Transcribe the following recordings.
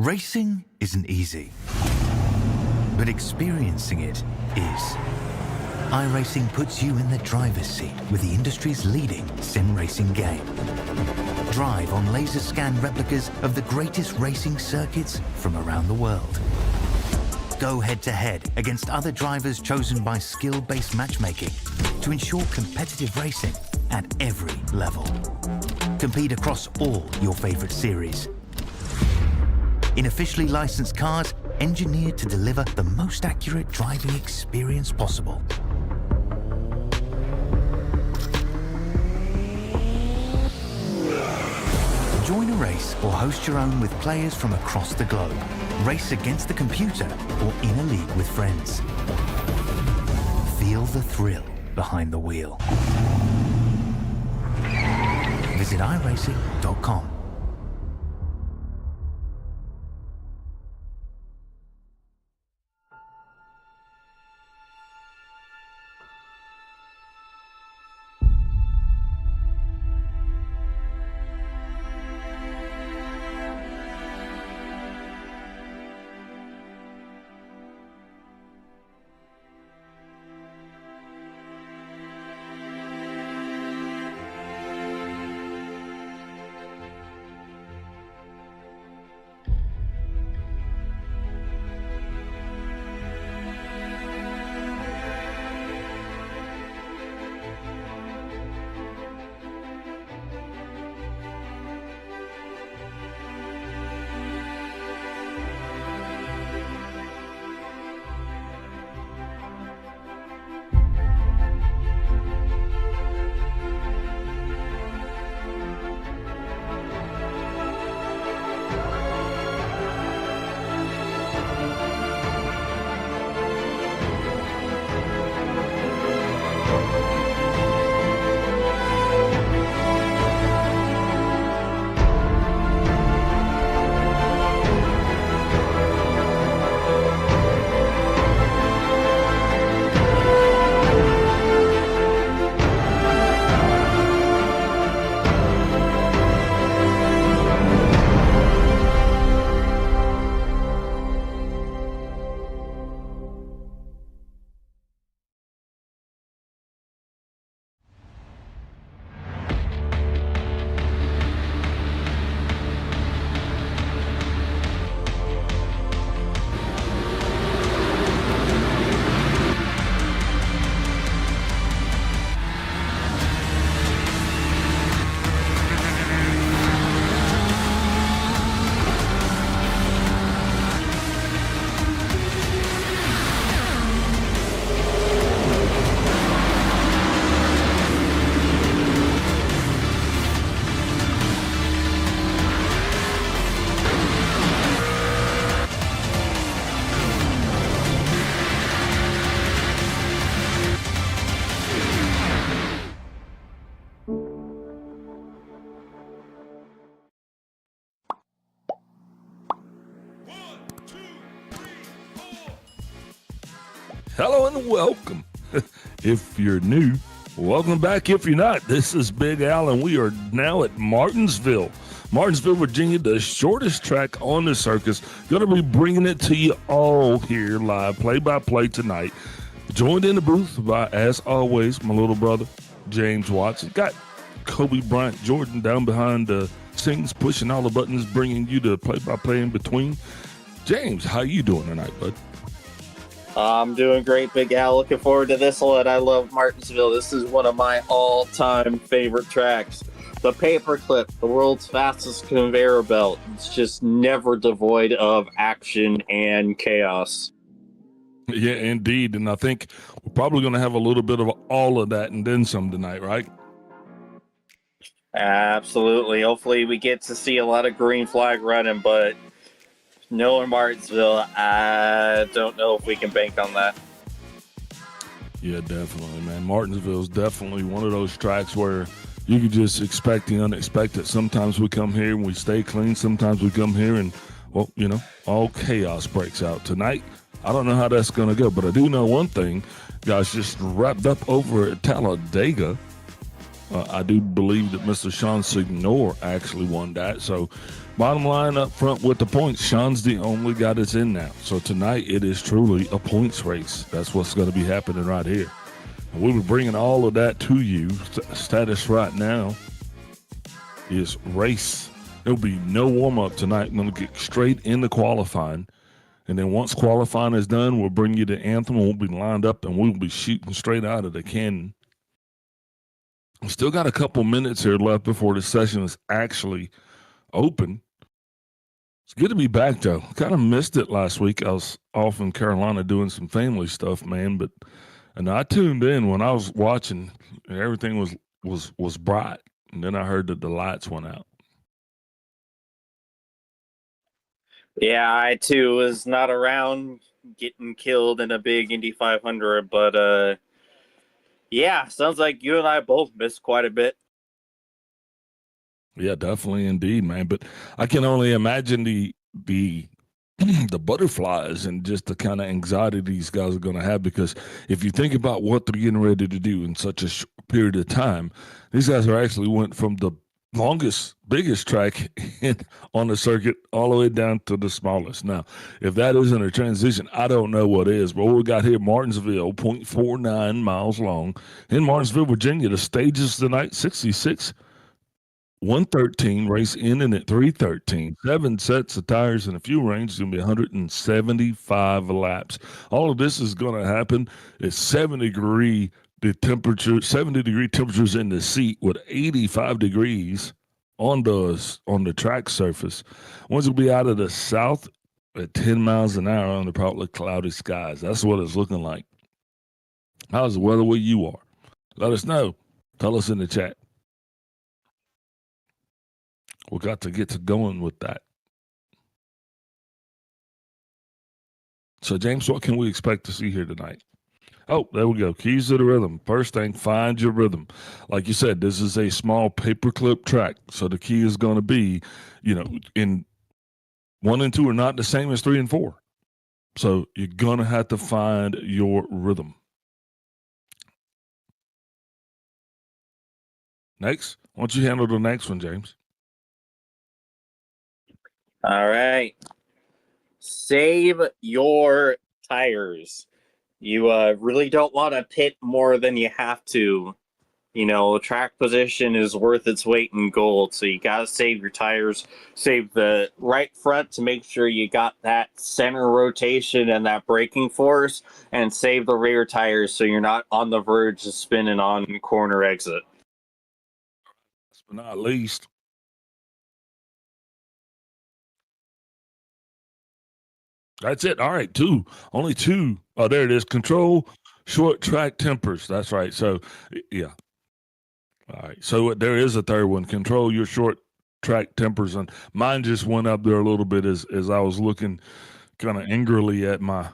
Racing isn't easy, but experiencing it is. iRacing puts you in the driver's seat with the industry's leading sim racing game. Drive on laser scan replicas of the greatest racing circuits from around the world. Go head-to-head against other drivers chosen by skill-based matchmaking to ensure competitive racing at every level. Compete across all your favorite series. In officially licensed cars, engineered to deliver the most accurate driving experience possible. Join a race or host your own with players from across the globe. Race against the computer or in a league with friends. Feel the thrill behind the wheel. Visit iRacing.com. Hello and welcome. If you're new, welcome back. If you're not, this is Big Al, and we are now at Martinsville, Virginia, the shortest track on the circus. Going to be bringing it to you all here live, play-by-play tonight. Joined in the booth by, as always, my little brother, James Watson. Got Kobe Bryant Jordan down behind the scenes, pushing all the buttons, bringing you the play-by-play in between. James, how you doing tonight, bud? I'm doing great, Big Al. Looking forward to this one. I love Martinsville. This is one of my all-time favorite tracks. The paperclip, the world's fastest conveyor belt. It's just never devoid of action and chaos. Yeah, indeed. And I think we're probably going to have a little bit of all of that and then some tonight, right? Absolutely. Hopefully we get to see a lot of green flag running, but knowing Martinsville, I don't know if we can bank on that. Yeah, definitely, man. Martinsville is definitely one of those tracks where you can just expect the unexpected. Sometimes we come here and we stay clean. Sometimes we come here and, well, you know, all chaos breaks out. Tonight, I don't know how that's going to go, but I do know one thing. Guys, just wrapped up over at Talladega. I do believe that Mr. Sean Signor actually won that. So bottom line up front with the points, Sean's the only guy that's in now. So tonight it is truly a points race. That's what's going to be happening right here. And we'll be bringing all of that to you. Status right now is race. There'll be no warm-up tonight. I'm going to get straight into qualifying. And then once qualifying is done, we'll bring you the anthem. We'll be lined up, and we'll be shooting straight out of the cannon. We still got a couple minutes here left before the session is actually open. It's good to be back, though. Kind of missed it last week. I was off in Carolina doing some family stuff, man. And I tuned in when I was watching, and everything was bright. And then I heard that the lights went out. Yeah, I too was not around getting killed in a big Indy 500, but yeah, sounds like you and I both missed quite a bit. Yeah, definitely, indeed, man. But I can only imagine the the butterflies and just the kind of anxiety these guys are going to have, because if you think about what they're getting ready to do in such a short period of time, these guys are actually went from the longest, biggest track on the circuit all the way down to the smallest. Now, if that isn't a transition, I don't know what is. But what we got here, Martinsville, 0.49 miles long. In Martinsville, Virginia, the stages tonight, 66, 113, race ending at 313. 7 sets of tires and a fuel range is going to be 175 laps. All of this is going to happen at 70-degree temperatures in the seat with 85 degrees on the track surface. Winds will be out of the south at 10 miles an hour under partly cloudy skies. That's what it's looking like. How's the weather where you are? Let us know. Tell us in the chat. We got to get to going with that. So, James, what can we expect to see here tonight? Oh, there we go. Keys to the rhythm. First thing, find your rhythm. Like you said, this is a small paperclip track. So the key is going to be, in 1 and 2 are not the same as 3 and 4. So you're going to have to find your rhythm. Next. Why don't you handle the next one, James? All right. Save your tires. You really don't want to pit more than you have to. Track position is worth its weight in gold, so you got to save your tires. Save the right front to make sure you got that center rotation and that braking force, and save the rear tires so you're not on the verge of spinning on corner exit. Last but not least, that's it. All right, 2. Only 2. Oh, there it is. Control short track tempers. That's right. So, yeah. All right. So there is a third one. Control your short track tempers. And mine just went up there a little bit as I was looking kind of angrily at my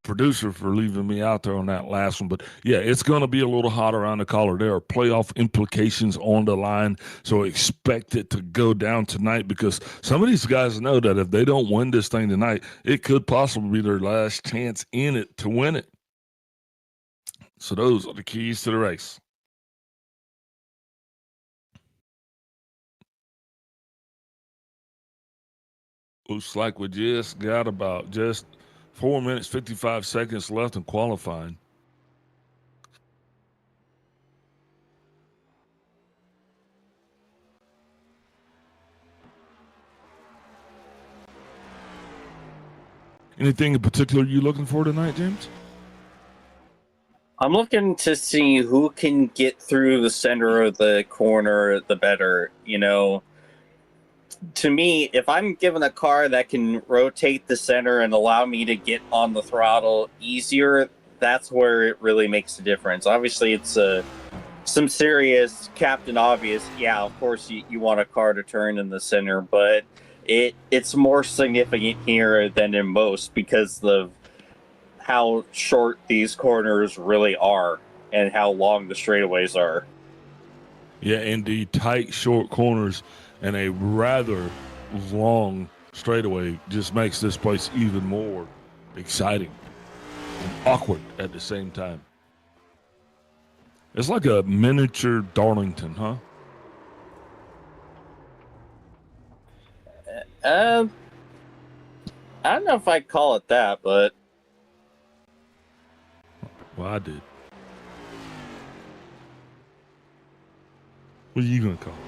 producer for leaving me out there on that last one. But yeah, it's going to be a little hot around the collar. There are playoff implications on the line, so expect it to go down tonight, because some of these guys know that if they don't win this thing tonight, it could possibly be their last chance in it to win it. So those are the keys to the race. Looks like we just got about 4 minutes, 55 seconds left in qualifying. Anything in particular you looking for tonight, James? I'm looking to see who can get through the center of the corner the better. To me, if I'm given a car that can rotate the center and allow me to get on the throttle easier, that's where it really makes a difference. Obviously, it's some serious Captain Obvious. Yeah, of course, you want a car to turn in the center, but it's more significant here than in most because of how short these corners really are and how long the straightaways are. Yeah, indeed, tight, short corners and a rather long straightaway just makes this place even more exciting and awkward at the same time. It's like a miniature Darlington, huh? I don't know if I'd call it that, but Well, I did. What are you going to call it?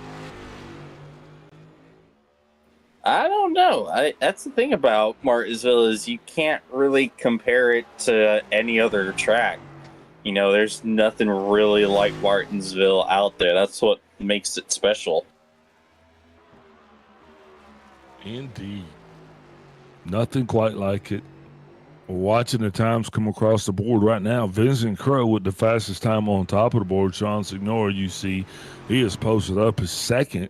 I don't know. That's the thing about Martinsville is you can't really compare it to any other track. You know, there's nothing really like Martinsville out there. That's what makes it special. Indeed. Nothing quite like it. We're watching the times come across the board right now. Vincent Crow with the fastest time on top of the board. Sean Signora, you see, he has posted up his second.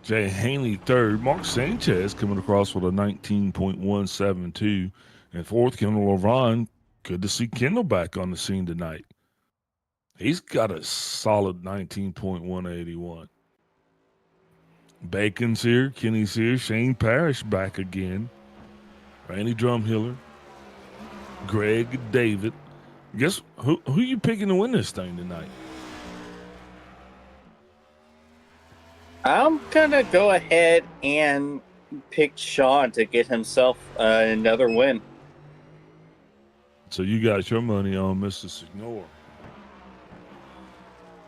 Jay Haney third. Mark Sanchez coming across with a 19.172. And fourth, Kendall LeVron. Good to see Kendall back on the scene tonight. He's got a solid 19.181. Bacon's here. Kenny's here. Shane Parrish back again. Randy Drumhiller. Greg David. Guess who you picking to win this thing tonight? I'm going to go ahead and pick Sean to get himself another win. So you got your money on Mr. Signore.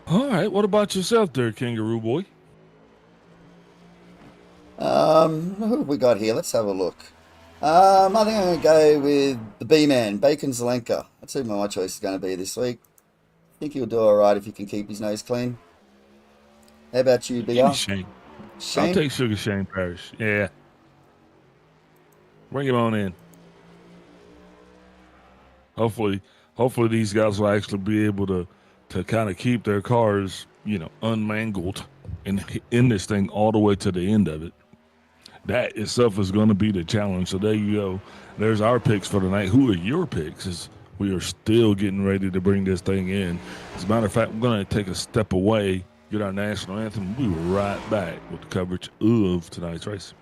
All right. What about yourself there, Kangaroo Boy? Who have we got here? Let's have a look. I think I'm going to go with the B-Man, Bacon Zelenka. That's who my choice is going to be this week. I think he'll do all right if he can keep his nose clean. How about you, BR? Shane. Shane? I'll take Sugar Shane Parrish. Yeah. Bring him on in. Hopefully these guys will actually be able to kind of keep their cars, unmangled in this thing all the way to the end of it. That itself is going to be the challenge. So there you go. There's our picks for tonight. Who are your picks? As we are still getting ready to bring this thing in. As a matter of fact, we're going to take a step away, get our national anthem. We'll be right back with the coverage of tonight's race.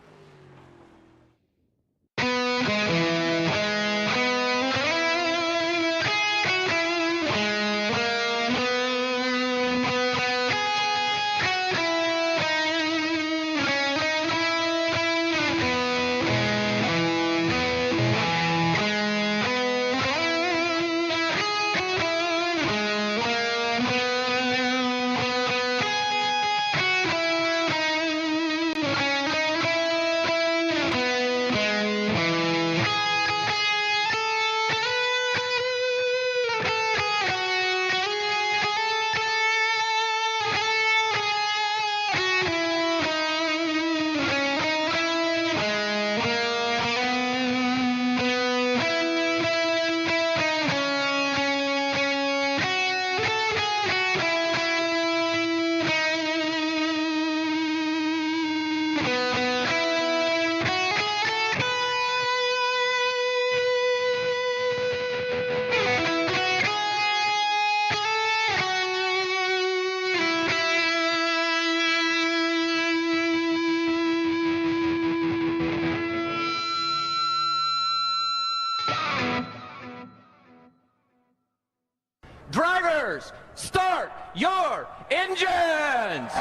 Drivers, start your engines!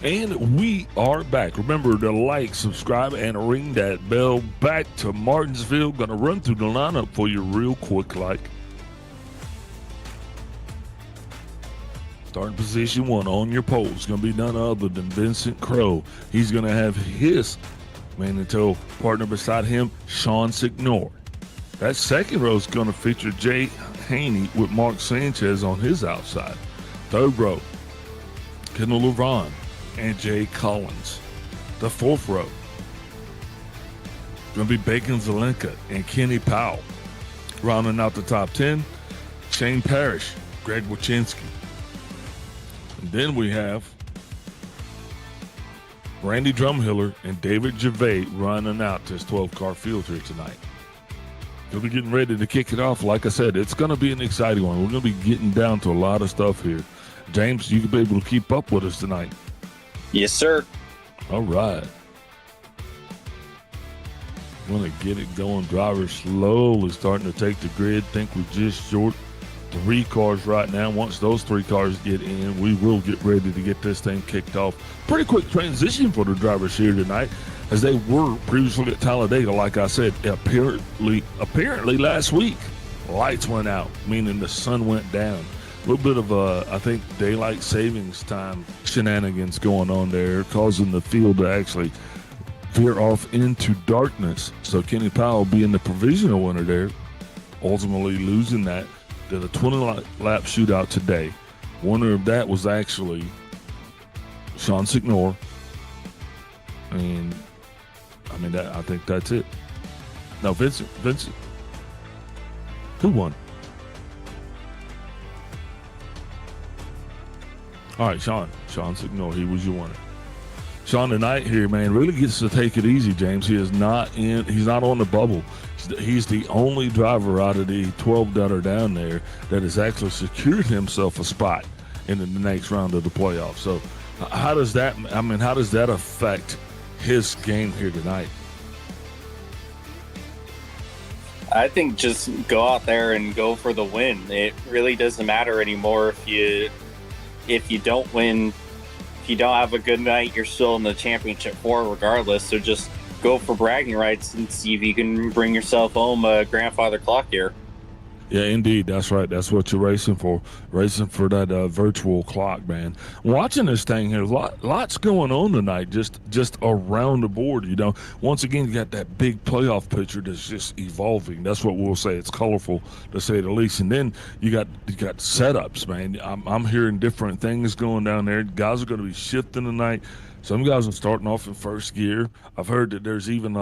And we are back. Remember to like, subscribe, and ring that bell. Back to Martinsville. Gonna run through the lineup for you real quick like. Starting position 1 on your pole is going to be none other than Vincent Crow. He's going to have his man and tow partner beside him, Sean Signore. That second row is going to feature Jay Haney with Mark Sanchez on his outside. Third row, Kendall LeVron and Jay Collins. The fourth row, going to be Bacon Zelenka and Kenny Powell. Rounding out the top 10, Shane Parrish, Greg Wachinski. And then we have Randy Drumhiller and David Gervais running out this 12-car field here tonight. We'll be getting ready to kick it off. Like I said, it's going to be an exciting one. We're going to be getting down to a lot of stuff here. James, you can be able to keep up with us tonight. Yes, sir. All right. Want to get it going. Drivers slowly starting to take the grid. Think we're just short 3 cars right now. Once those 3 cars get in, we will get ready to get this thing kicked off. Pretty quick transition for the drivers here tonight, as they were previously at Talladega. Like I said, apparently last week, lights went out, meaning the sun went down. A little bit of I think, daylight savings time shenanigans going on there, causing the field to actually veer off into darkness. So Kenny Powell being the provisional winner there, ultimately losing that. Did a 20-lap shootout today. Winner of that was actually Sean Signor. And, I mean, I think that's it. No, Vincent. Who won? All right, Sean Signor, he was your winner. Sean tonight here, man, really gets to take it easy, James. He's not on the bubble. He's the only driver out of the 12 that are down there that has actually secured himself a spot in the next round of the playoffs. So how does that affect his game here tonight? I think just go out there and go for the win. It really doesn't matter anymore if you don't win. If you don't have a good night, you're still in the championship 4 regardless. So just go for bragging rights and see if you can bring yourself home a grandfather clock here. Yeah, indeed. That's right. That's what you're racing for that virtual clock, man. Watching this thing here, lots going on tonight, just around the board, you know. Once again, you got that big playoff picture that's just evolving. That's what we'll say. It's colorful, to say the least. And then you got setups, man. I'm hearing different things going down there. Guys are going to be shifting tonight. Some guys are starting off in first gear. I've heard that there's even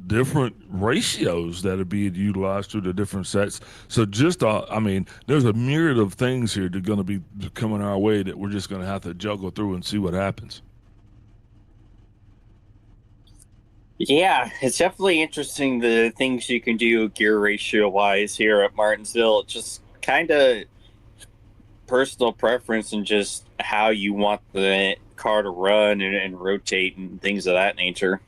different ratios that are being utilized through the different sets. So just, there's a myriad of things here that are going to be coming our way that we're just going to have to juggle through and see what happens. Yeah, it's definitely interesting the things you can do gear ratio-wise here at Martinsville. It's just kind of personal preference and just how you want the car to run and rotate and things of that nature.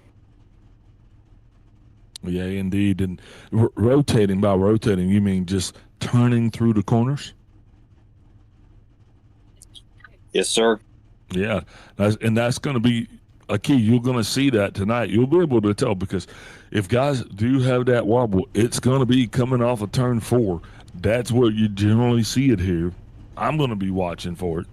Yeah, indeed. And rotating, you mean just turning through the corners? Yes, sir. Yeah, that's going to be a key. You're going to see that tonight. You'll be able to tell, because if guys do have that wobble, it's going to be coming off of turn 4. That's where you generally see it here. I'm going to be watching for it.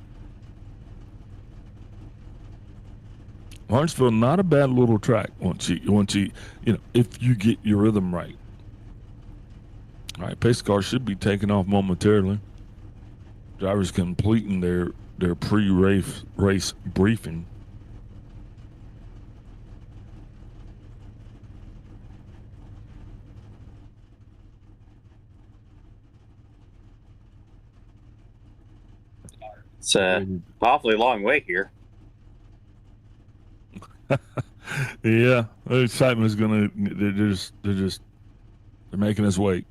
Martinsville, not a bad little track once you if you get your rhythm right. All right, pace car should be taking off momentarily. Drivers completing their pre-race briefing. It's an awfully long way here. Yeah, the excitement is they're making us wait.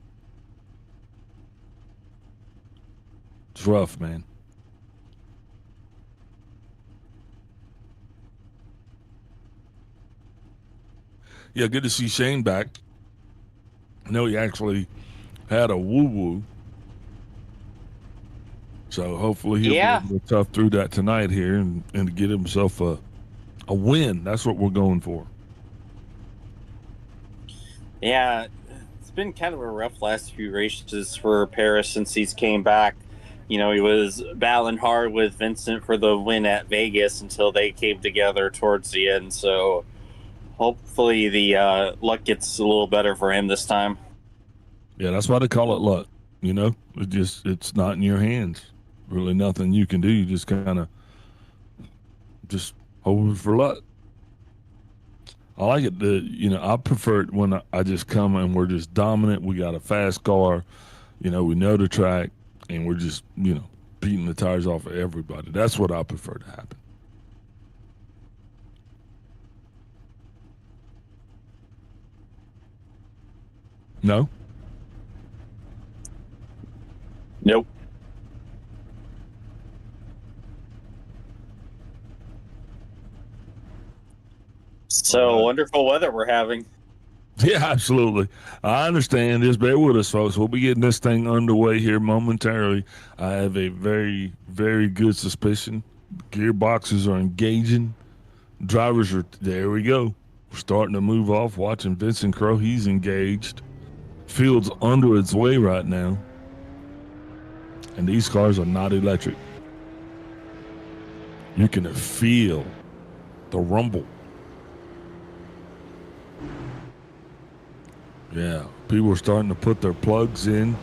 It's rough, man. Yeah, good to see Shane back. I know he actually had a woo-woo. So hopefully he'll be able to tough through that tonight here and get himself a win. That's what we're going for. Yeah, it's been kind of a rough last few races for Paris since he's came back. You know, he was battling hard with Vincent for the win at Vegas until they came together towards the end. So hopefully the luck gets a little better for him this time. Yeah, that's why they call it luck. You know, it's not in your hands. Really nothing you can do. You just kind of just hope for luck. I like it. I prefer it when I just come and we're just dominant. We got a fast car. We know the track, and we're just, beating the tires off of everybody. That's what I prefer to happen. No. Nope. So wonderful weather we're having. Yeah, absolutely. I understand. Just bear with us, folks. We'll be getting this thing underway here momentarily. I have a very, very good suspicion. Gearboxes are engaging. Drivers are, there we go. We're starting to move off. Watching Vincent Crow, he's engaged. Field's under its way right now. And these cars are not electric. You can feel the rumble. Yeah, people are starting to put their plugs in.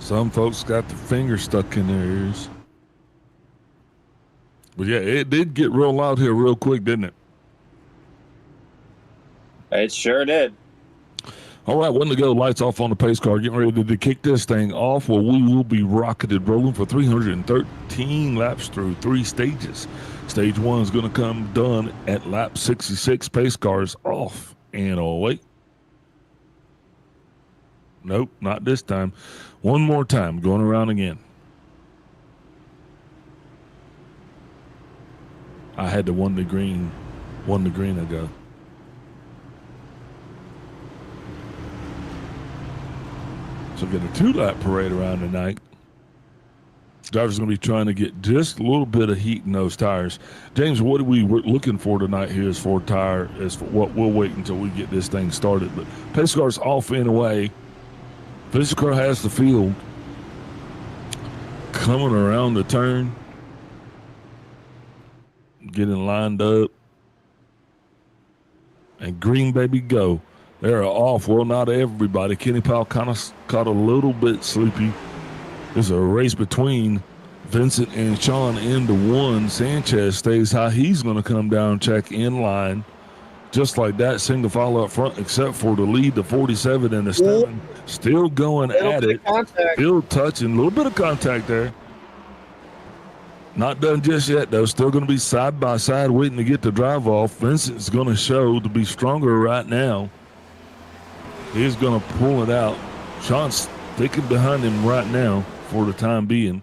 Some folks got their fingers stuck in their ears. But yeah, it did get real loud here real quick, didn't it? It sure did. All right, one to go. Lights off on the pace car. Getting ready to kick this thing off. Well, we will be rocketed rolling for 313 laps through 3 stages. Stage 1 is going to come done at lap 66. Pace cars off and away. Nope, not this time. One more time, going around again. I had to one to green ago. So get a 2-lap parade around tonight. Drivers going to be trying to get just a little bit of heat in those tires. James, what are we looking for tonight here as for tire? As for what, we'll wait until we get this thing started. But pace cars off and away. Vincent Crow has the field. Coming around the turn. Getting lined up. And green, baby, go. They're off. Well, not everybody. Kenny Powell kind of caught a little bit sleepy. There's a race between Vincent and Sean into one. Sanchez stays high. He's going to come down, check in line. Just like that, single file up front, except for the lead, the 47 and the 7. Still going at it. Still touching. A little bit of contact there. Not done just yet, though. Still going to be side by side waiting to get the drive off. Vincent's going to show to be stronger right now. He's going to pull it out. Sean's sticking behind him right now for the time being.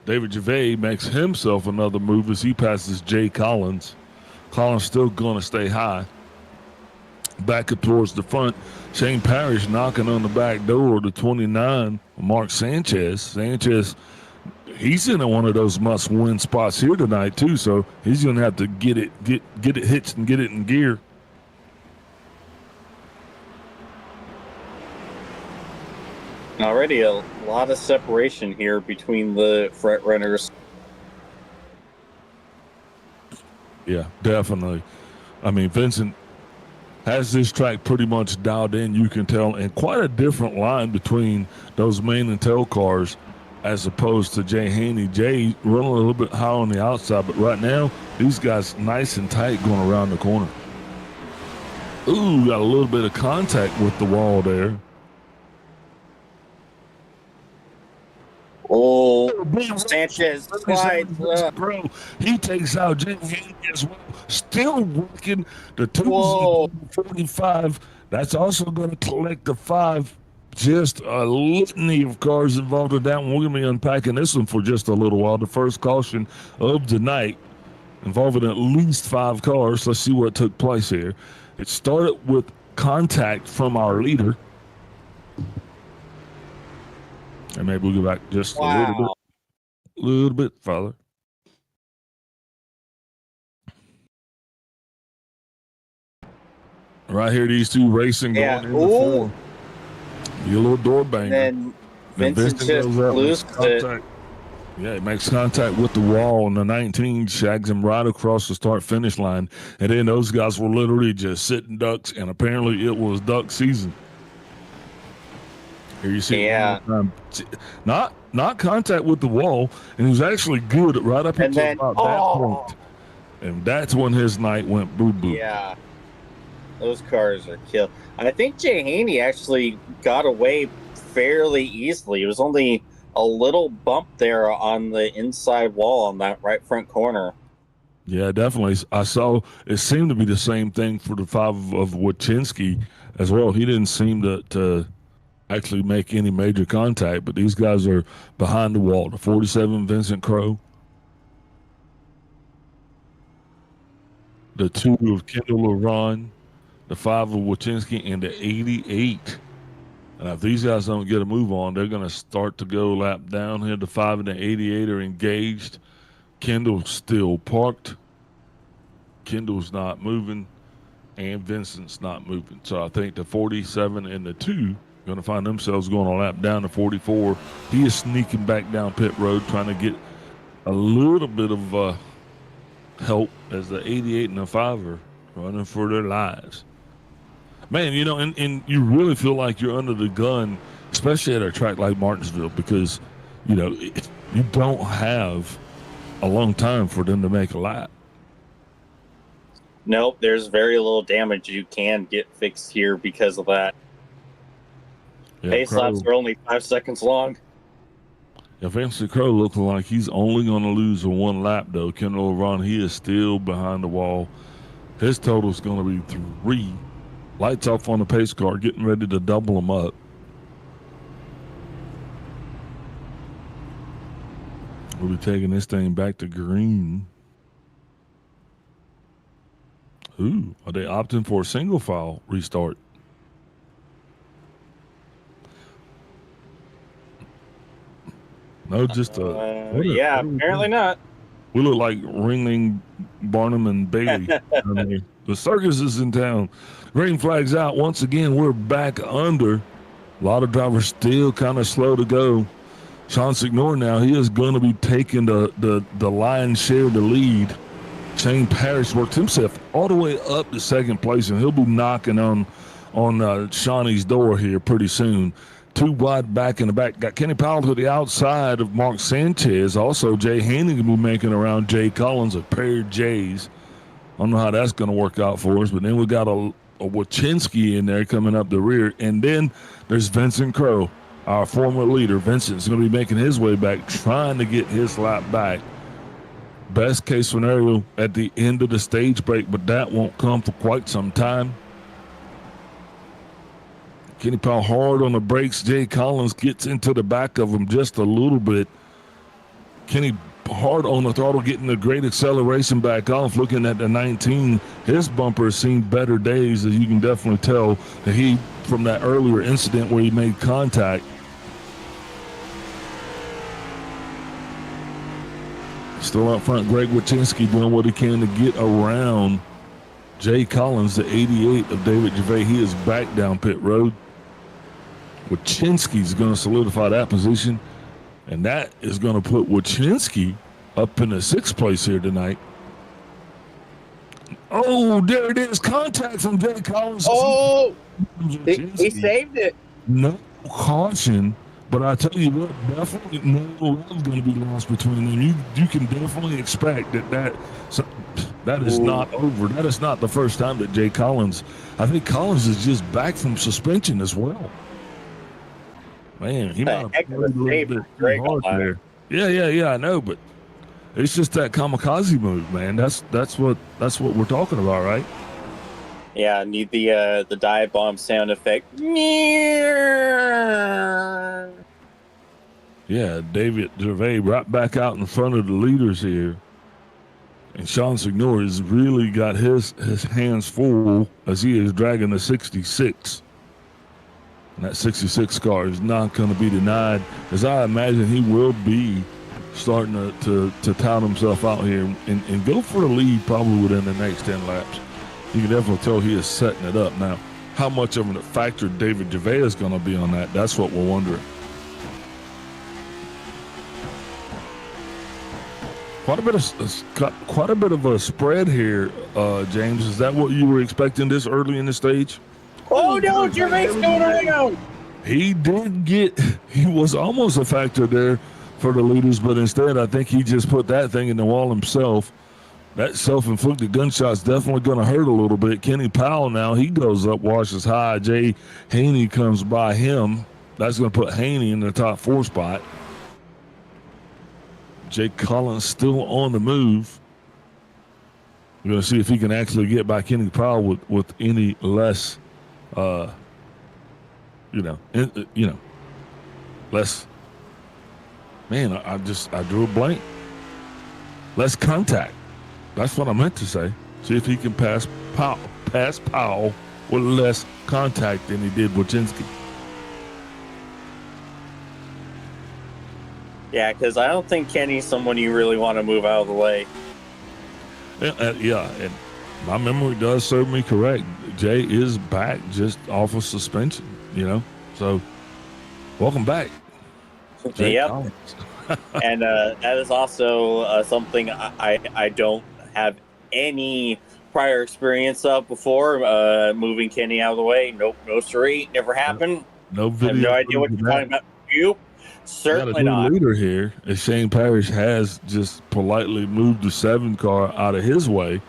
David Gervais makes himself another move as he passes Jay Collins. Collins still going to stay high. Back up towards the front. Shane Parrish knocking on the back door to 29. Mark Sanchez. Sanchez, he's in one of those must-win spots here tonight too, so he's going to have to get it hitched and get it in gear. Already a lot of separation here between the front runners. Yeah, definitely. I mean, Vincent has this track pretty much dialed in, you can tell, and quite a different line between those main and tail cars as opposed to Jay Haney. Jay running a little bit high on the outside, but right now, these guys nice and tight going around the corner. Ooh, got a little bit of contact with the wall there. Oh, Sanchez slides. Bro, he takes out Jay Haney as well. Still working the 245. That's also going to collect the 5. Just a litany of cars involved in that one. We're going to be unpacking this one for just a little while. The first caution of the night involving at least 5 cars. Let's see what took place here. It started with contact from our leader. And maybe we'll go back just a little bit farther. Right here, these two racing going into 4. You a little door banger. Then Vincent just loses it. Yeah, he makes contact with the wall, and the 19 shags him right across the start-finish line. And then those guys were literally just sitting ducks, and apparently it was duck season. Here you see not contact with the wall, and he was actually good right up until about that point. And that's when his night went boo-boo. Yeah, those cars are killed. I think Jay Haney actually got away fairly easily. It was only a little bump there on the inside wall on that right front corner. Yeah, definitely. I saw it seemed to be the same thing for the 5 of Wachinski. as well. He didn't seem to actually make any major contact, but these guys are behind the wall. The 47, Vincent Crow. The 2 of Kendall LeRon. The 5 of Wachinski, and the 88. And if these guys don't get a move on, they're going to start to go lap down here. The 5 and the 88 are engaged. Kendall's still parked. Kendall's not moving, and Vincent's not moving. So I think the 47 and the 2 are going to find themselves going a lap down to 44. He is sneaking back down pit road, trying to get a little bit of help as the 88 and the 5 are running for their lives. Man, you know, and you really feel like you're under the gun, especially at a track like Martinsville, because, you know, you don't have a long time for them to make a lap. Nope, there's very little damage you can get fixed here because of that. Yeah, Pace laps are only 5 seconds long. Yeah, Vincent Crow looking like he's only going to lose a 1 lap, though. Kendall LeRon, he is still behind the wall. His total is going to be 3. Lights off on the pace car, getting ready to double them up. We'll be taking this thing back to green. Ooh, are they opting for a single file restart? No, just yeah, apparently not. We look like Ringling, Barnum, and Bailey. I mean, the circus is in town. Green flag's out. Once again, we're back under. A lot of drivers still kind of slow to go. Sean Signor now, he is going to be taking the lion's share of the lead. Shane Parrish worked himself all the way up to second place, and he'll be knocking on Shawnee's door here pretty soon. 2 wide back in the back. Got Kenny Powell to the outside of Mark Sanchez. Also, Jay Haney will be making around Jay Collins, a pair of Jays. I don't know how that's going to work out for us, but then we got a Wachinski in there coming up the rear. And then there's Vincent Crow, our former leader. Vincent's going to be making his way back, trying to get his lap back. Best case scenario at the end of the stage break, but that won't come for quite some time. Kenny Powell hard on the brakes. Jay Collins gets into the back of him just a little bit. Kenny hard on the throttle, getting the great acceleration back off. Looking at the 19, his bumper has seen better days, as you can definitely tell that he, from that earlier incident where he made contact. Still up front, Greg Wachinski doing what he can to get around Jay Collins, the 88 of David Gervais. He is back down pit road. Wachinski's going to solidify that position, and that is going to put Wachinski up in the 6th place here tonight. Oh, there it is. Contact from Jay Collins. Oh, he saved it. No caution, but I tell you what, definitely no love going to be lost between them. You can definitely expect that is not over. That is not the first time that Jay Collins, I think Collins is just back from suspension as well. Man, he might have played a little bit too hard there. Yeah, I know, but it's just that kamikaze move, man. That's what we're talking about, right? Yeah, I need the dive bomb sound effect. Yeah, David Gervais right back out in front of the leaders here. And Sean Signor has really got his hands full as he is dragging the 66. And that 66 car is not going to be denied, as I imagine he will be starting to tout himself out here and go for the lead probably within the next 10 laps. You can definitely tell he is setting it up. Now, how much of a factor David Gervais is going to be on that, that's what we're wondering. Quite a bit of a spread here, James. Is that what you were expecting this early in the stage? Oh no, Gervais going around. He was almost a factor there for the leaders, but instead I think he just put that thing in the wall himself. That self-inflicted gunshot's definitely going to hurt a little bit. Kenny Powell now, he goes up, washes high. Jay Haney comes by him. That's going to put Haney in the top 4 spot. Jay Collins still on the move. We're going to see if he can actually get by Kenny Powell with any less less. Man, I drew a blank. Less contact. That's what I meant to say. See if he can pass Powell with less contact than he did Wojcinski. Yeah, because I don't think Kenny's someone you really want to move out of the way. Yeah, and my memory does serve me correct. Jay is back just off of suspension, So, welcome back. Jay Yep. Collins. And that is also something I don't have any prior experience of before, moving Kenny out of the way. Nope, no siree, never happened. No video. I have no idea what you're talking about. You certainly not. Leader here, as Shane Parrish has just politely moved the 7 car out of his way.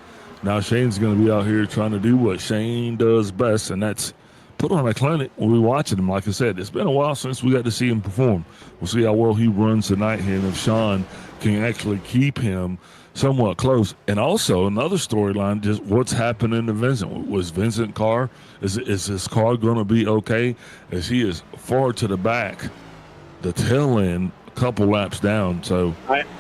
Now Shane's going to be out here trying to do what Shane does best, and that's put on a clinic. We'll be watching him. Like I said, it's been a while since we got to see him perform. We'll see how well he runs tonight here, and if Sean can actually keep him somewhat close. And also another storyline, just what's happening to Vincent. Was Vincent car, is his car going to be okay? As he is far to the back, the tail end, a couple laps down. So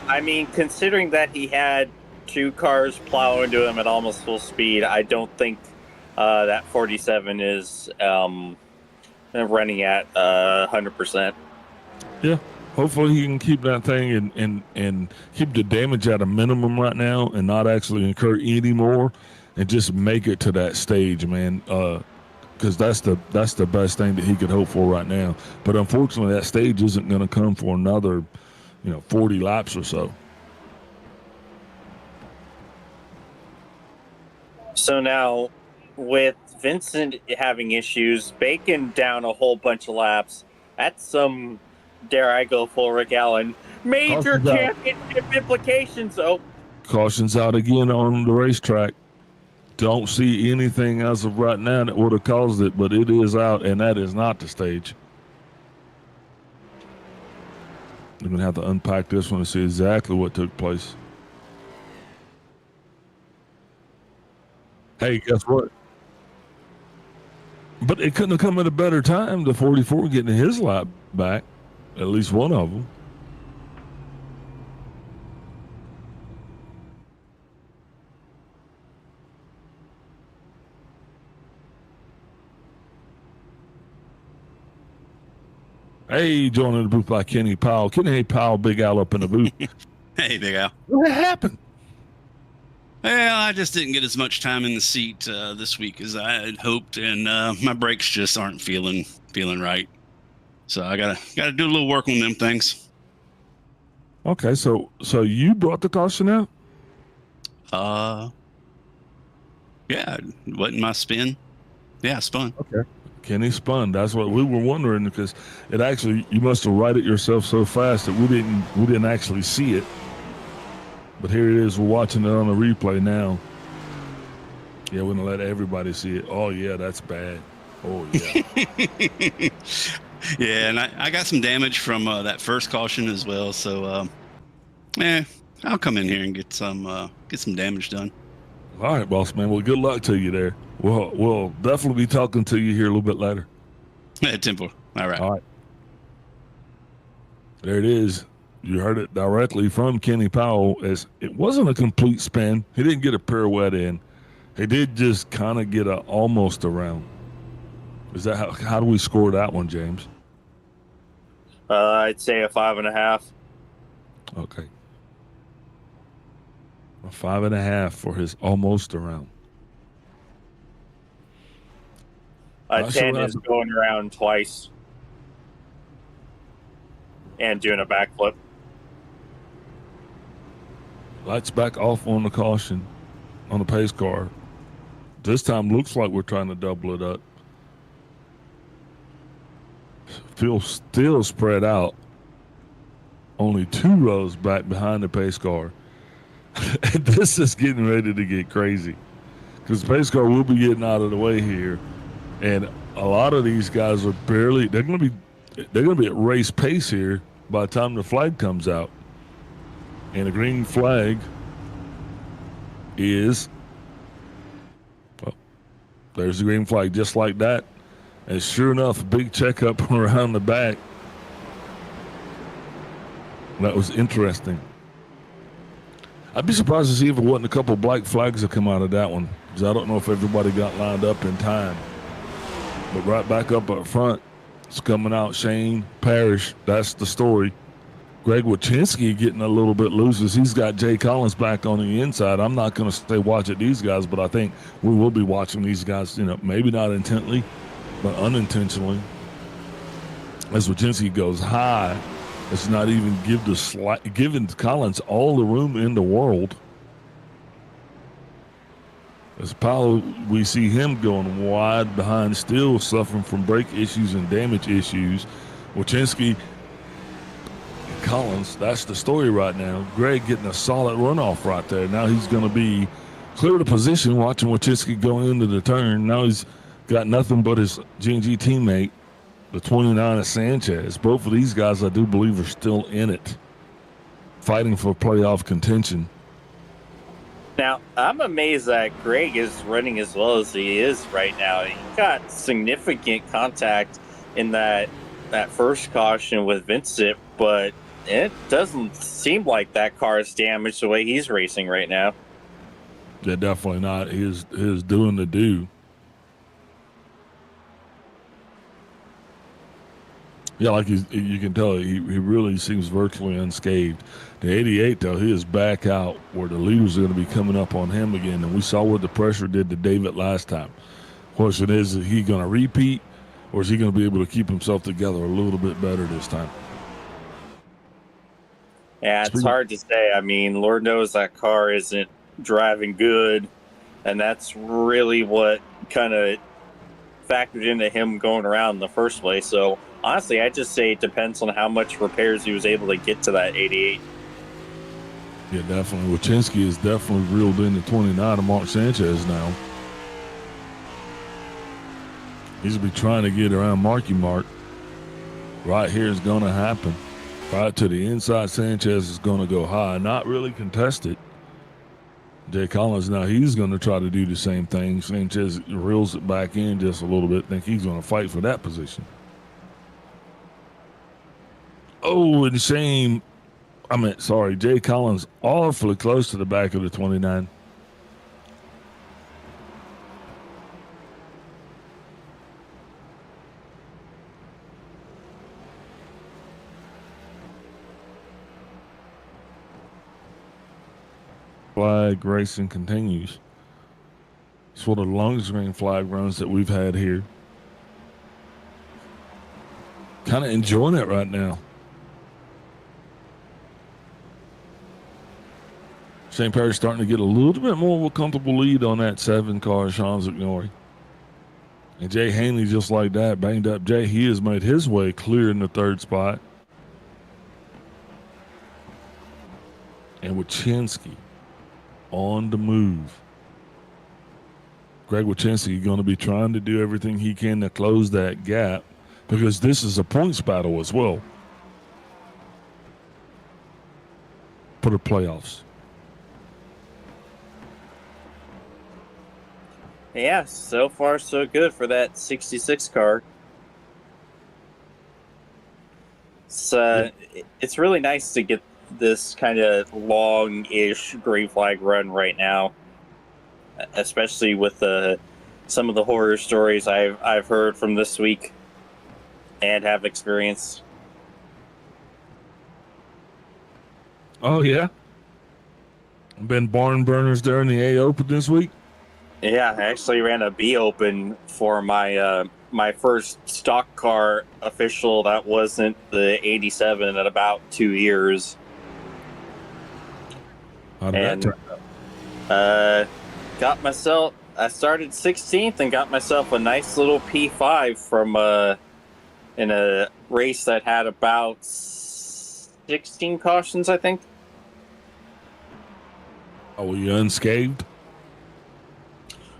I mean, considering that he had 2 cars plow into him at almost full speed, I don't think that 47 is running at 100%. Yeah, hopefully he can keep that thing and keep the damage at a minimum right now and not actually incur any more and just make it to that stage, man. Because that's the best thing that he could hope for right now. But unfortunately, that stage isn't going to come for another, 40 laps or so. So now, with Vincent having issues, Bacon down a whole bunch of laps, that's some, dare I go full Rick Allen, major championship implications. Oh, Caution's out again on the racetrack. Don't see anything as of right now that would have caused it, but it is out, and that is not the stage. You're going to have to unpack this one to see exactly what took place. Hey, guess what? But it couldn't have come at a better time, the 44 getting his lap back, at least one of them. Hey, joining the booth by Kenny Powell. Kenny Powell, Big Al up in the booth. Hey, Big Al. What happened? Well, I just didn't get as much time in the seat this week as I had hoped, and my brakes just aren't feeling right. So I gotta do a little work on them things. Okay, so you brought the caution out? Yeah, wasn't my spin? Yeah, spun. Okay. Kenny spun. That's what we were wondering, because it actually, you must have righted yourself so fast that we didn't actually see it. But here it is. We're watching it on the replay now. Yeah, we're gonna let everybody see it. Oh yeah, that's bad. Oh yeah. Yeah, and I got some damage from that first caution as well. So, I'll come in here and get some damage done. All right, boss man. Well, good luck to you there. We'll definitely be talking to you here a little bit later. Tempo. All right. All right. There it is. You heard it directly from Kenny Powell. As it wasn't a complete spin. He didn't get a pirouette in. He did just kind of get a almost around. Is that how do we score that one, James? I'd say a 5.5. Okay. A 5.5 for his almost around. A 10 is going around twice and doing a backflip. Lights back off on the caution on the pace car. This time looks like we're trying to double it up. Feels still spread out. Only 2 rows back behind the pace car. This is getting ready to get crazy, because the pace car will be getting out of the way here, and a lot of these guys are barely. They're gonna be at race pace here by the time the flag comes out. And the green flag is, well, there's the green flag, just like that. And sure enough, a big checkup around the back. That was interesting. I'd be surprised to see if it wasn't a couple black flags that come out of that one, because I don't know if everybody got lined up in time. But right back up front, it's coming out Shane Parrish. That's the story. Greg Wachinski getting a little bit loose as he's got Jay Collins back on the inside. I'm not going to stay watch at these guys, but I think we will be watching these guys, maybe not intently, but unintentionally. As Wachinski goes high, it's not even giving Collins all the room in the world. As Powell, we see him going wide behind, still suffering from brake issues and damage issues. Wachinski, Collins, that's the story right now. Greg getting a solid runoff right there. Now he's going to be clear to position, watching Wachinski go into the turn. Now he's got nothing but his G&G teammate, the 29 of Sanchez. Both of these guys, I do believe, are still in it, fighting for playoff contention. Now, I'm amazed that Greg is running as well as he is right now. He got significant contact in that first caution with Vincent, but it doesn't seem like that car is damaged the way he's racing right now. Yeah, definitely not. He is doing the do. Yeah, like you can tell, he really seems virtually unscathed. The 88, though, he is back out where the leaders are going to be coming up on him again. And we saw what the pressure did to David last time. Question is he going to repeat, or is he going to be able to keep himself together a little bit better this time? Yeah, it's hard to say. I mean, Lord knows that car isn't driving good, and that's really what kind of factored into him going around in the first place. So, honestly, I just say it depends on how much repairs he was able to get to that 88. Yeah, definitely. Wachinski is definitely reeled in the 29 of Mark Sanchez now. He's going to be trying to get around Marky Mark. Right here is going to happen. Right to the inside, Sanchez is going to go high. Not really contested. Jay Collins, now he's going to try to do the same thing. Sanchez reels it back in just a little bit. Think he's going to fight for that position. Oh, and Jay Collins awfully close to the back of the 29. Flag racing continues. It's one of the longest green flag runs that we've had here. Kind of enjoying it right now. St. Paris starting to get a little bit more of a comfortable lead on that 7 car, Sean Zignori. And Jay Hanley, just like that, banged up Jay. He has made his way clear in the 3rd spot. And Wachinski on the move. Greg Wachinski going to be trying to do everything he can to close that gap, because this is a points battle as well for the playoffs. Yeah, so far so good for that 66 car. It's really nice to get this kind of long-ish green flag run right now, especially with some of the horror stories I've heard from this week and have experienced. Oh yeah, been barn burners there in the A Open this week. Yeah, I actually ran a B Open for my my first stock car official that wasn't the 87 in about 2 years. How did that turn out? I started 16th and got myself a nice little P5 from in a race that had about 16 cautions, I think. Oh, were you unscathed?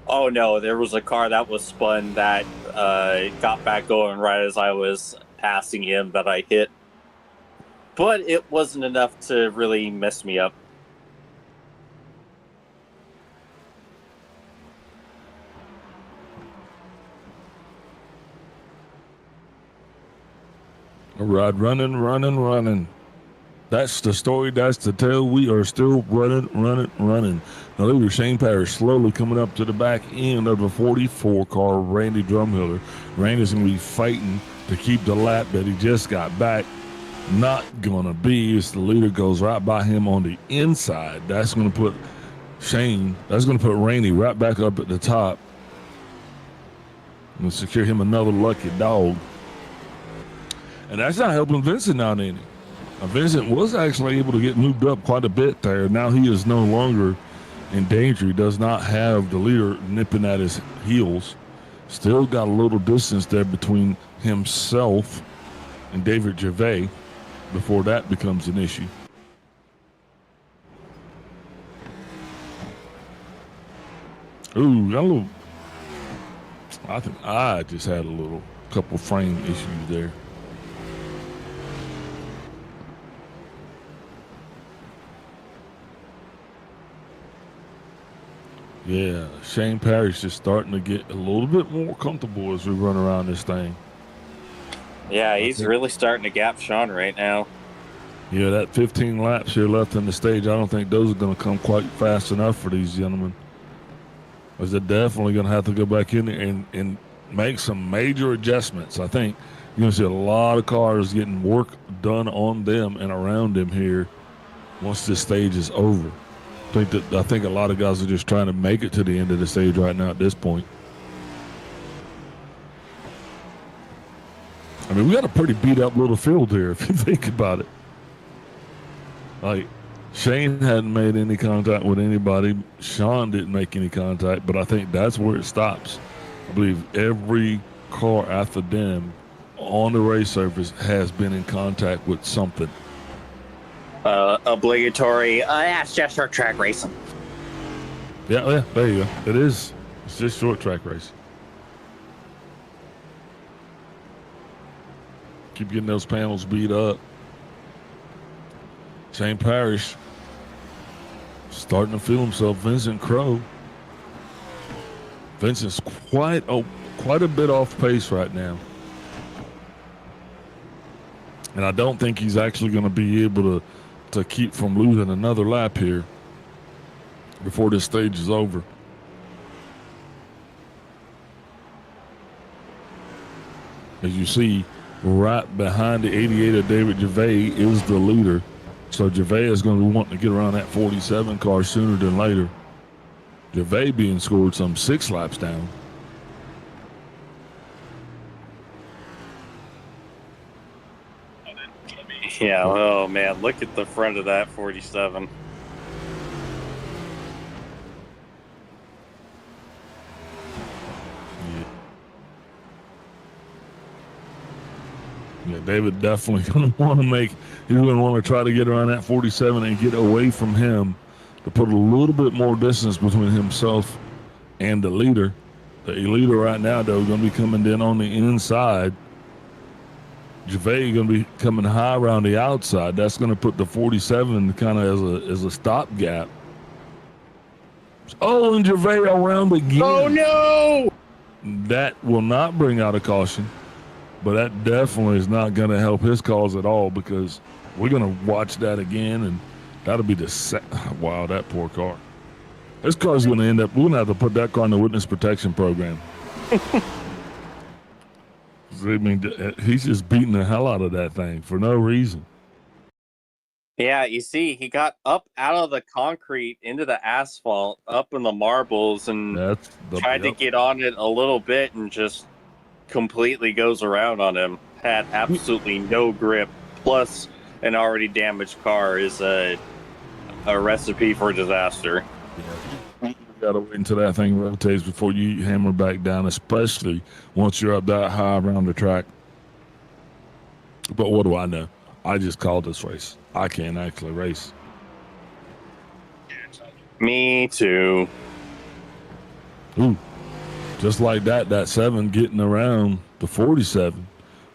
Oh no, there was a car that was spun that got back going right as I was passing him that I hit. But it wasn't enough to really mess me up. All right, running. That's the story. That's the tale. We are still running. Now, look at Shane Parrish slowly coming up to the back end of the 44 car, Randy Drumhiller. Randy's going to be fighting to keep the lap that he just got back. Not going to be as the leader goes right by him on the inside. That's going to put Randy right back up at the top and secure him another lucky dog. And that's not helping Vincent out any. Vincent was actually able to get moved up quite a bit there. Now he is no longer in danger. He does not have the leader nipping at his heels. Still got a little distance there between himself and David Gervais before that becomes an issue. Ooh, got a little. I think I just had a couple frame issues there. Yeah, Shane Parrish is starting to get a little bit more comfortable as we run around this thing. Yeah, he's really starting to gap Sean right now. Yeah, that 15 laps here left in the stage, I don't think those are going to come quite fast enough for these gentlemen. Because they're definitely going to have to go back in there and make some major adjustments. I think you're going to see a lot of cars getting work done on them and around them here once this stage is over. I think a lot of guys are just trying to make it to the end of the stage right now at this point. I mean, we got a pretty beat up little field here if you think about it. Like, Shane hadn't made any contact with anybody. Sean didn't make any contact, but I think that's where it stops. I believe every car after them on the race surface has been in contact with something. Obligatory. It's just short track racing. Yeah, there you go. It is. It's just short track race. Keep getting those panels beat up. Shane Parrish starting to feel himself. Vincent Crowe. Vincent's quite a bit off pace right now. And I don't think he's actually going to be able to keep from losing another lap here before this stage is over. As you see, right behind the 88 of David Gervais is the leader. So Gervais is going to be wanting to get around that 47 car sooner than later. Gervais being scored some 6 laps down. Yeah, oh man, look at the front of that 47. Yeah, David definitely going to want to he's going to want to try to get around that 47 and get away from him to put a little bit more distance between himself and the leader. The leader right now, though, is going to be coming in on the inside. Gervais going to be coming high around the outside. That's going to put the 47 kind of as a stopgap. Oh, and Gervais around again. Oh, no! That will not bring out a caution, but that definitely is not going to help his cause at all because we're going to watch that again, and that'll be wow, that poor car. This car's going to end up, we're going to have to put that car in the witness protection program. I mean, he's just beating the hell out of that thing for no reason. Yeah, you see, he got up out of the concrete into the asphalt, up in the marbles, and tried to get on it a little bit and just completely goes around on him. Had absolutely no grip. Plus, an already damaged car is a recipe for disaster. Yeah. You gotta wait until that thing rotates before you hammer back down, especially once you're up that high around the track. But what do I know? I just called this race. I can't actually race. Me too. Ooh, just like that 7 getting around the 47.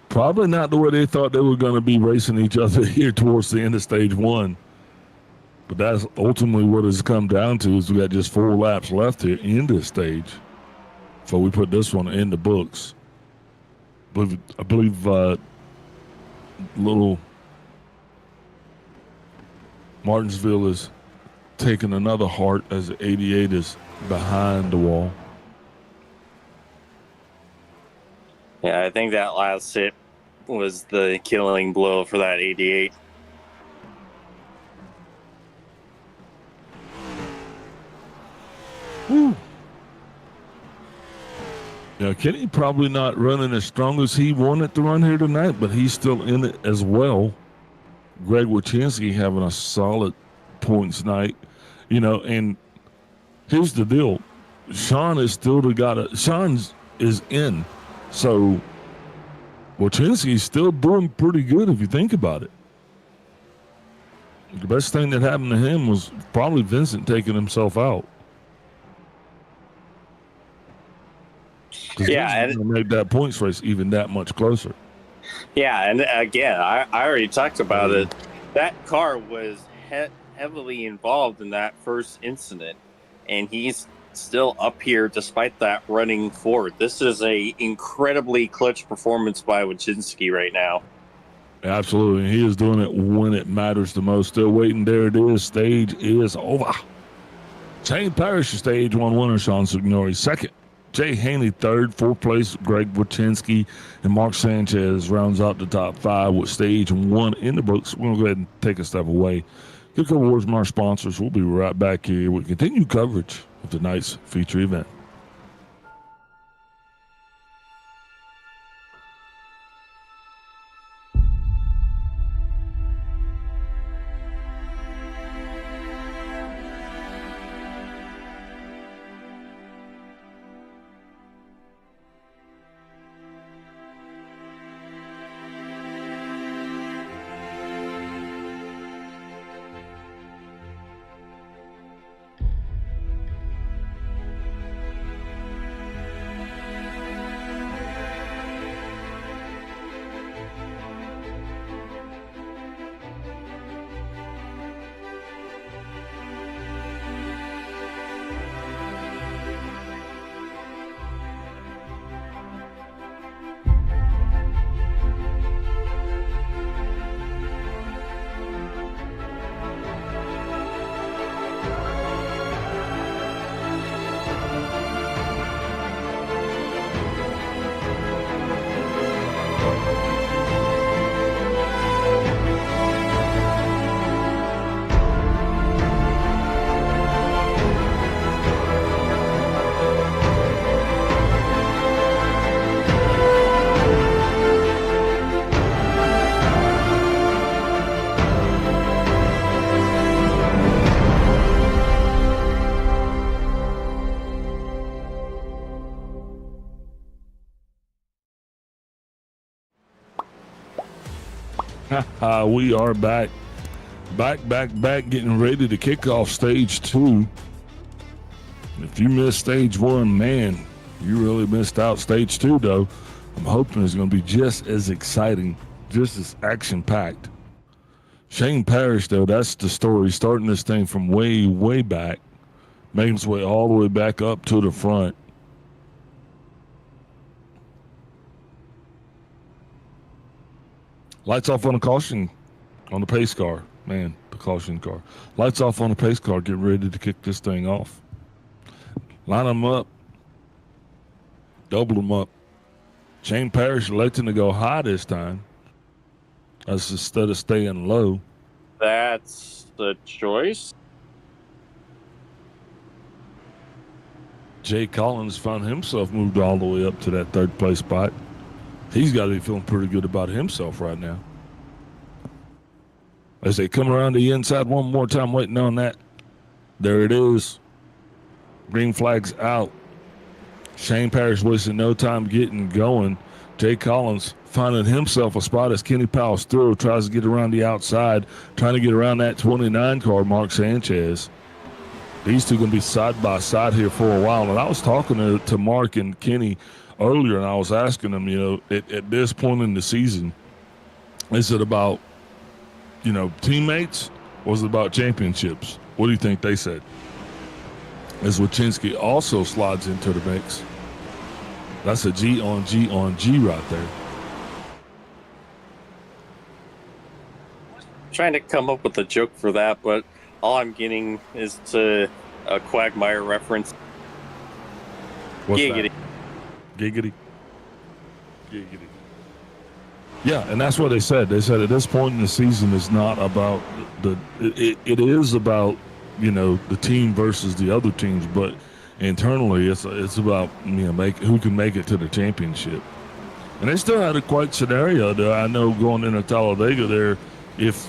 Probably not the way they thought they were going to be racing each other here towards the end of stage 1. But that's ultimately what it's come down to is we got just 4 laps left here in this stage before we put this one in the books. I believe little Martinsville is taking another heart as the 88 is behind the wall. Yeah, I think that last hit was the killing blow for that 88. Woo. Yeah, Kenny probably not running as strong as he wanted to run here tonight, but he's still in it as well. Greg Wachinski having a solid points night, and here's the deal. Sean is still Sean's is in. So Wachinski's still doing pretty good if you think about it. The best thing that happened to him was probably Vincent taking himself out. Yeah, and to make that points race even that much closer. Yeah, and again, I already talked about it. That car was heavily involved in that first incident, and he's still up here despite that running forward. This is a incredibly clutch performance by Wachinski right now. Absolutely. He is doing it when it matters the most. Still waiting. There it is. Stage is over. Shane Parrish, stage one winner. Sean Signori second. Jay Haney third. Fourth place, Greg Wachinski. And Mark Sanchez rounds out the top five with stage one in the books. We're going to go ahead and take a step away. Get a couple words from our sponsors. We'll be right back here with continued coverage of tonight's feature event. We are back, getting ready to kick off stage two. If you missed stage one, man, you really missed out. Stage two, though, I'm hoping it's going to be just as exciting, just as action-packed. Shane Parrish, though, that's the story, starting this thing from way, way back, making its way all the way back up to the front. Lights off on the caution on the pace car. Man, the caution car. Lights off on the pace car. Get ready to kick this thing off. Line them up. Double them up. Shane Parrish electing to go high this time. That's instead of staying low. That's the choice. Jay Collins found himself moved all the way up to that third place spot. He's got to be feeling pretty good about himself right now. As they come around the inside one more time, waiting on that. There it is. Green flag's out. Shane Parrish wasting no time getting going. Jay Collins finding himself a spot as Kenny Powell's through, tries to get around the outside, trying to get around that 29 car, Mark Sanchez. These two going to be side by side here for a while. And I was talking to Mark and Kenny earlier, and I was asking them, at this point in the season, is it about, teammates, or is it about championships? What do you think they said? As Wachinski also slides into the mix. That's a G on G on G right there. trying to come up with a joke for that, but all I'm getting is to a Quagmire reference. What's Giggity. that? Giggity. Giggity. Yeah, and that's what they said. They said at this point in the season, it's not about it is about, the team versus the other teams, but internally, it's about who can make it to the championship. And they still had a quite scenario there. I know going into Talladega there, if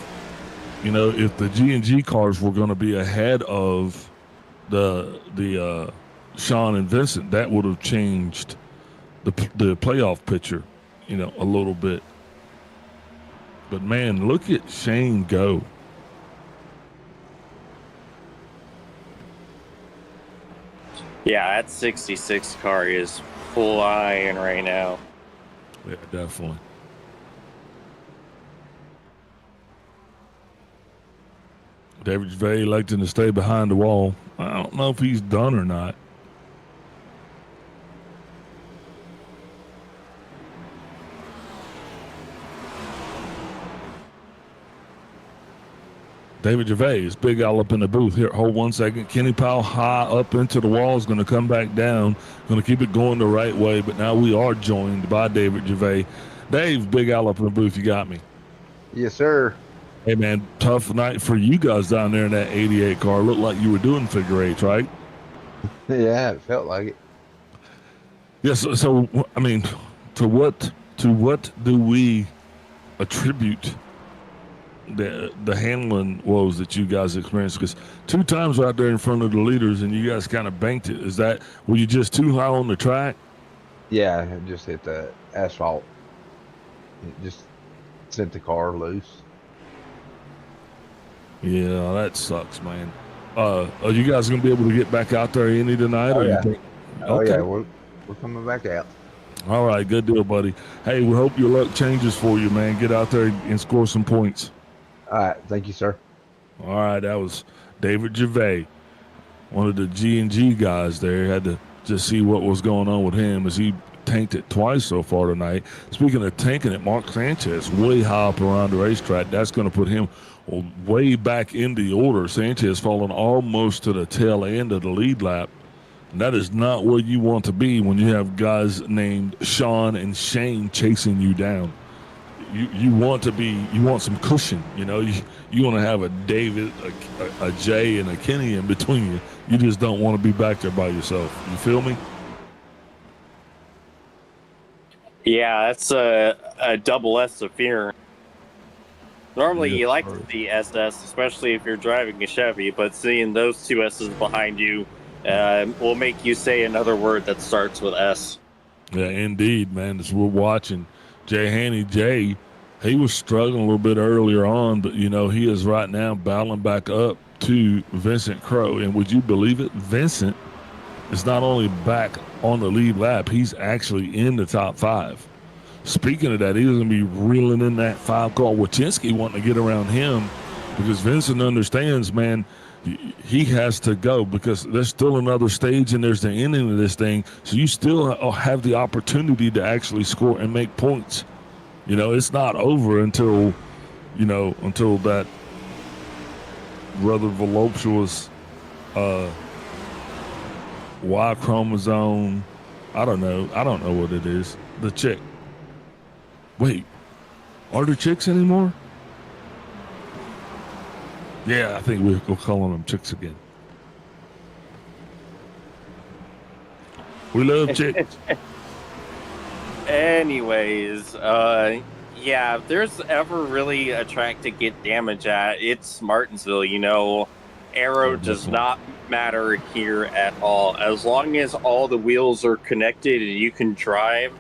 the G&G cars were going to be ahead of the Sean and Vincent, that would have changed the playoff picture, a little bit. But man, look at Shane go. Yeah, that 66 car is flying right now. Yeah, definitely. David Gervais electing to stay behind the wall. I don't know if he's done or not. David Gervais, Big Al up in the booth. Here, hold 1 second. Kenny Powell high up into the wall is going to come back down. Going to keep it going the right way, but now we are joined by David Gervais. Dave, Big Al up in the booth, you got me. Yes, sir. Hey, man, tough night for you guys down there in that 88 car. Looked like you were doing figure eights, right? Yeah, it felt like it. Yes. So, I mean, to what do we attribute the handling woes that you guys experienced? Because 2 times out there in front of the leaders and you guys kind of banked it. Were you just too high on the track? Yeah, it just hit the asphalt. It just sent the car loose. Yeah, that sucks, man. Are you guys gonna be able to get back out there any tonight? Oh, yeah. You think? Oh, Okay. yeah, we're coming back out. All right, good deal, buddy. Hey, we hope your luck changes for you, man. Get out there and score some points. All right, thank you, sir. All right, that was David Gervais, one of the G&G guys there. Had to just see what was going on with him as he tanked it twice so far tonight. Speaking of tanking it, Mark Sanchez way high up around the racetrack. That's going to put him way back in the order. Sanchez falling almost to the tail end of the lead lap. And that is not where you want to be when you have guys named Sean and Shane chasing you down. You want some cushion. You want to have a David, a Jay, and a Kenny in between you. You just don't want to be back there by yourself. You feel me? Yeah, that's a double S of fear. Normally, Yeah, you like sure. to see SS, especially if you're driving a Chevy, but seeing those 2 S's behind you will make you say another word that starts with S. Yeah, indeed, man. As we're watching Jay Haney, he was struggling a little bit earlier on, but, he is right now battling back up to Vincent Crowe. And would you believe it? Vincent is not only back on the lead lap, he's actually in the top 5. Speaking of that, he's going to be reeling in that 5 car. Wachinski wanting to get around him because Vincent understands, man, he has to go because there's still another stage and there's the ending of this thing. So you still have the opportunity to actually score and make points. It's not over until that rather voluptuous Y chromosome. I don't know what it is. The chick. Wait, are there chicks anymore? Yeah, I think we're calling them chicks again. We love chicks. Anyways, yeah, if there's ever really a track to get damage at, it's Martinsville. Aero does not matter here at all. As long as all the wheels are connected and you can drive,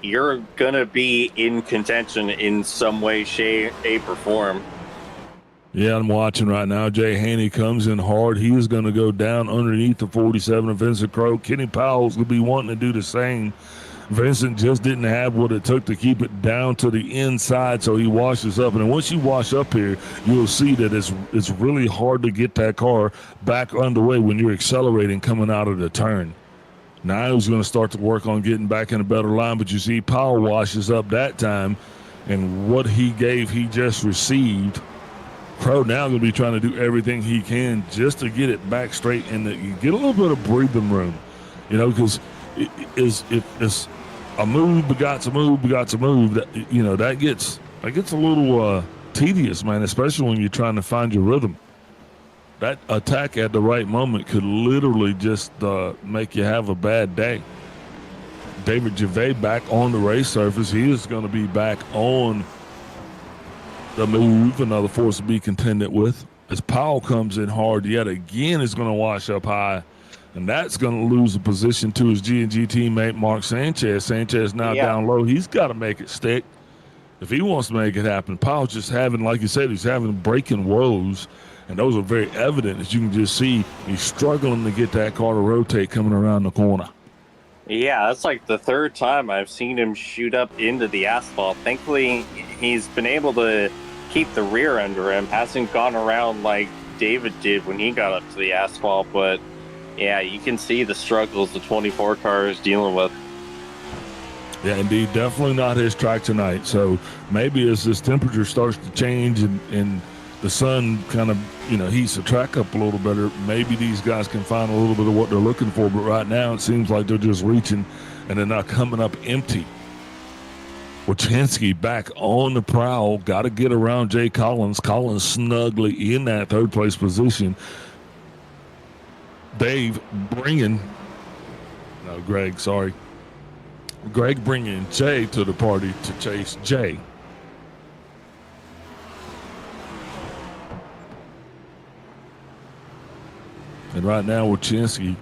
you're gonna be in contention in some way, shape, or form. Yeah, I'm watching right now. Jay Haney comes in hard. He is going to go down underneath the 47 of Vincent Crowe. Kenny Powell's going to be wanting to do the same. Vincent just didn't have what it took to keep it down to the inside, so he washes up. And once you wash up here, you'll see that it's really hard to get that car back underway when you're accelerating coming out of the turn. Now he's going to start to work on getting back in a better line, but you see Powell washes up that time, and what he gave, he just received. Pro now going to be trying to do everything he can just to get it back straight and you get a little bit of breathing room, because if it's a move begots a move begots a move, that gets a little tedious, man, especially when you're trying to find your rhythm. That attack at the right moment could literally just make you have a bad day. David Gervais back on the race surface. He is going to be back on the move, another force to be contended with. As Powell comes in hard yet again, is going to wash up high, and that's going to lose a position to his G&G teammate Mark Sanchez. Sanchez now down low. He's got to make it stick if he wants to make it happen. Powell's just having, like you said, he's having braking woes. And those are very evident, as you can just see. He's struggling to get that car to rotate coming around the corner. Yeah, that's like the third time I've seen him shoot up into the asphalt. Thankfully, he's been able to keep the rear under him. Hasn't gone around like David did when he got up to the asphalt. But, yeah, you can see the struggles the 24 car is dealing with. Yeah, indeed. Definitely not his track tonight. So maybe as this temperature starts to change and the sun kind of, heats the track up a little better, maybe these guys can find a little bit of what they're looking for. But right now it seems like they're just reaching and they're not coming up empty. Wojcinski back on the prowl, got to get around Jay Collins. Collins snugly in that third place position. Greg bringing Jay to the party to chase Jay. And right now, Wojcinski,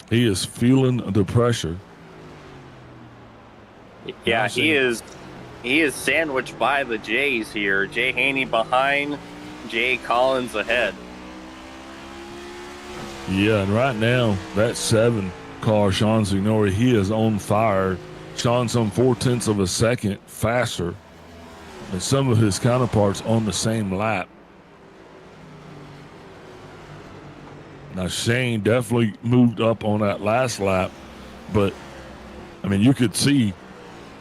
he is feeling the pressure. Yeah, he is sandwiched by the Jays here. Jay Haney behind, Jay Collins ahead. Yeah, and right now, that 7 car, Sean Signori, he is on fire. Sean some 0.4 of a second faster than some of his counterparts on the same lap. Now, Shane definitely moved up on that last lap, but, you could see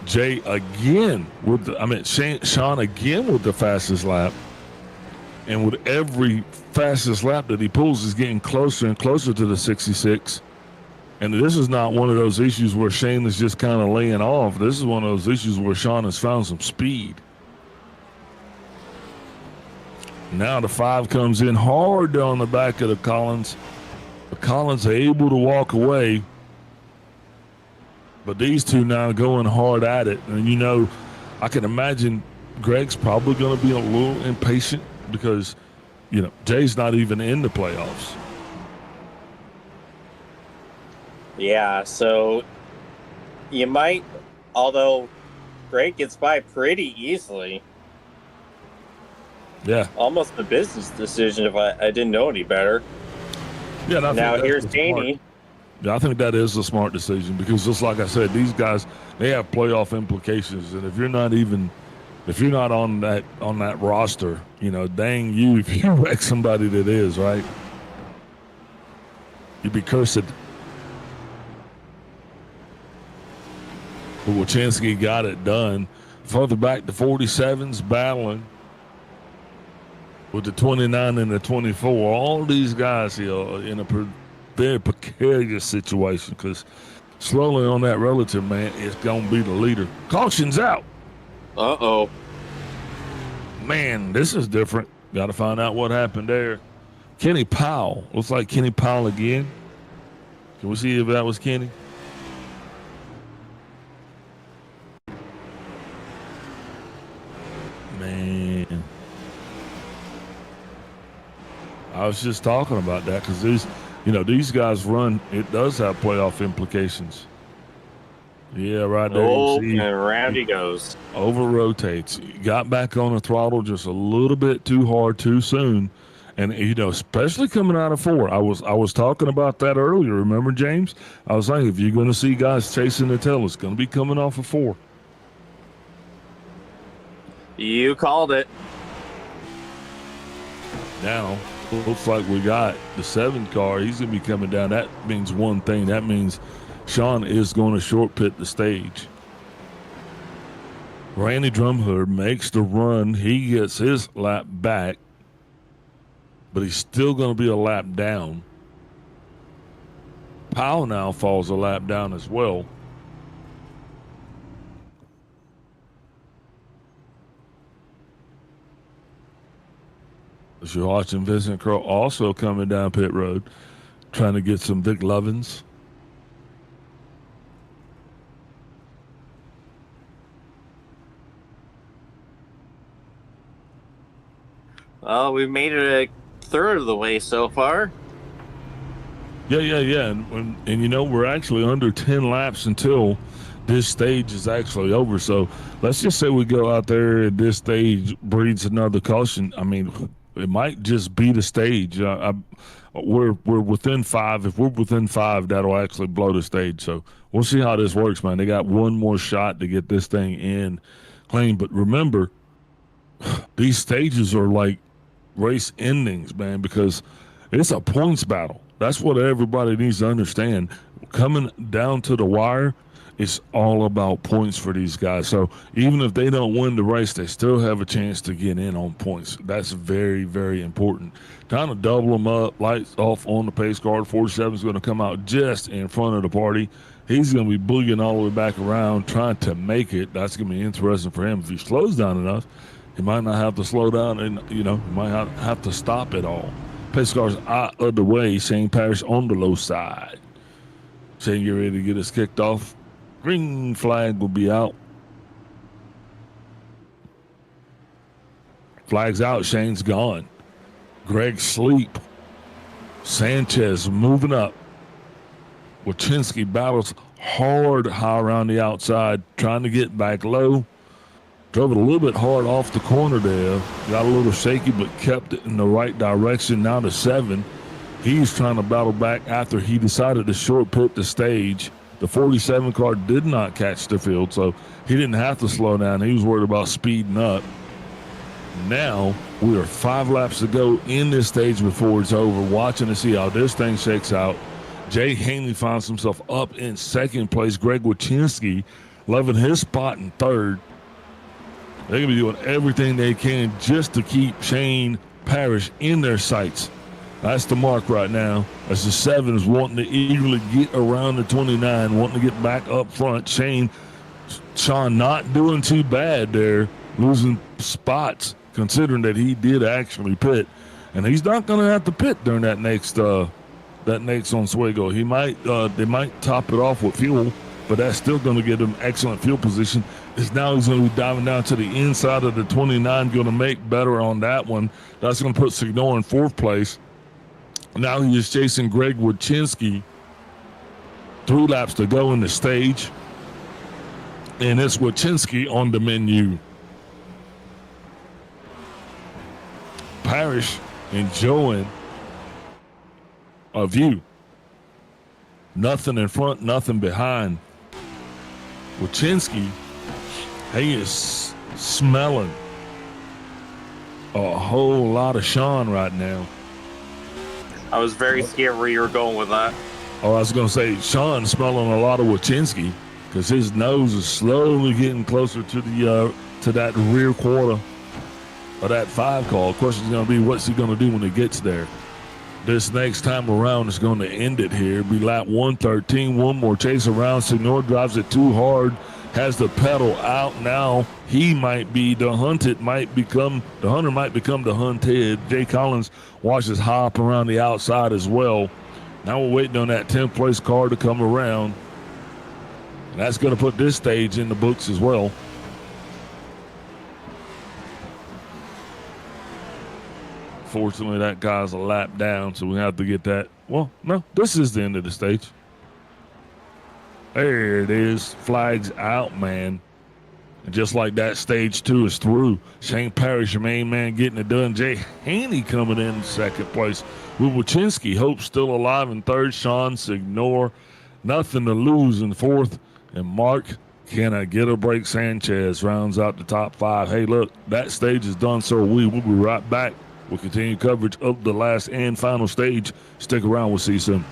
Jay again Sean again with the fastest lap. And with every fastest lap that he pulls, he's getting closer and closer to the 66. And this is not one of those issues where Shane is just kind of laying off. This is one of those issues where Sean has found some speed. Now the 5 comes in hard on the back of the Collins. The Collins are able to walk away. But these two now going hard at it. And, I can imagine Greg's probably going to be a little impatient because, Jay's not even in the playoffs. Yeah, so you might, although Greg gets by pretty easily. Yeah. Almost a business decision if I didn't know any better. Yeah, now here's Danny. Yeah, I think that is a smart decision because just like I said, these guys, they have playoff implications. And if you're not on that roster, dang you if you wreck somebody that is, right? You'd be cursed. But Wojcinski got it done. Further back, the 47s battling with the 29 and the 24. All these guys here are in a very precarious situation because slowly on that relative, man, it's going to be the leader. Caution's out. Uh-oh. Man, this is different. Got to find out what happened there. Kenny Powell. Looks like Kenny Powell again. Can we see if that was Kenny? Man. I was just talking about that because these guys run, it does have playoff implications. Yeah, right there. Oh, you see, and around he goes. Over rotates. Got back on the throttle just a little bit too hard too soon. And, especially coming out of 4. I was talking about that earlier. Remember, James? I was saying if you're going to see guys chasing the tail, it's going to be coming off of 4. You called it. Now, looks like we got the 7 car. He's going to be coming down. That means one thing. That means Sean is going to short pit the stage. Randy Drumhood makes the run. He gets his lap back. but he's still going to be a lap down. Powell now falls a lap down as well. As you're watching, Vincent Crow also coming down pit road, trying to get some Vic Lovins. Well, we've made it a third of the way so far. Yeah. And you know, we're actually under 10 laps until this stage is actually over. So let's just say we go out there and this stage breeds another caution. I mean, it might just be the stage. We're within 5. If we're within 5, that'll actually blow the stage. So we'll see how this works, man. They got one more shot to get this thing in clean. But remember, these stages are like race endings, man, because it's a points battle. That's what everybody needs to understand. Coming down to the wire, it's all about points for these guys. So even if they don't win the race, they still have a chance to get in on points. That's very, very important. Kind of double them up, lights off on the pace car. 47 is going to come out just in front of the party. He's going to be boogieing all the way back around, trying to make it. That's going to be interesting for him. If he slows down enough, he might not have to slow down, and he might not have to stop at all. Pace car's out of the way. Shane Parrish on the low side. Shane, get ready to get us kicked off. Green flag will be out. Flag's out. Shane's gone. Greg sleep. Sanchez moving up. Wachinski battles hard high around the outside, trying to get back low. Drove it a little bit hard off the corner there. Got a little shaky, but kept it in the right direction. Now to 7. He's trying to battle back after he decided to short put the stage. The 47 car did not catch the field, so he didn't have to slow down. He was worried about speeding up. Now we are 5 laps to go in this stage before it's over, watching to see how this thing shakes out. Jay Haney finds himself up in second place. Greg Wachinski loving his spot in third. They're going to be doing everything they can just to keep Shane Parrish in their sights. That's the mark right now. As the 7 is wanting to eagerly get around the 29, wanting to get back up front. Sean not doing too bad there, losing spots, considering that he did actually pit. And he's not going to have to pit during that next Oswego. They might top it off with fuel, but that's still going to get him excellent fuel position. Now he's going to be diving down to the inside of the 29, going to make better on that one. That's going to put Signor in 4th place. Now he is chasing Greg Wachinski. 3 laps to go in the stage. And it's Wachinski on the menu. Parrish enjoying a view. Nothing in front, nothing behind. Wachinski, he is smelling a whole lot of Sean right now. I was very scared where you were going with that. Oh, I was going to say Sean's smelling a lot of Wachinski because his nose is slowly getting closer to the to that rear quarter of that 5 car. The question is going to be, what's he going to do when he gets there? This next time around is going to end it here. Be lap 113. One more chase around. Signor drives it too hard. Has the pedal out now. He might be the hunted, the hunter might become the hunted. Jay Collins watches hop around the outside as well. Now we're waiting on that 10th place car to come around. And that's going to put this stage in the books as well. Fortunately, that guy's a lap down, so we have to get that. Well, no, this is the end of the stage. There it is. Flags out, man. And just like that, stage 2 is through. Shane Parrish, your main man, getting it done. Jay Haney coming in 2nd place. With Wachinski, Hope still alive in 3rd. Sean Signor, nothing to lose in 4th. And Mark, can I get a break? Sanchez rounds out the top 5. Hey, look, that stage is done, so we'll be right back. We'll continue coverage of the last and final stage. Stick around. We'll see you soon.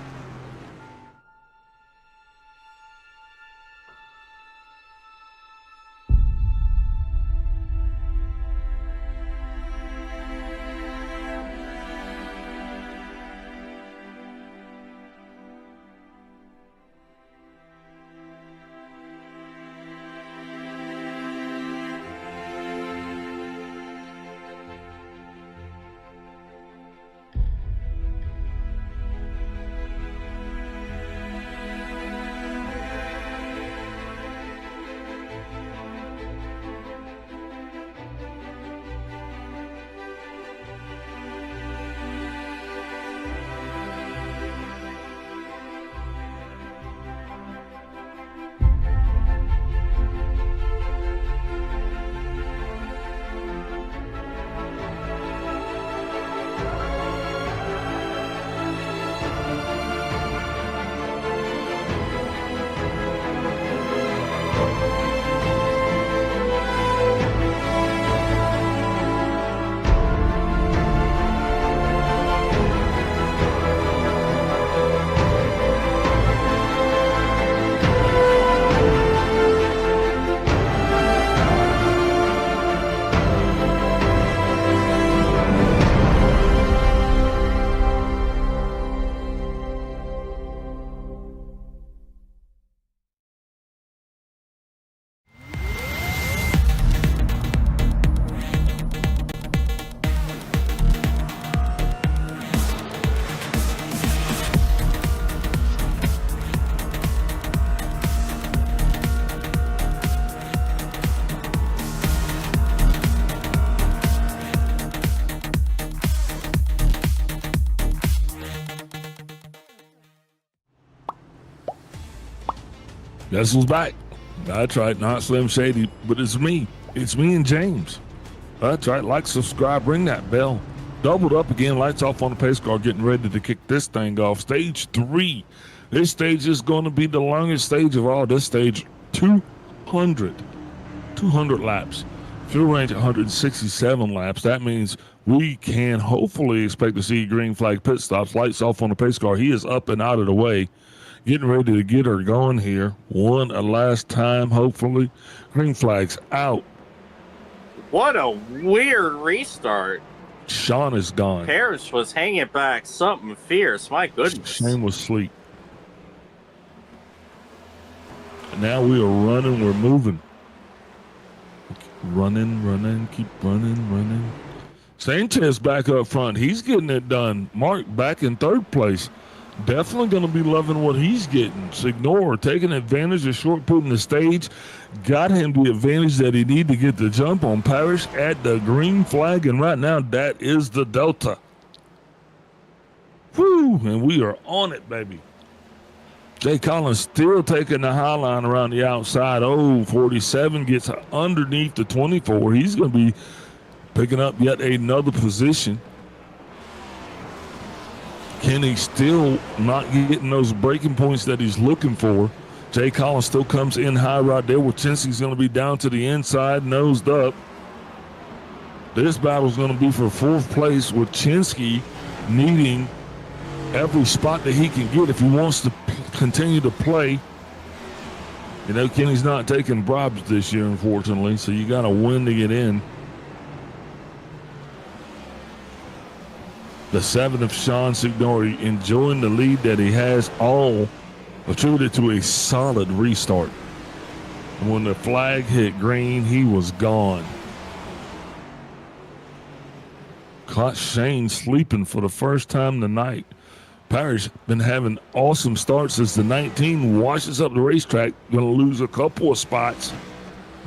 Guess who's back? That's right, not Slim Shady, but it's me. It's me and James. That's right, like, subscribe, ring that bell. Doubled up again, lights off on the pace car, getting ready to kick this thing off. Stage 3. This stage is going to be the longest stage of all. This stage, 200 laps. Fuel range 167 laps. That means we can hopefully expect to see green flag pit stops, lights off on the pace car. He is up and out of the way, getting ready to get her going here. One last time, hopefully. Green flag's out. What a weird restart. Sean is gone. Parrish was hanging back something fierce. My goodness. Shane was asleep. And now we are running. We're moving. Running, keep running. Sanchez back up front. He's getting it done. Mark back in third place. Definitely going to be loving what he's getting. Signor taking advantage of short putting the stage. Got him the advantage that he needed to get the jump on Parrish at the green flag. And right now, that is the Delta. Woo! And we are on it, baby. Jay Collins still taking the high line around the outside. 47 gets underneath the 24. He's going to be picking up yet another position. Kenny still not getting those breaking points that he's looking for. Jay Collins still comes in high right there. Wachinski's going to be down to the inside, nosed up. This battle's going to be for fourth place. Wachinski needing every spot that he can get if he wants to continue to play. You know, Kenny's not taking bribes this year, unfortunately, so you got to win to get in. The 7th of Sean Signori enjoying the lead that he has, all attributed to a solid restart. And when the flag hit green, he was gone. Caught Shane sleeping for the first time tonight. Parrish been having awesome starts since the 19 washes up the racetrack. Going to lose a couple of spots.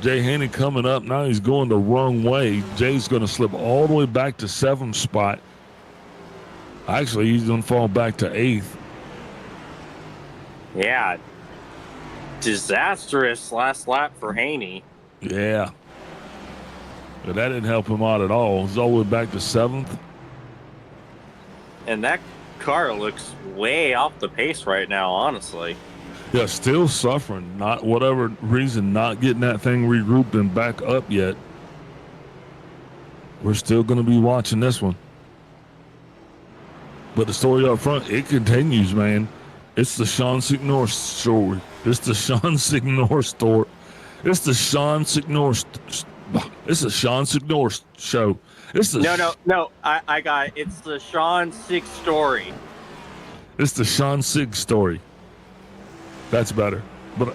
Jay Haney coming up. Now he's going the wrong way. Jay's going to slip all the way back to 7th spot. Actually, he's going to fall back to 8th. Yeah. Disastrous last lap for Haney. Yeah. But that didn't help him out at all. He's all the way back to 7th. And that car looks way off the pace right now, honestly. Yeah, still suffering. Not whatever reason, not getting that thing regrouped and back up yet. We're still going to be watching this one. But the story up front, it continues, man. It's the Sean Signor story. It's the Sean Signor story. It's the Sean Signor. It's the Sean Signor show. It's the No. I got it. It's the Sean Sig story. It's the Sean Sig story. That's better. But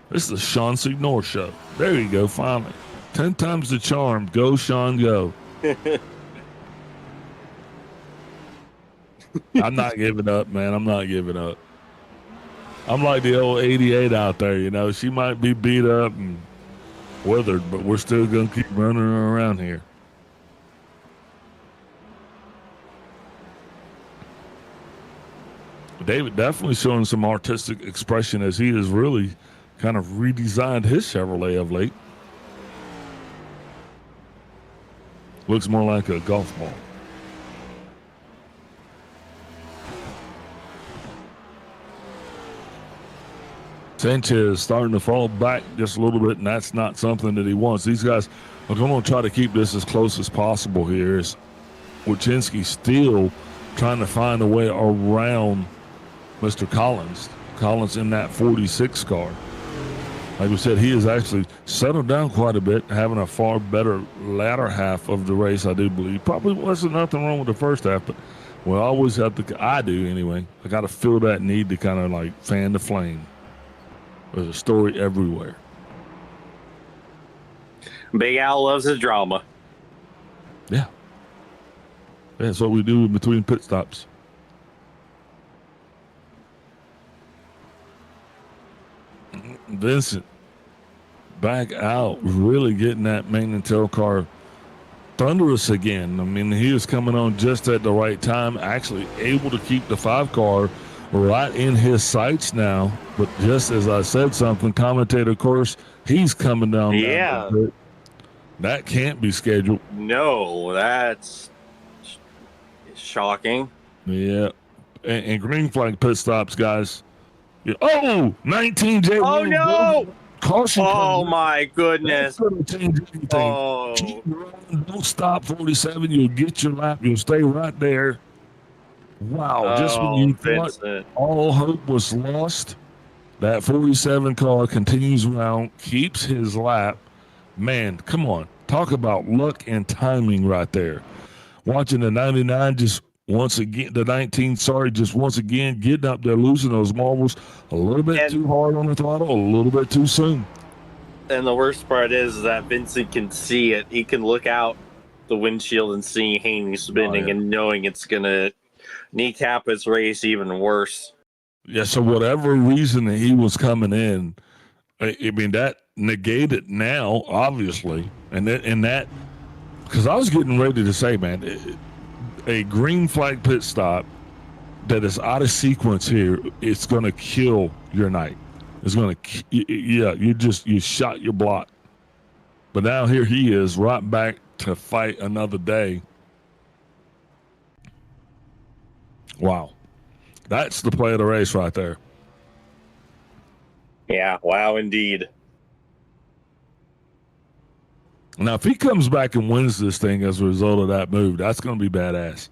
it's the Sean Signor show. There you go, finally. 10 times the charm. Go, Sean, go. I'm not giving up, man. I'm not giving up. I'm like the old 88 out there, you know. She might be beat up and withered, but we're still going to keep running her around here. David definitely showing some artistic expression as he has really kind of redesigned his Chevrolet of late. Looks more like a golf ball. Sanchez starting to fall back just a little bit, and that's not something that he wants. These guys are going to try to keep this as close as possible here. As Wachinski still trying to find a way around Mr. Collins. Collins in that 46 car. Like we said, he has actually settled down quite a bit, having a far better latter half of the race, I do believe. Probably wasn't nothing wrong with the first half, but we always have to, I do anyway, I got to feel that need to kind of like fan the flame. There's a story everywhere. Big Al loves his drama. Yeah. That's what we do in between pit stops. Vincent back out, really getting that main and tail car thunderous again. I mean, he was coming on just at the right time, actually able to keep the 5 car right in his sights now. But just as I said something, commentator, of course, he's coming down. Yeah. That can't be scheduled. No, that's shocking. Yeah. And green flag pit stops, guys. Yeah. Oh, 19J. Oh, no. Caution. Oh, my goodness. That's going to change everything. Oh. Keep running. Don't stop 47. You'll get your lap. You'll stay right there. Wow. Just when you thought all hope was lost, that 47 car continues around, keeps his lap. Man, come on. Talk about luck and timing right there. Watching the 99 just once again, the 19, just once again getting up there, losing those marbles a little bit too hard on the throttle, a little bit too soon. And the worst part is that Vincent can see it. He can look out the windshield and see Haney spinning and knowing it's going to kneecap his race even worse. Yeah, so whatever reason that he was coming in, I mean, that negated now, obviously. And that, because I was getting ready to say, man, a green flag pit stop that is out of sequence here, it's going to kill your night. It's going to, you shot your block. But now here he is right back to fight another day. Wow. That's the play of the race right there. Yeah, wow, indeed. Now, if he comes back and wins this thing as a result of that move, that's going to be badass.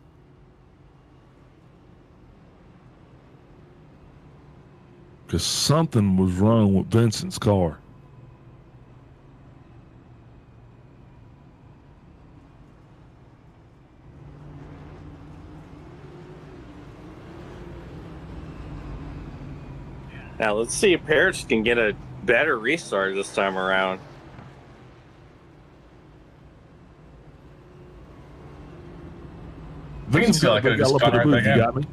Because something was wrong with Vincent's car. Now, let's see if Parrish can get a better restart this time around. Vincent's got to gallop of the booth. You got me?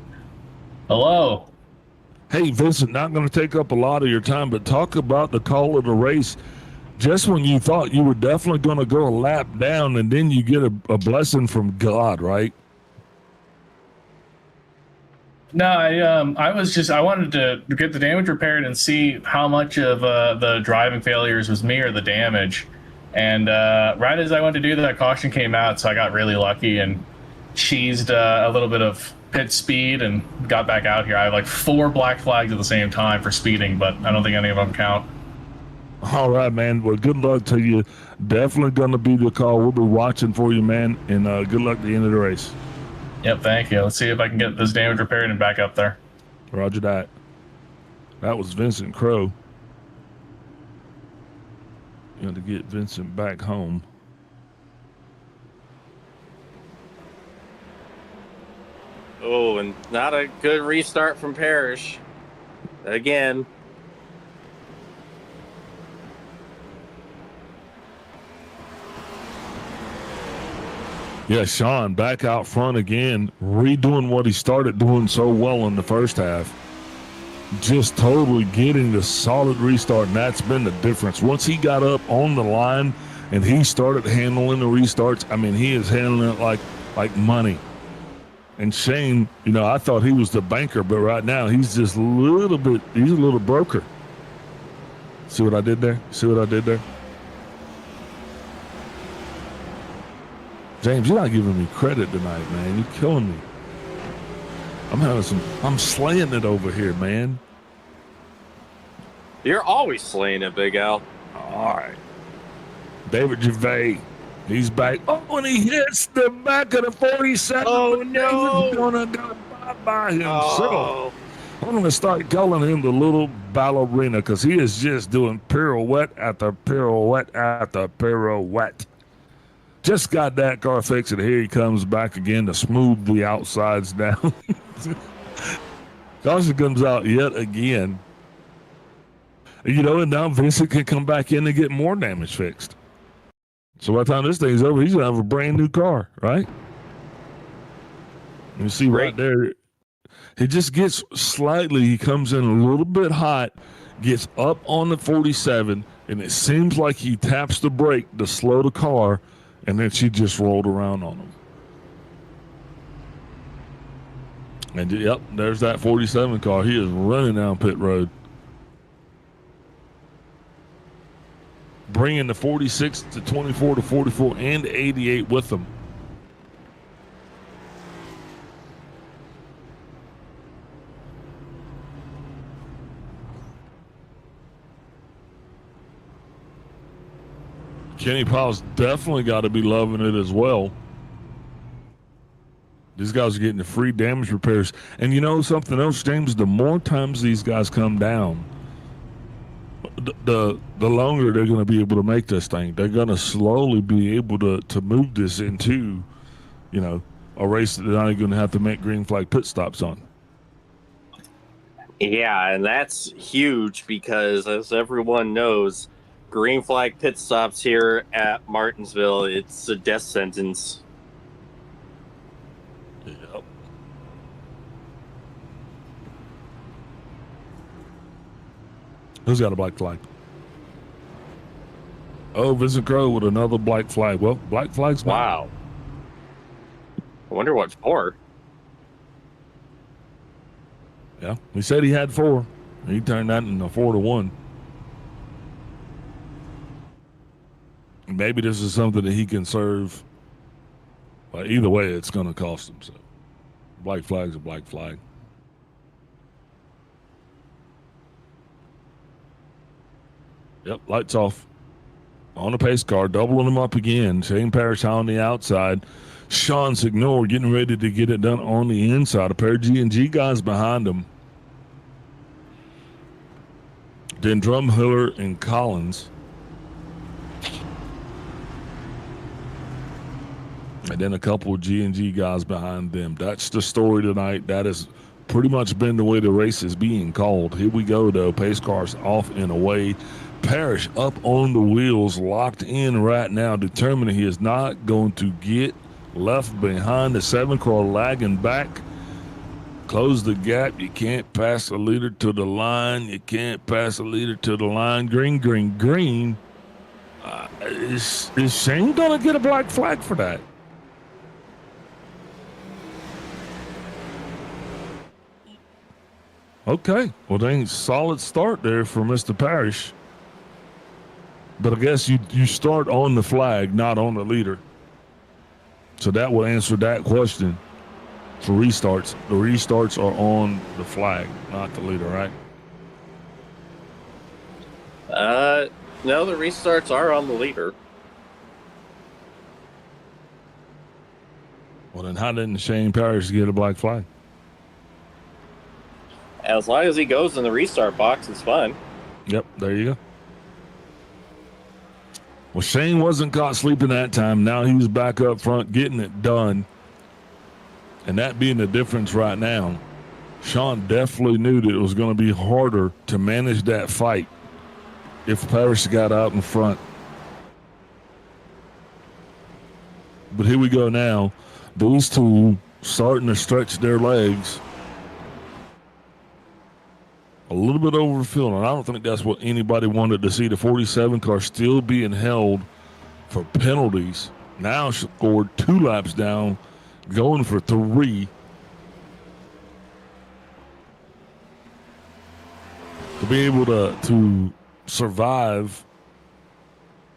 Hello. Hey, Vincent, not going to take up a lot of your time, but talk about the call of the race. Just when you thought you were definitely going to go a lap down, and then you get a blessing from God, right? No, I wanted to get the damage repaired and see how much of the driving failures was me or the damage. And right as I went to do that, caution came out, so I got really lucky and cheesed a little bit of pit speed and got back out here. I have like 4 black flags at the same time for speeding, but I don't think any of them count. All right, man. Well, good luck to you. Definitely going to be the call. We'll be watching for you, man, and good luck at the end of the race. Yep, thank you. Let's see if I can get this damage repaired and back up there. Roger that. That was Vincent Crow. You know, to get Vincent back home. Oh, and not a good restart from Parrish. Again. Yeah, Sean back out front again, redoing what he started doing so well in the first half. Just totally getting the solid restart, and that's been the difference. Once he got up on the line and he started handling the restarts, I mean, he is handling it like money. And Shane, you know, I thought he was the banker, but right now he's just he's a little broker. See what I did there? James, you're not giving me credit tonight, man. You're killing me. I'm slaying it over here, man. You're always slaying it, Big Al. All right. David Gervais, he's back. Oh, and he hits the back of the 47. Oh, no. He's going to go by himself. Oh. I'm going to start calling him the little ballerina because he is just doing pirouette after pirouette after pirouette. Just got that car fixed, and here he comes back again to smooth the outsides down. Caution comes out yet again. You know, and now Vincent can come back in and get more damage fixed. So by the time this thing's over, he's going to have a brand new car, right? You see right there, he just gets slightly, he comes in a little bit hot, gets up on the 47, and it seems like he taps the brake to slow the car, and then she just rolled around on him. And yep, there's that 47 car. He is running down pit road. Bringing the 46 to 24 to 44 and 88 with them. Kenny Powell's definitely got to be loving it as well. These guys are getting the free damage repairs. And you know something else, James? The more times these guys come down, the longer they're going to be able to make this thing. They're going to slowly be able to move this into, you know, a race that they're not even going to have to make green flag pit stops on. Yeah, and that's huge because, as everyone knows, green flag pit stops here at Martinsville, it's a death sentence. Yep. Who's got a black flag? Oh, Vincent Crow with another black flag. Well, black flag's mine. Wow. I wonder what for. Yeah, he said he had 4. He turned that into 4-1. Maybe this is something that he can serve. But either way, it's going to cost him. So, black flag's a black flag. Yep, lights off. On the pace car, doubling him up again. Shane Parrish on the outside. Sean Signor getting ready to get it done on the inside. A pair of G&G guys behind him. Then Drumhiller and Collins. And then a couple of G&G guys behind them. That's the story tonight. That has pretty much been the way the race is being called. Here we go, though. Pace cars off and away. Parrish up on the wheels, locked in right now, determining he is not going to get left behind. The 7 car lagging back. Close the gap. You can't pass a leader to the line. You can't pass a leader to the line. Green, green, green. Is Shane going to get a black flag for that? Okay. Well, dang, solid start there for Mr. Parrish. But I guess you start on the flag, not on the leader. So that will answer that question for restarts. The restarts are on the flag, not the leader, right? No, the restarts are on the leader. Well, then how didn't Shane Parrish get a black flag? As long as he goes in the restart box, it's fine. Yep, there you go. Well, Shane wasn't caught sleeping that time. Now he was back up front getting it done. And that being the difference right now, Sean definitely knew that it was going to be harder to manage that fight if Parrish got out in front. But here we go now. These two starting to stretch their legs a little bit over the field, and I don't think that's what anybody wanted to see. The 47 car still being held for penalties. Now scored 2 laps down, going for 3. To be able to survive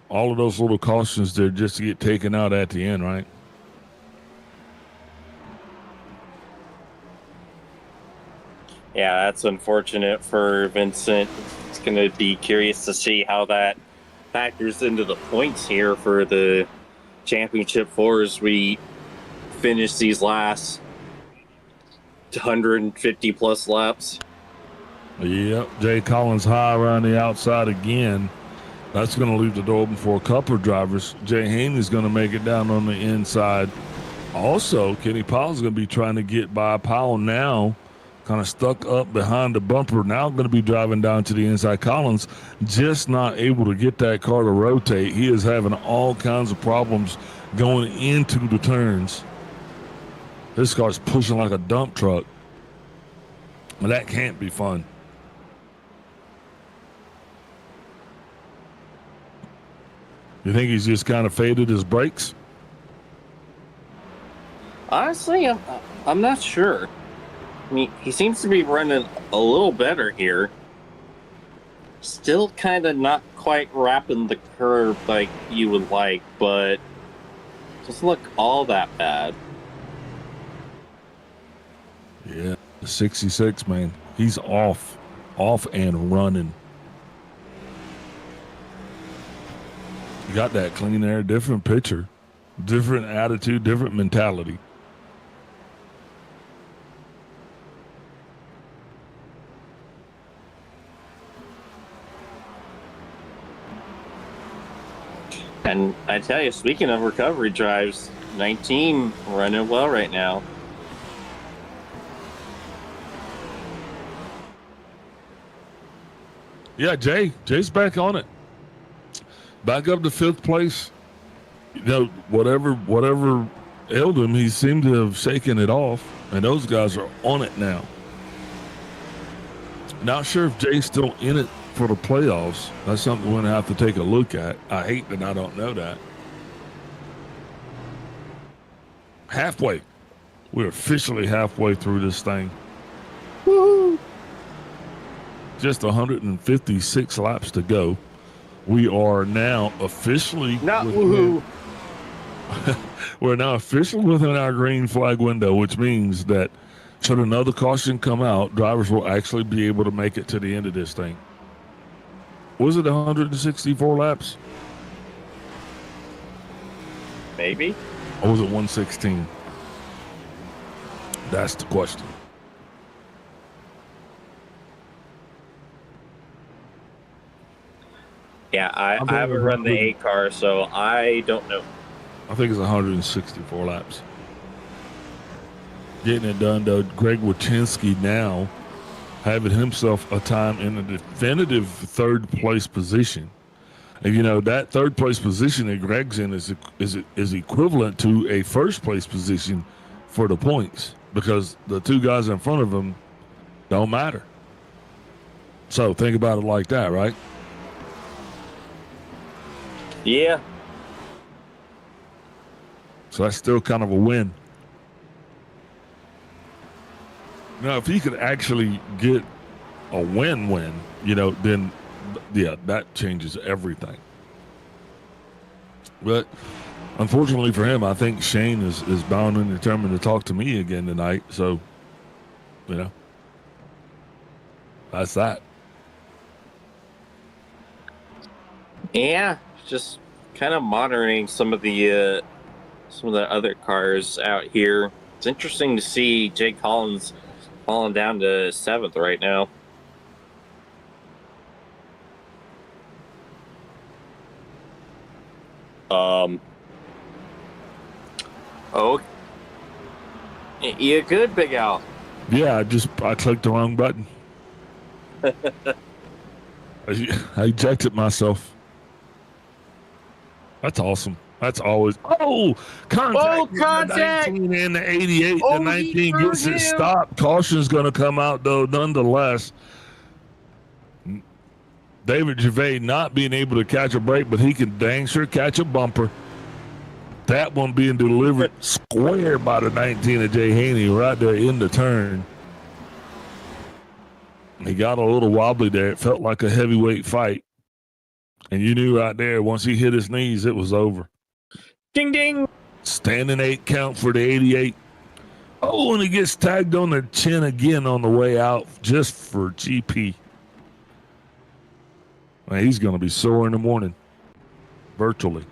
all of those little cautions there just to get taken out at the end, right? Yeah, that's unfortunate for Vincent. It's going to be curious to see how that factors into the points here for the championship 4 as we finish these last 150 plus laps. Yep, Jay Collins high around the outside again. That's going to leave the door open for a couple of drivers. Jay Haney's going to make it down on the inside. Also, Kenny Powell's going to be trying to get by. Powell now kind of stuck up behind the bumper. Now going to be driving down to the inside. Collins just not able to get that car to rotate. He is having all kinds of problems going into the turns. This car's pushing like a dump truck. Well, that can't be fun. You think he's just kind of faded his brakes? Honestly, I'm not sure. I mean, he seems to be running a little better here. Still kind of not quite wrapping the curve like you would like, but doesn't look all that bad. Yeah, 66, man. He's off and running. You got that clean air, different pitcher, different attitude, different mentality. And I tell you, speaking of recovery drives, 19 running well right now. Yeah, Jay's back on it. Back up to 5th place. You know, whatever ailed him, he seemed to have shaken it off, and those guys are on it now. Not sure if Jay's still in it for the playoffs. That's something we're going to have to take a look at. I hate that I don't know that. Halfway. We're officially halfway through this thing. Woo! Just 156 laps to go. We are now officially we're now officially within our green flag window, which means that should another caution come out, drivers will actually be able to make it to the end of this thing. Was it 164 laps? Maybe. Or was it 116? That's the question. Yeah, I haven't run the 8 car, so I don't know. I think it's 164 laps. Getting it done, though. Greg Wachinski now having himself a time in a definitive 3rd place position. And, you know, that 3rd place position that Greg's in is equivalent to a 1st place position for the points, because the 2 guys in front of him don't matter. So think about it like that, right? Yeah. So that's still kind of a win. Now, if he could actually get a win-win, you know, then, yeah, that changes everything. But unfortunately for him, I think Shane is bound and determined to talk to me again tonight. So, you know, that's that. Yeah, just kind of monitoring some of the other cars out here. It's interesting to see Jake Collins falling down to 7th right now. Oh, you good, Big Al? Yeah, I clicked the wrong button. I ejected myself. That's awesome. That's always contact. Oh, contact! The 19 and the 88. Oh, the 19 gets it stopped. Caution's going to come out though, nonetheless. David Gervais not being able to catch a break, but he can dang sure catch a bumper. That one being delivered square by the 19 of Jay Haney right there in the turn. He got a little wobbly there. It felt like a heavyweight fight. And you knew right there, once he hit his knees, it was over. Ding, ding. Standing 8 count for the 88. Oh, and he gets tagged on the chin again on the way out just for GP. Man, he's going to be sore in the morning, virtually.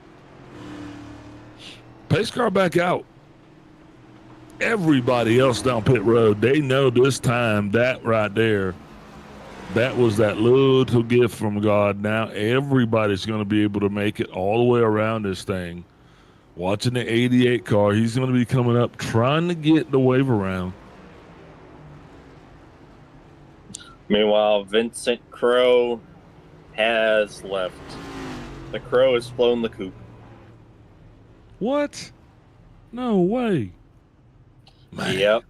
Pace car back out. Everybody else down pit road, they know this time that right there, that was that little gift from God. Now everybody's going to be able to make it all the way around this thing. Watching the 88 car, he's going to be coming up, trying to get the wave around. Meanwhile, Vincent Crow has left. The Crow has flown the coop. What? No way. Man. Yep.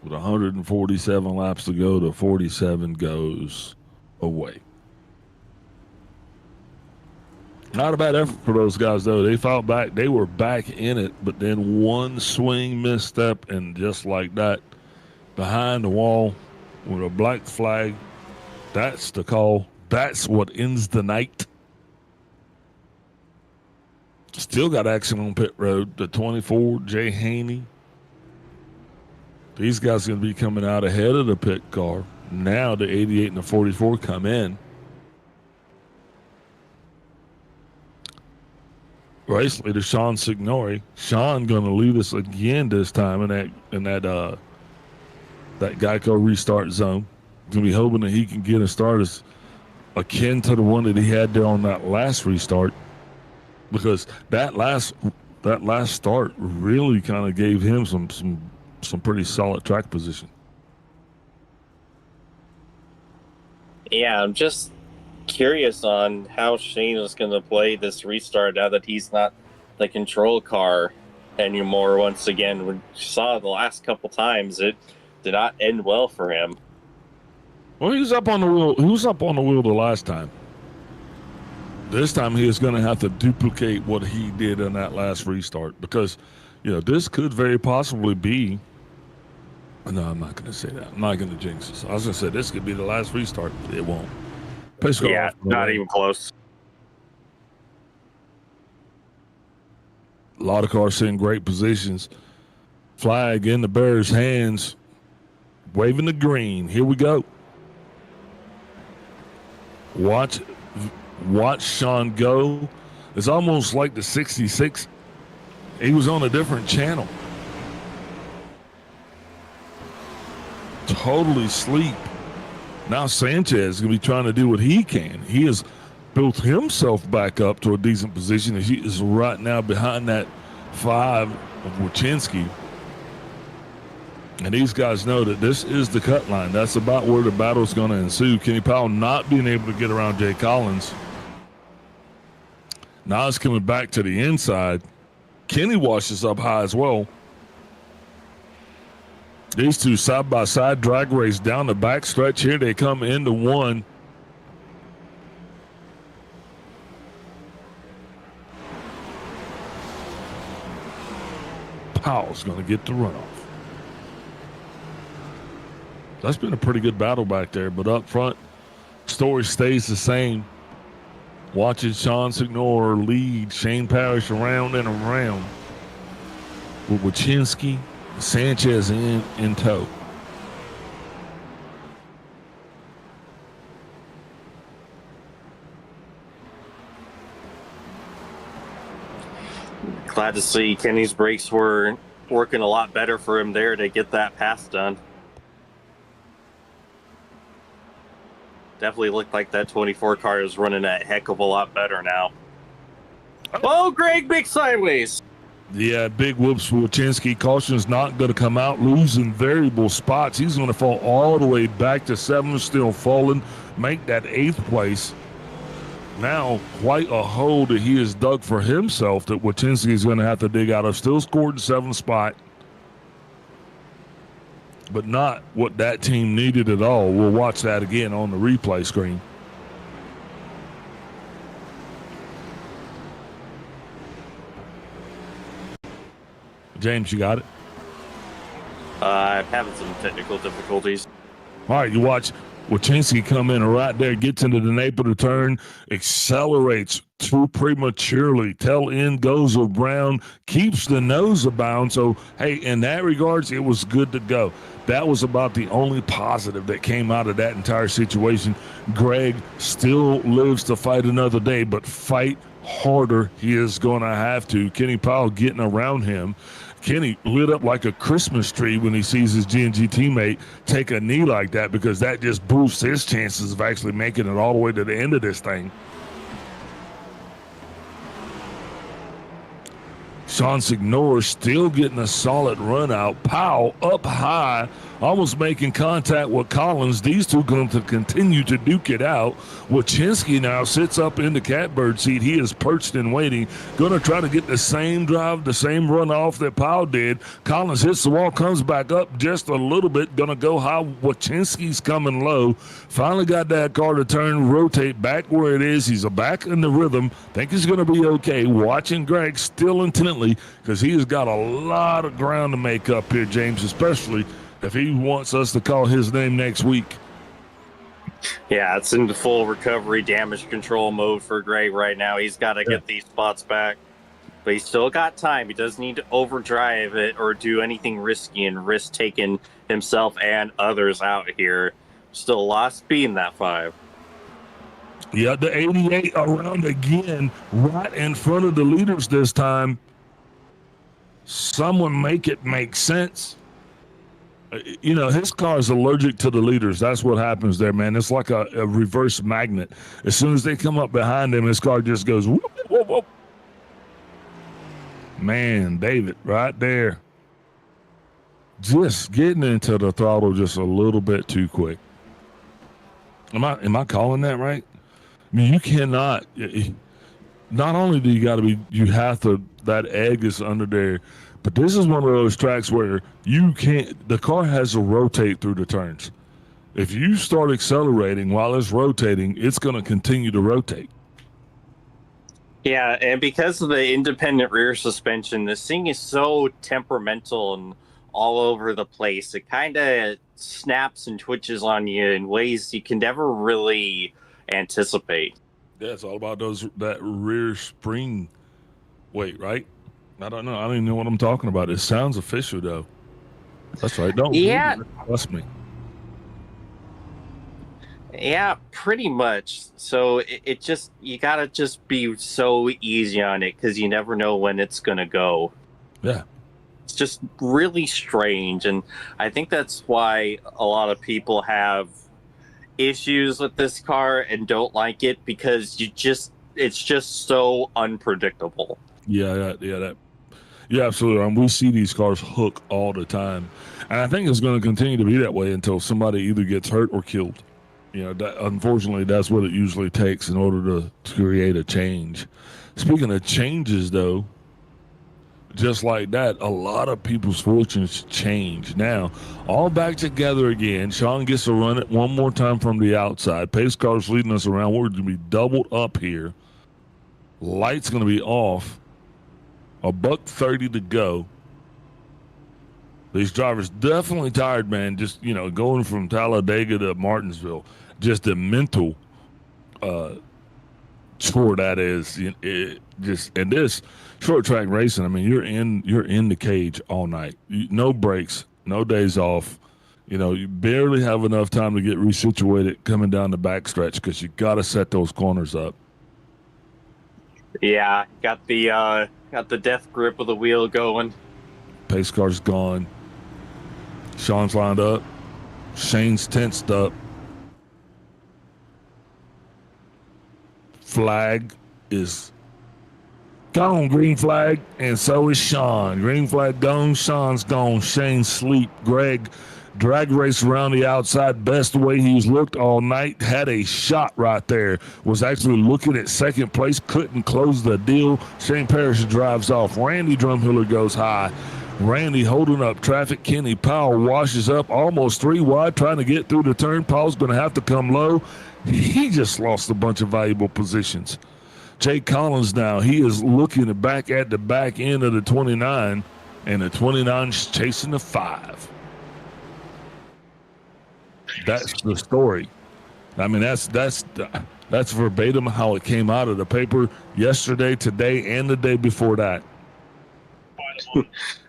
With 147 laps to go, the 47 goes away. Not a bad effort for those guys, though. They fought back. They were back in it, but then one swing misstep, and just like that, behind the wall with a black flag. That's the call. That's what ends the night. Still got action on pit road. The 24, Jay Haney. These guys are going to be coming out ahead of the pit car. Now the 88 and the 44 come in. Race leader Sean Signori. Sean going to lead us again this time in that Geico restart zone. Going to be hoping that he can get a start as akin to the one that he had there on that last restart, because that last start really kind of gave him some pretty solid track position. Yeah, I'm just curious on how Shane is going to play this restart now that he's not the control car anymore. Once again, we saw the last couple times it did not end well for him. Well, he was up on the wheel. He was up on the wheel the last time. This time he is going to have to duplicate what he did in that last restart, because, this could very possibly be. No, I'm not going to say that. I'm not going to jinx this. I was going to say this could be the last restart. It won't. Yeah, not even close. A lot of cars in great positions. Flag in the Bears' hands, waving the green. Here we go. Watch Sean go. It's almost like the 66. He was on a different channel. Totally sleep. Now Sanchez is going to be trying to do what he can. He has built himself back up to a decent position. He is right now behind that 5 of Wachinski. And these guys know that this is the cut line. That's about where the battle is going to ensue. Kenny Powell not being able to get around Jay Collins. Now it's coming back to the inside. Kenny washes up high as well. These two side-by-side drag race down the back stretch here. They come into one. Powell's going to get the runoff. That's been a pretty good battle back there, but up front, story stays the same. Watching Sean Signor lead Shane Parrish around and around with Wachinski, Sanchez in tow. Glad to see Kenny's brakes were working a lot better for him there to get that pass done. Definitely looked like that 24 car is running a heck of a lot better now. Oh, Greg, big sideways. Yeah, big whoops for Wachinski. Caution's not going to come out, losing variable spots. He's going to fall all the way back to 7th, still falling, make that 8th place. Now, quite a hole that he has dug for himself that Wachinski is going to have to dig out of. Still scored in 7th spot, but not what that team needed at all. We'll watch that again on the replay screen. James, you got it? I'm having some technical difficulties. All right, you watch Wachinski come in right there, gets into the nape of the turn, accelerates too prematurely. Tail end goes around, keeps the nose abound. So, hey, in that regards, it was good to go. That was about the only positive that came out of that entire situation. Greg still lives to fight another day, but fight harder he is going to have to. Kenny Powell getting around him. Kenny lit up like a Christmas tree when he sees his G&G teammate take a knee like that, because that just boosts his chances of actually making it all the way to the end of this thing. Sean Signor still getting a solid run out. Powell up high, almost making contact with Collins. These two going to continue to duke it out. Wachinski now sits up in the catbird seat. He is perched and waiting. Going to try to get the same drive, the same runoff that Powell did. Collins hits the wall, comes back up just a little bit. Going to go high. Wachinski's coming low. Finally got that car to turn, rotate back where it is. He's back in the rhythm. Think he's going to be okay. Watching Greg still intently, because he has got a lot of ground to make up here, James, especially if he wants us to call his name next week. Yeah, it's in full recovery damage control mode for Gray right now. He's got to get these spots back. But he's still got time. He doesn't need to overdrive it or do anything risky and risk taking himself and others out here. Still a lot of speed in that 5. Yeah, the 88 around again, right in front of the leaders this time. Someone make it make sense. You know, his car is allergic to the leaders. That's what happens there, man. It's like a reverse magnet. As soon as they come up behind him, his car just goes whoop, whoop, whoop. Man, David, right there. Just getting into the throttle just a little bit too quick. Am I calling that right? I mean, you cannot. Not only do you have to, that egg is under there, but this is one of those tracks where you can't, the car has to rotate through the turns. If you start accelerating while it's rotating, it's going to continue to rotate. Yeah, and because of the independent rear suspension, this thing is so temperamental and all over the place. It kind of snaps and twitches on you in ways you can never really anticipate. Yeah, it's all about that rear spring weight, right? I don't know. I don't even know what I'm talking about. It sounds official, though. That's right. Don't trust me. Yeah, pretty much. So it just, you gotta just be so easy on it because you never know when it's gonna go. Yeah. It's just really strange, and I think that's why a lot of people have issues with this car and don't like it, because it's just so unpredictable. Yeah, absolutely. And we see these cars hook all the time, and I think it's going to continue to be that way until somebody either gets hurt or killed. You know, unfortunately, that's what it usually takes in order to create a change. Speaking of changes, though, just like that, a lot of people's fortunes change. Now, all back together again. Sean gets to run it one more time from the outside. Pace car's leading us around. We're going to be doubled up here. Light's going to be off. $1:30 to go. These drivers definitely tired, man. Just, you know, going from Talladega to Martinsville. Just a mental chore that is. And this short track racing, I mean, you're in the cage all night. No breaks, no days off. You know, you barely have enough time to get resituated coming down the backstretch because you got to set those corners up. Yeah, got the death grip of the wheel going. Pace car's gone. Sean's lined up. Shane's tensed up. Flag is gone, green flag, and so is Sean. Green flag gone, Sean's gone, Shane's sleep. Greg drag race around the outside, best way he's looked all night, had a shot right there, was actually looking at second place, couldn't close the deal. Shane Parrish drives off. Randy Drumhiller goes high. Randy holding up traffic. Kenny Powell washes up almost 3 wide, trying to get through the turn. Powell's going to have to come low. He just lost a bunch of valuable positions. Jay Collins now, he is looking back at the back end of the 29, and the 29's chasing the 5. That's the story. I mean, that's verbatim how it came out of the paper yesterday, today, and the day before that.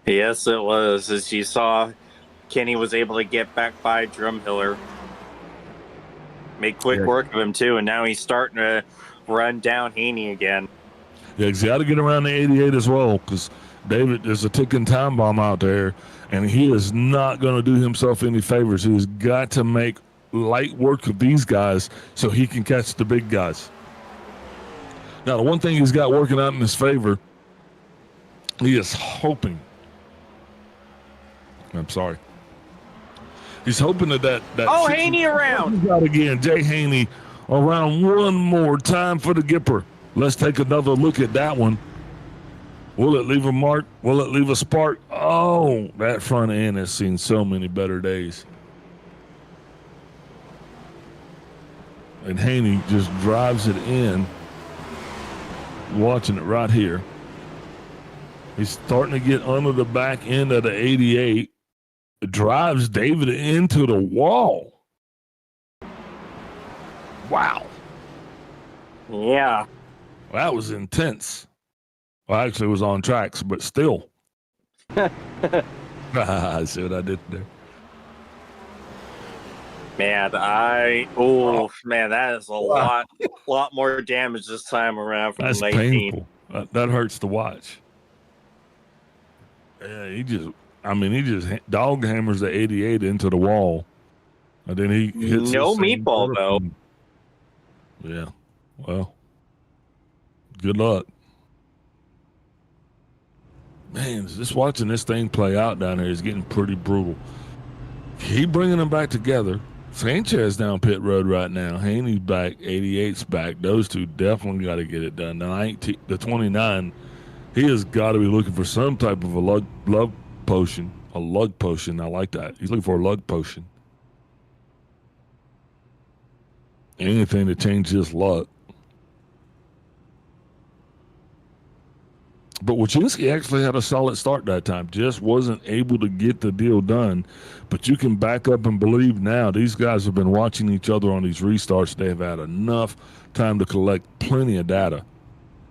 Yes, it was. As you saw, Kenny was able to get back by Drumhiller. Made quick work of him, too, and now he's starting to run down Haney again. Yeah, he's got to get around the 88 as well, because David, there's a ticking time bomb out there, and he is not going to do himself any favors. He's got to make light work of these guys so he can catch the big guys. Now, the one thing he's got working out in his favor, he is hoping. I'm sorry. He's hoping that oh, Haney around. Out again. Jay Haney around one more time for the Gipper. Let's take another look at that one. Will it leave a mark? Will it leave a spark? Oh, that front end has seen so many better days. And Haney just drives it in. Watching it right here. He's starting to get under the back end of the 88. drives David into the wall. Wow. Yeah. That was intense. Well, actually, it was on tracks, but still. I see what I did there. Man, man, that is a lot more damage this time around from That's 19. painful. That hurts to watch. Yeah, he just dog hammers the 88 into the wall, and then he hits No the same meatball, though. Yeah, well, good luck. Man, just watching this thing play out down there is getting pretty brutal. Keep bringing them back together. Sanchez down pit road right now. Haney's back. 88's back. Those two definitely got to get it done. The 29, he has got to be looking for some type of a lug potion. A lug potion. I like that. He's looking for a lug potion. Anything to change his luck. But Wachinski actually had a solid start that time. Just wasn't able to get the deal done. But you can back up and believe now. These guys have been watching each other on these restarts. They've had enough time to collect plenty of data.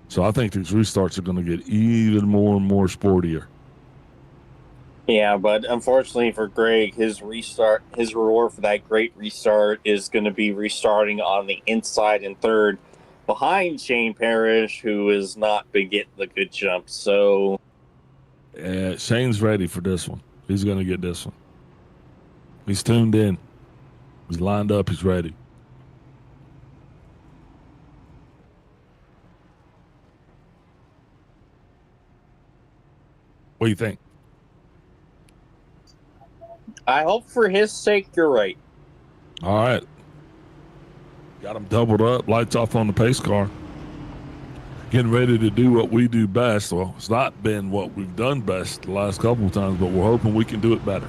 So I think these restarts are going to get even more and more sportier. Yeah, but unfortunately for Greg, his reward for that great restart is going to be restarting on the inside in third, behind Shane Parrish, who has not been getting the good jump. So, Shane's ready for this one. He's going to get this one. He's tuned in. He's lined up. He's ready. What do you think? I hope for his sake you're right. All right. Got him doubled up, lights off on the pace car. Getting ready to do what we do best. Well, it's not been what we've done best the last couple of times, but we're hoping we can do it better.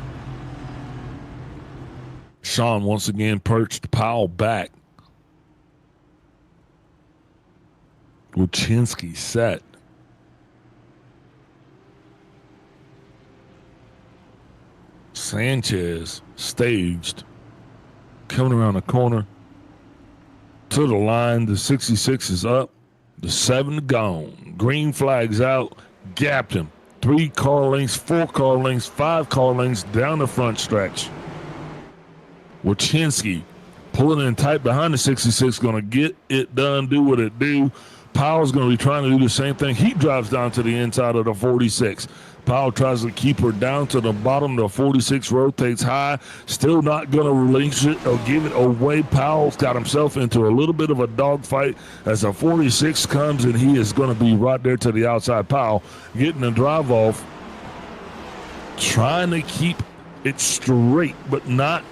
Sean once again perched Powell back. Wachinski set. Sanchez staged. Coming around the corner to the line. The 66 is up. The 7 gone. Green flags out. Gapped him. 3 car lengths, 4 car lengths, 5 car lengths down the front stretch. Wachinski pulling in tight behind the 66. Going to get it done, do what it do. Powell's going to be trying to do the same thing. He drives down to the inside of the 46. Powell tries to keep her down to the bottom. The 46 rotates high. Still not going to release it or give it away. Powell's got himself into a little bit of a dogfight as the 46 comes, and he is going to be right there to the outside. Powell getting the drive off, trying to keep it straight, but not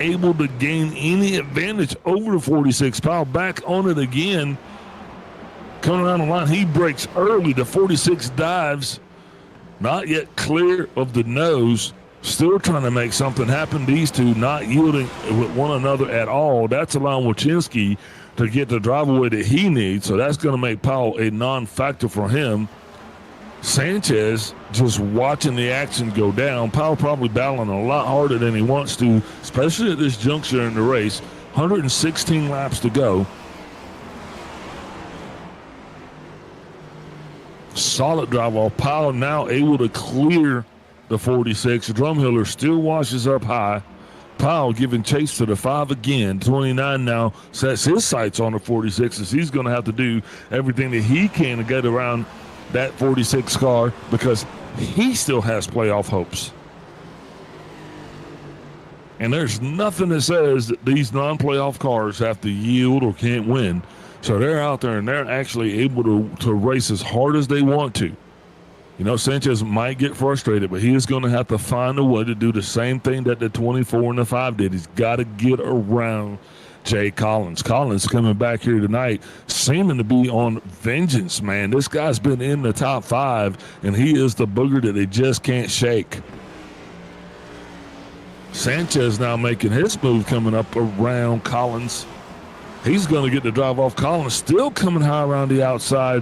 able to gain any advantage over the 46. Powell back on it again. Coming around the line, he breaks early. The 46 dives. Not yet clear of the nose. Still trying to make something happen. These two not yielding with one another at all. That's allowing Wachinski to get the drive away that he needs. So that's going to make Powell a non-factor for him. Sanchez just watching the action go down. Powell probably battling a lot harder than he wants to, especially at this juncture in the race. 116 laps to go. Solid drive off. Powell now able to clear the 46. Drumhiller still washes up high. Powell giving chase to the 5 again. 29 now sets his sights on the 46 as he's going to have to do everything that he can to get around that 46 car because he still has playoff hopes. And there's nothing that says that these non-playoff cars have to yield or can't win. So they're out there and they're actually able to race as hard as they want to. You know, Sanchez might get frustrated, but he is going to have to find a way to do the same thing that the 24 and the 5 did. He's got to get around Jay Collins. Collins coming back here tonight, seeming to be on vengeance, man. This guy's been in the top 5, and he is the booger that they just can't shake. Sanchez now making his move coming up around Collins. He's going to get the drive off. Collins still coming high around the outside.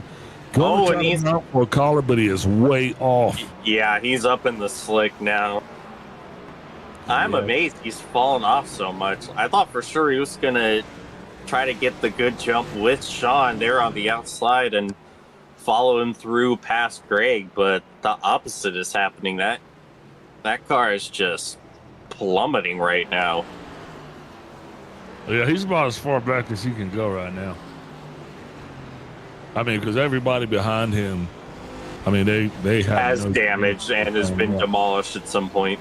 And he's out for a collar, but he is way off. Yeah, he's up in the slick now. I'm amazed he's fallen off so much. I thought for sure he was going to try to get the good jump with Sean there on the outside and follow him through past Greg, but the opposite is happening. That car is just plummeting right now. Yeah, he's about as far back as he can go right now. I mean, because everybody behind him, I mean, they has damaged and has been demolished at some point.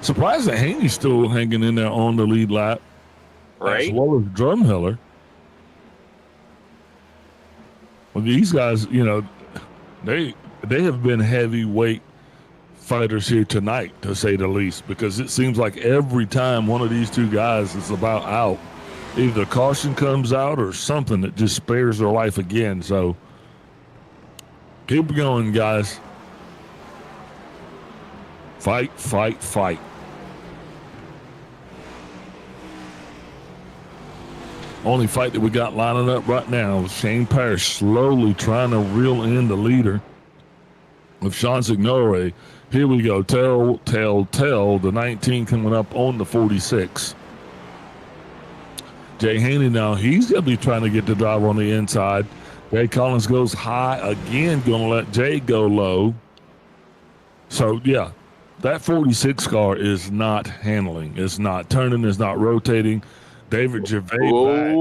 Surprised that Haney's still hanging in there on the lead lap, right? As well as Drumheller. Well, these guys, you know, they have been heavyweight fighters here tonight, to say the least, because it seems like every time one of these two guys is about out, either caution comes out or something that just spares their life again. So keep going, guys. Fight, fight, fight. Only fight that we got lining up right now is Shane Parrish slowly trying to reel in the leader with Sean Signore. Here we go. Tell. The 19 coming up on the 46. Jay Haney now, he's going to be trying to get the driver on the inside. Jay Collins goes high again, going to let Jay go low. So, yeah, that 46 car is not handling. It's not turning. It's not rotating. David Gervais back.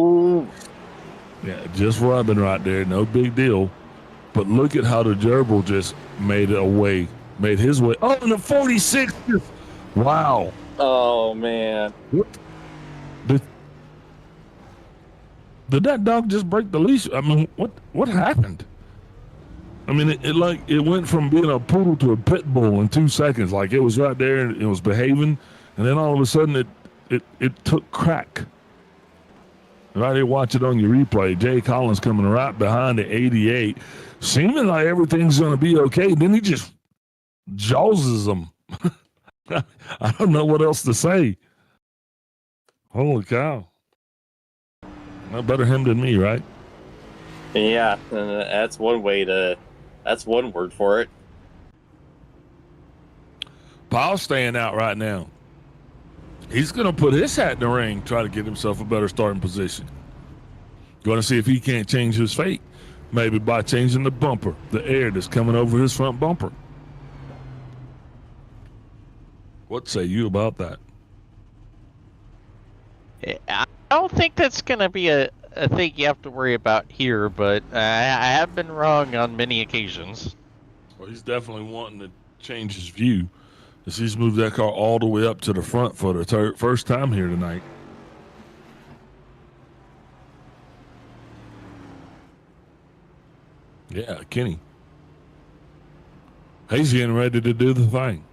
Yeah, just rubbing right there. No big deal. But look at how the gerbil just made his way. Oh, and the 46. Wow. Oh, man. What? Did that dog just break the leash? I mean, what happened? I mean, it went from being a poodle to a pit bull in 2 seconds. Like, it was right there and it was behaving, and then all of a sudden it took crack. Right here, watch it on your replay. Jay Collins coming right behind the 88, seeming like everything's going to be okay. Then he just jawses them. I don't know what else to say. Holy cow. No better him than me, right? Yeah, that's one word for it. Paul's staying out right now. He's going to put his hat in the ring, try to get himself a better starting position. Going to see if he can't change his fate, maybe by changing the bumper, the air that's coming over his front bumper. What say you about that? I don't think that's going to be a thing you have to worry about here, but I have been wrong on many occasions. Well, he's definitely wanting to change his view, as he's moved that car all the way up to the front for the first time here tonight. Yeah, Kenny. He's getting ready to do the thing.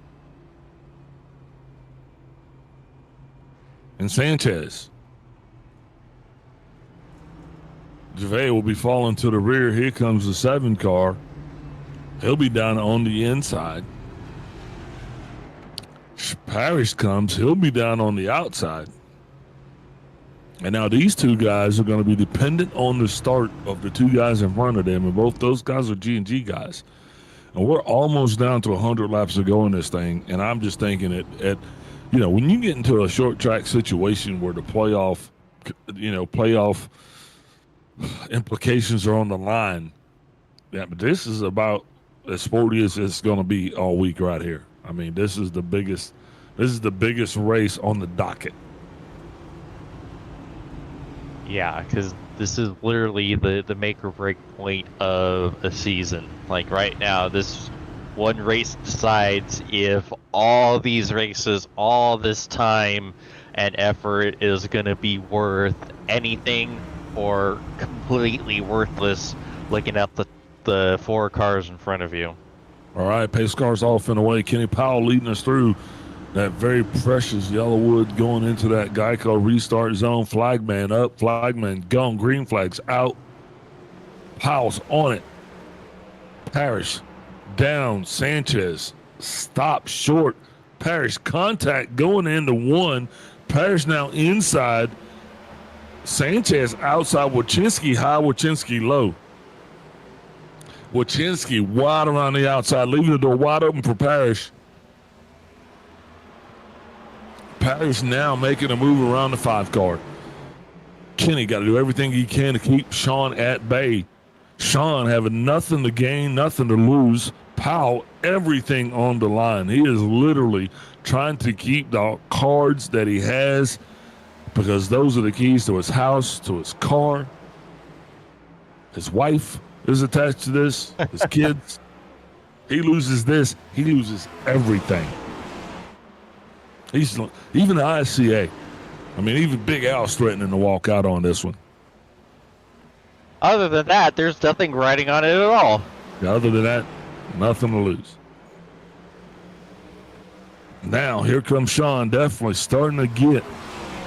And Sanchez. Gervais will be falling to the rear. Here comes the 7 car. He'll be down on the inside. Parrish comes. He'll be down on the outside. And now these two guys are going to be dependent on the start of the two guys in front of them, and both those guys are G&G guys. And we're almost down to 100 laps to go in this thing, and I'm just thinking when you get into a short track situation where the playoff implications are on the line, yeah, but this is about as sporty as it's going to be all week right here. I mean, this is the biggest race on the docket. Yeah, because this is literally the make or break point of a season. Like right now, this one race decides if all these races, all this time and effort is going to be worth anything or completely worthless looking at the 4 cars in front of you. All right, pace cars off and away. Kenny Powell leading us through that very precious Yellowwood going into that Geico restart zone. Flagman up, flagman gone, green flags out. Powell's on it. Parrish down, Sanchez stop short. Parrish contact going into 1. Parrish now inside. Sanchez outside. Wachinski high, Wachinski low. Wachinski wide around the outside, leaving the door wide open for Parrish. Parrish now making a move around the 5 car. Kenny got to do everything he can to keep Sean at bay. Sean having nothing to gain, nothing to lose. Powell, everything on the line. He is literally trying to keep the cards that he has, because those are the keys to his house, to his car. His wife is attached to this, his kids. He loses this, he loses everything. Even the ISCA. I mean, even Big Al's threatening to walk out on this one. Other than that, there's nothing riding on it at all. Other than that, nothing to lose. Now, here comes Sean, definitely starting to get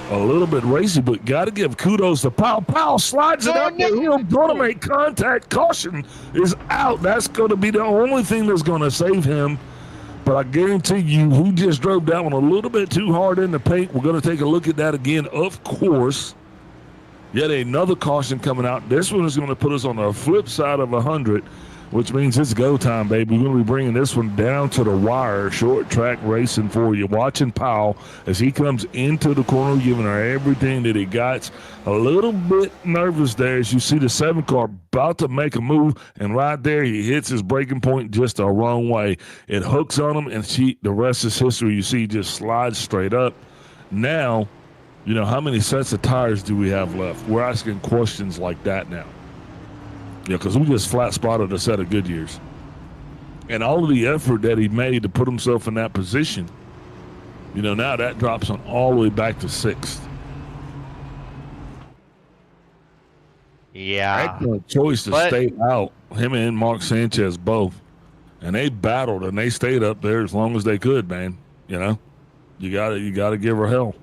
a little bit racy, but got to give kudos to Powell. Powell slides it up the hill, going to make contact. Caution is out. That's going to be the only thing that's going to save him. But I guarantee you, he just drove that one a little bit too hard in the paint. We're going to take a look at that again, of course. Yet another caution coming out. This one is going to put us on the flip side of 100, which means it's go time, baby. We're going to be bringing this one down to the wire. Short track racing for you. Watching Powell as he comes into the corner, giving her everything that he got. A little bit nervous there as you see the 7 car about to make a move, and right there he hits his braking point just the wrong way. It hooks on him, and the rest is history. You see, just slides straight up. Now, you know, how many sets of tires do we have left? We're asking questions like that now. Yeah, because we just flat spotted a set of Goodyears. And all of the effort that he made to put himself in that position, you know, now that drops on all the way back to 6th. Yeah. Excellent choice to stay out, him and Mark Sanchez both. And they battled, and they stayed up there as long as they could, man. You know, you gotta give her hell.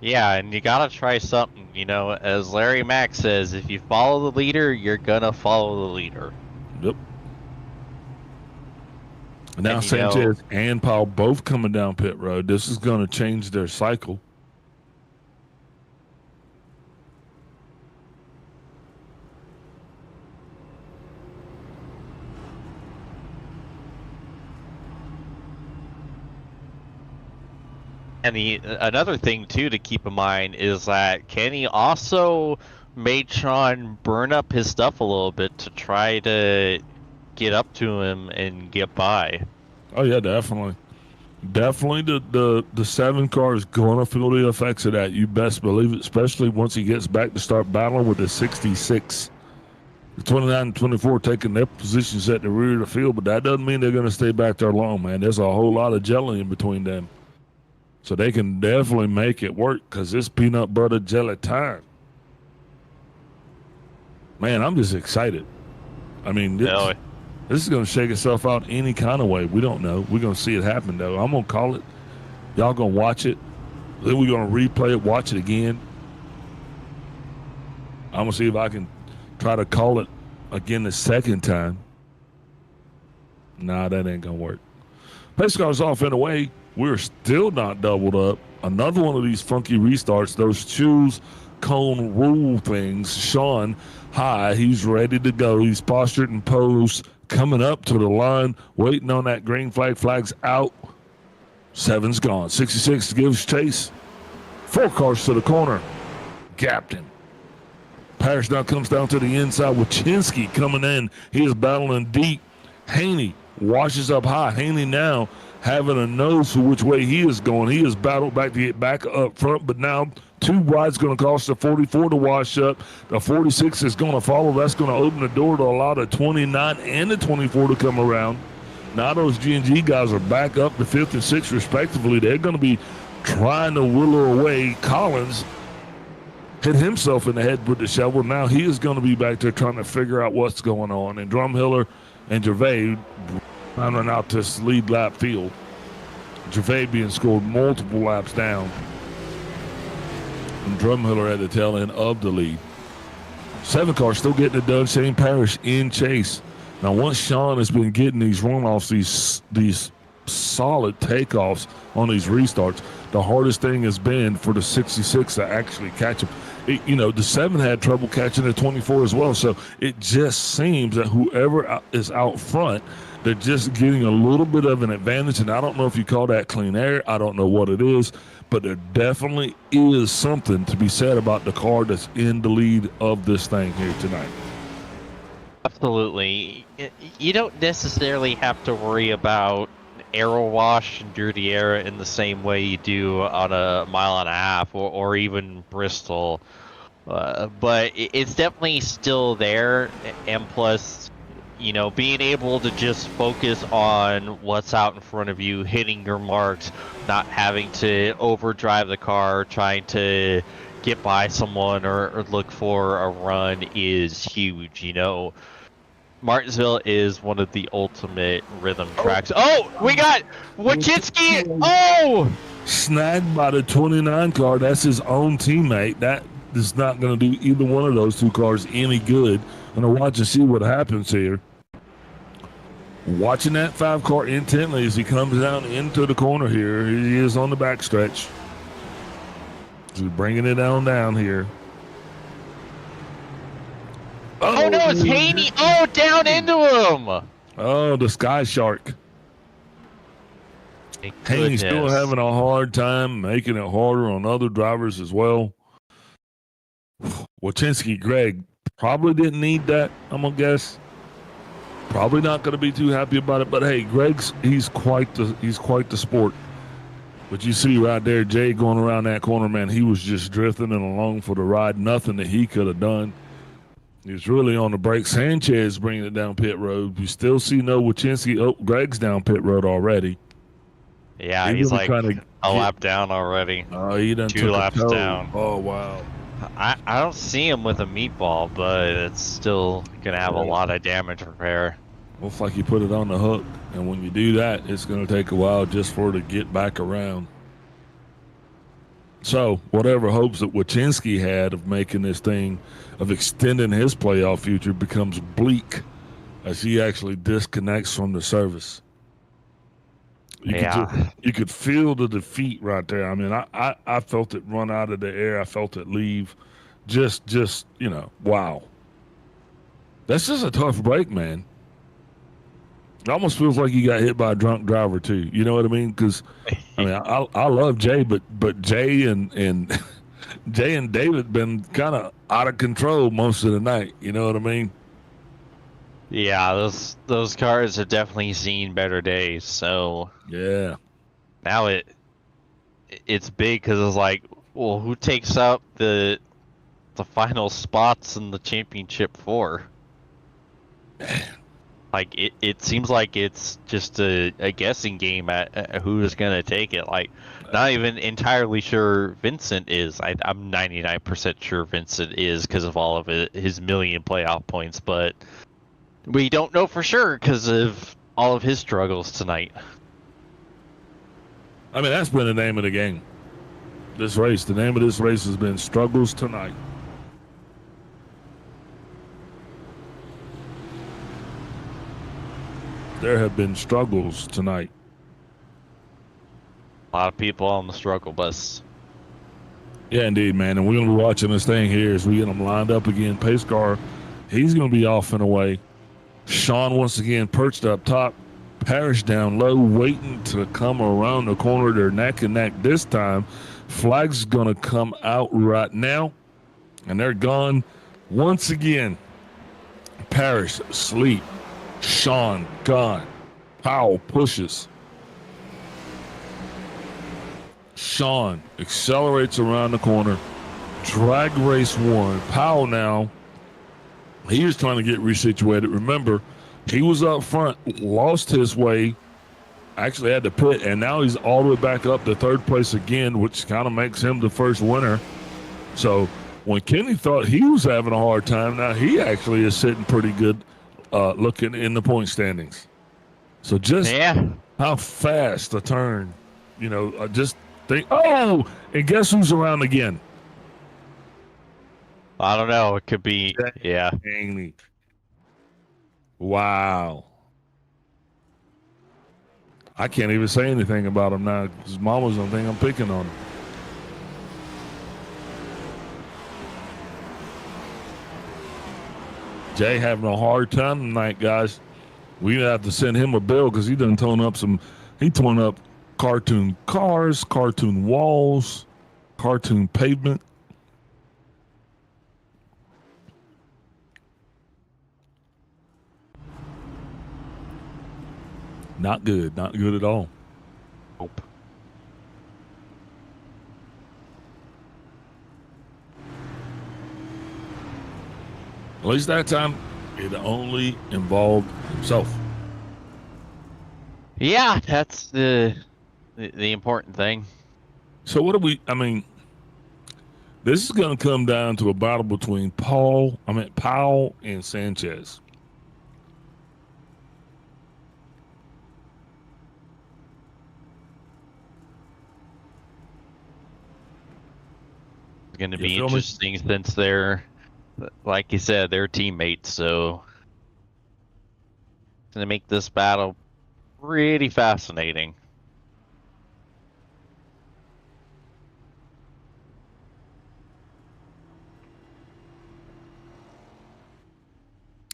Yeah, and you gotta try something. You know, as Larry Mack says, if you follow the leader, you're gonna follow the leader. Yep. And now Sanchez and Powell both coming down pit road. This is going to change their cycle. And another thing too to keep in mind is that Kenny also made Sean burn up his stuff a little bit to try to get up to him and get by. Oh yeah, definitely. Definitely the 7 car is going to feel the effects of that. You best believe it, especially once he gets back to start battling with the 66. The 29 and 24 taking their positions at the rear of the field, but that doesn't mean they're going to stay back there long, man. There's a whole lot of jelly in between them. So they can definitely make it work because it's peanut butter jelly time. Man, I'm just excited. I mean, this is going to shake itself out any kind of way. We don't know. We're going to see it happen, though. I'm going to call it. Y'all going to watch it. Then we're going to replay it, watch it again. I'm going to see if I can try to call it again the second time. Nah, that ain't going to work. Pace car's off and away. We're still not doubled up. Another one of these funky restarts. Those choose cone rule things. Sean high. He's ready to go. He's postured and posed. Coming up to the line. Waiting on that green flag. Flag's out. 7's gone. 66 gives chase. 4 cars to the corner. Gapped him. Parrish now comes down to the inside with Chinsky coming in. He is battling deep. Haney washes up high. Haney now having a nose for which way he is going. He has battled back to get back up front, but now 2 wide's going to cost the 44 to wash up. The 46 is going to follow. That's going to open the door to allow the 29 and the 24 to come around. Now those G&G guys are back up to 5th and 6th respectively. They're going to be trying to willow away. Collins hit himself in the head with the shovel. Now he is going to be back there trying to figure out what's going on. And Drumhiller and Gervais rounding out this lead lap field. Gervais being scored multiple laps down. And Drumhiller at the tail end of the lead. 7 car still getting it done. Shane Parrish in chase. Now once Sean has been getting these runoffs, these solid takeoffs on these restarts, the hardest thing has been for the 66 to actually catch him. The 7 had trouble catching the 24 as well. So it just seems that whoever is out front They're just getting a little bit of an advantage, and I don't know if you call that clean air. I don't know what it is, but there definitely is something to be said about the car that's in the lead of this thing here tonight. Absolutely. You don't necessarily have to worry about aero wash and dirty air in the same way you do on a mile and a half or even Bristol. But it's definitely still there. And plus, you know, being able to just focus on what's out in front of you, hitting your marks, not having to overdrive the car, trying to get by someone or look for a run is huge. You know, Martinsville is one of the ultimate rhythm tracks. Oh, we got Wojcicki. Oh, Snagged by the 29 car. That's his own teammate. That is not going to do either one of those two cars any good. I'm going to watch and see what happens here. Watching that 5 car intently as he comes down into the corner here. Here he is on the backstretch. He's bringing it down here. oh no, it's Haney. Oh, down into him. Oh, the Sky Shark. Haney's still having a hard time, making it harder on other drivers as well. Wojcicki, Greg, probably didn't need that, I'm going to guess. Probably not going to be too happy about it, but hey, he's quite the sport. But you see right there, Jay going around that corner, man, he was just drifting and along for the ride. Nothing that he could have done. He was really on the brakes. Sanchez bringing it down pit road. You still see no Wojcicki. Oh, Greg's down pit road already. Yeah, he's like a lap down already. Oh, he done 2 laps down. Oh, wow. I don't see him with a meatball, but it's still going to have a lot of damage repair. Looks like you put it on the hook, and when you do that, it's going to take a while just for it to get back around. So, whatever hopes that Wojcicki had of making this thing, of extending his playoff future, becomes bleak as he actually disconnects from the service. You could feel the defeat right there. I mean, I felt it run out of the air. I felt it leave. Just you know, wow. That's just a tough break, man. It almost feels like you got hit by a drunk driver too. You know what I mean? Because I mean, I love Jay, but Jay and Jay and David been kind of out of control most of the night. You know what I mean? Yeah, those cars have definitely seen better days. So yeah, now it's big because it's like, well, who takes out the final spots in the championship for? Like it seems like it's just a guessing game at who is going to take it. Like, not even entirely sure Vincent is. I'm 99% sure Vincent is because of all of his million playoff points, but we don't know for sure because of all of his struggles tonight. I mean, that's been the name of the game. This race, the name of this race has been Struggles Tonight. There have been struggles tonight. A lot of people on the struggle bus. Yeah, indeed, man. And we're going to be watching this thing here as we get them lined up again. Pace car, he's going to be off and away. Sean once again perched up top. Parrish down low, waiting to come around the corner. They're neck and neck this time. Flag's going to come out right now. And they're gone once again. Parrish asleep. Sean gone. Powell pushes. Sean accelerates around the corner. Drag race one. Powell now, he was trying to get resituated. Remember, he was up front, lost his way, actually had to pit, and now he's all the way back up to third place again, which kind of makes him the first winner. So when Kenny thought he was having a hard time, now he actually is sitting pretty good looking in the point standings. So just how fast the turn, you know, just think, oh, and guess who's around again? I don't know. It could be, yeah. Haney. Wow. I can't even say anything about him now because Mama's gonna think I'm picking on him. Jay having a hard time tonight, guys. We have to send him a bill because he done torn up cartoon cars, cartoon walls, cartoon pavement. Not good at all. Nope. At least that time, it only involved himself. Yeah, that's the important thing. So what do we? I mean, this is going to come down to a battle between Powell and Sanchez. It's going to You be feel me? interesting since they're, like you said, they're teammates. So it's going to make this battle pretty fascinating.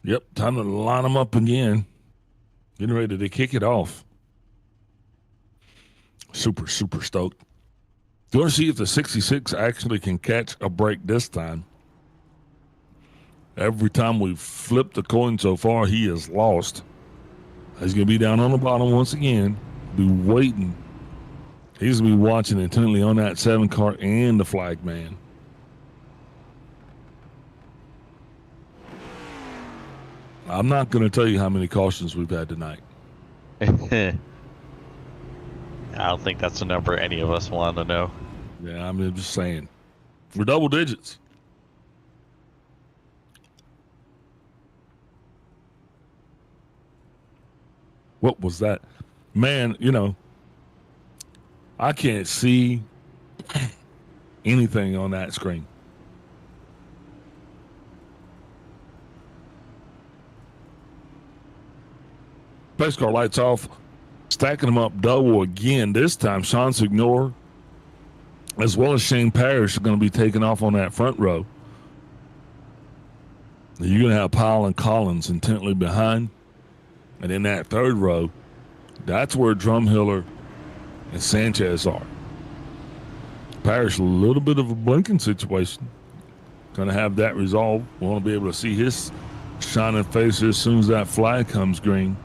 Yep, time to line them up again. Getting ready to kick it off. Super stoked. Going to see if the 66 actually can catch a break this time. Every time we've flipped the coin so far, he has lost. He's going to be down on the bottom once again. Be waiting. He's going to be watching intently on that 7 car and the flag man. I'm not going to tell you how many cautions we've had tonight. I don't think that's a number any of us want to know. Yeah, I'm just saying. We're double digits. What was that? Man, I can't see anything on that screen. Pace car lights off. Stacking them up double again. This time, Sean Signor, as well as Shane Parrish, are going to be taking off on that front row. You're going to have Powell and Collins intently behind. And in that third row, that's where Drumhiller and Sanchez are. Parrish, a little bit of a blinking situation. Going to have that resolved. Want to be able to see his shining face as soon as that flag comes green.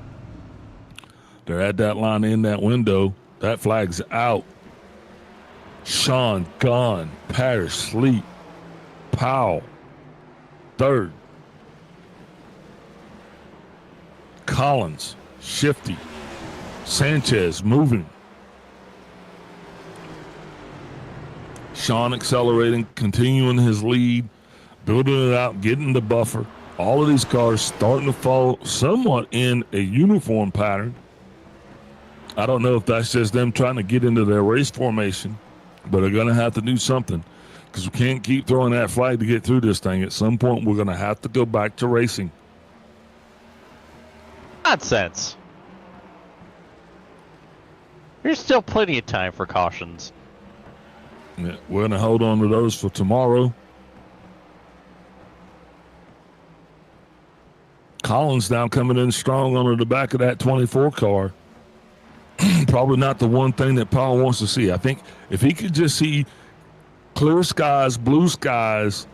They're at that line in that window. That flag's out. Sean gone. Parrish sleep. Powell third. Collins shifty. Sanchez moving. Sean accelerating, continuing his lead, building it out, getting the buffer. All of these cars starting to fall somewhat in a uniform pattern. I don't know if that's just them trying to get into their race formation, but they're going to have to do something because we can't keep throwing that flag to get through this thing. At some point, we're going to have to go back to racing. Nonsense. There's still plenty of time for cautions. Yeah, we're going to hold on to those for tomorrow. Collins now coming in strong under the back of that 24 car. Probably not the one thing that Powell wants to see. I think if he could just see clear skies, blue skies,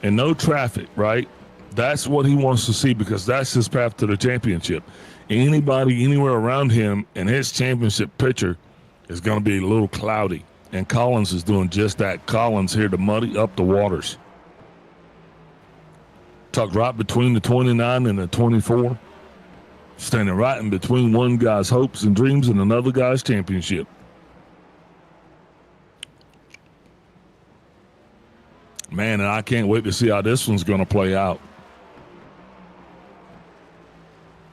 and no traffic, right? That's what he wants to see because that's his path to the championship. Anybody anywhere around him and his championship picture is going to be a little cloudy. And Collins is doing just that. Collins here to muddy up the waters. Tucked right between the 29 and the 24. Standing right in between one guy's hopes and dreams and another guy's championship. Man, and I can't wait to see how this one's going to play out.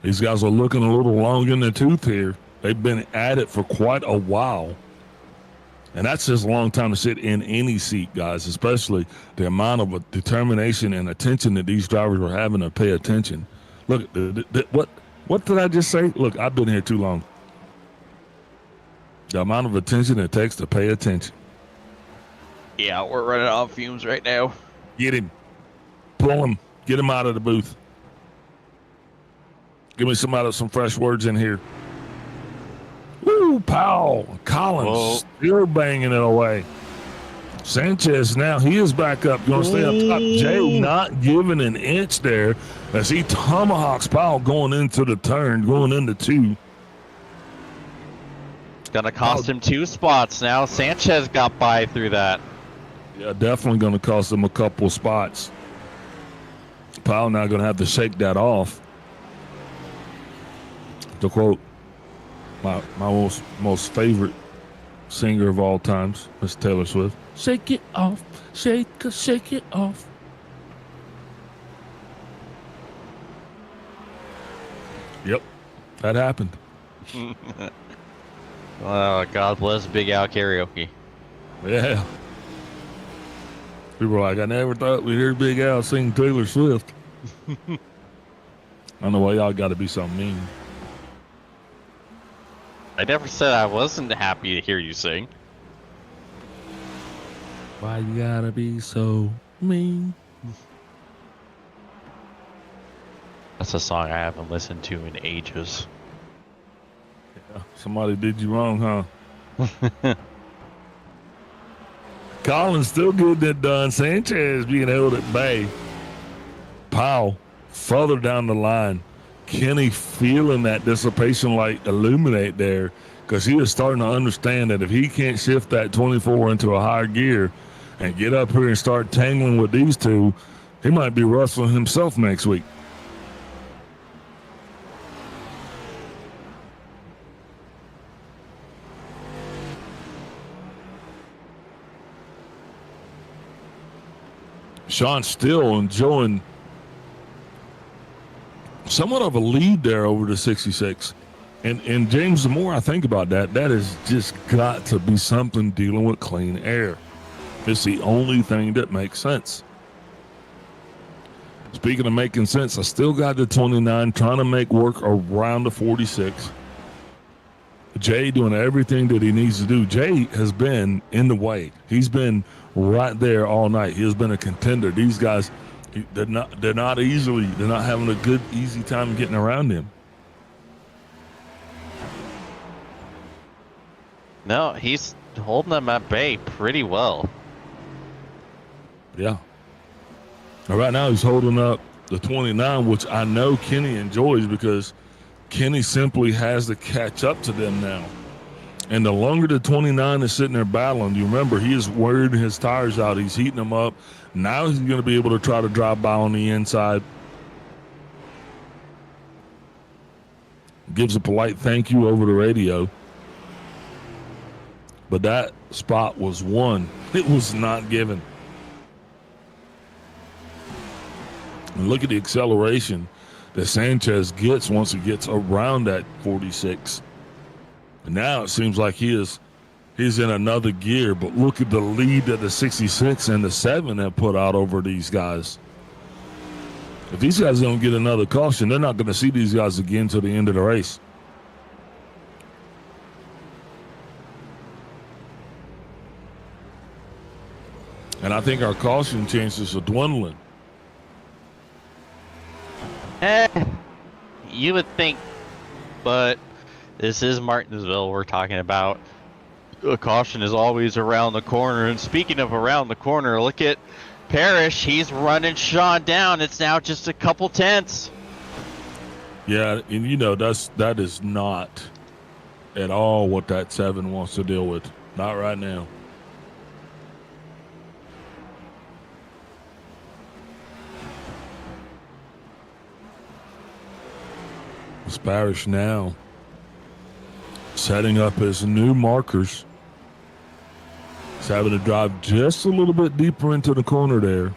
These guys are looking a little long in the tooth here. They've been at it for quite a while. And that's just a long time to sit in any seat, guys, especially the amount of determination and attention that these drivers are having to pay attention. Look, what did I just say? Look, I've been here too long. The amount of attention it takes to pay attention. Yeah, we're running on fumes right now. Get him. Pull him. Get him out of the booth. Give me some fresh words in here. Woo, Powell. Collins still banging it away. Sanchez now, he is back up. Going to stay up top. Jay not giving an inch there as he tomahawks Powell going into the turn, going into 2. It's going to cost him 2 spots now. Sanchez got by through that. Yeah, definitely going to cost him a couple spots. Powell now going to have to shake that off. To quote my most favorite singer of all times, Miss Taylor Swift. Shake it off, shake it off. Yep, that happened. God bless Big Al karaoke. Yeah. People were like, I never thought we'd hear Big Al sing Taylor Swift. I don't know why y'all got to be so mean. I never said I wasn't happy to hear you sing. Why you gotta be so mean? That's a song I haven't listened to in ages. Yeah, somebody did you wrong, huh? Collins still getting it done. Sanchez being held at bay. Powell further down the line. Kenny feeling that dissipation light illuminate there because he is starting to understand that if he can't shift that 24 into a higher gear and get up here and start tangling with these two, he might be rustling himself next week. Sean still enjoying somewhat of a lead there over the 66. And James, the more I think about that, that has just got to be something dealing with clean air. It's the only thing that makes sense. Speaking of making sense, I still got the 29, trying to make work around the 46. Jay doing everything that he needs to do. Jay has been in the way. He's been right there all night. He has been a contender. These guys, they're not having a good, easy time getting around him. No, he's holding them at bay pretty well. Yeah. Now, right now he's holding up the 29, which I know Kenny enjoys because Kenny simply has to catch up to them now. And the longer the 29 is sitting there battling, you remember he is wearing his tires out. He's heating them up. Now he's going to be able to try to drive by on the inside. Gives a polite thank you over the radio. But that spot was won. It was not given. And look at the acceleration that Sanchez gets once he gets around that 46. And now it seems like he's in another gear, but look at the lead that the 66 and the 7 have put out over these guys. If these guys don't get another caution, they're not going to see these guys again till the end of the race. And I think our caution chances are dwindling. You would think, but this is Martinsville we're talking about. A caution is always around the corner. And speaking of around the corner, look at Parrish. He's running Sean down. It's now just a couple tenths. Yeah, and you know that is not at all what that 7 wants to deal with. Not right now. Parrish now setting up his new markers. He's having to drive just a little bit deeper into the corner there.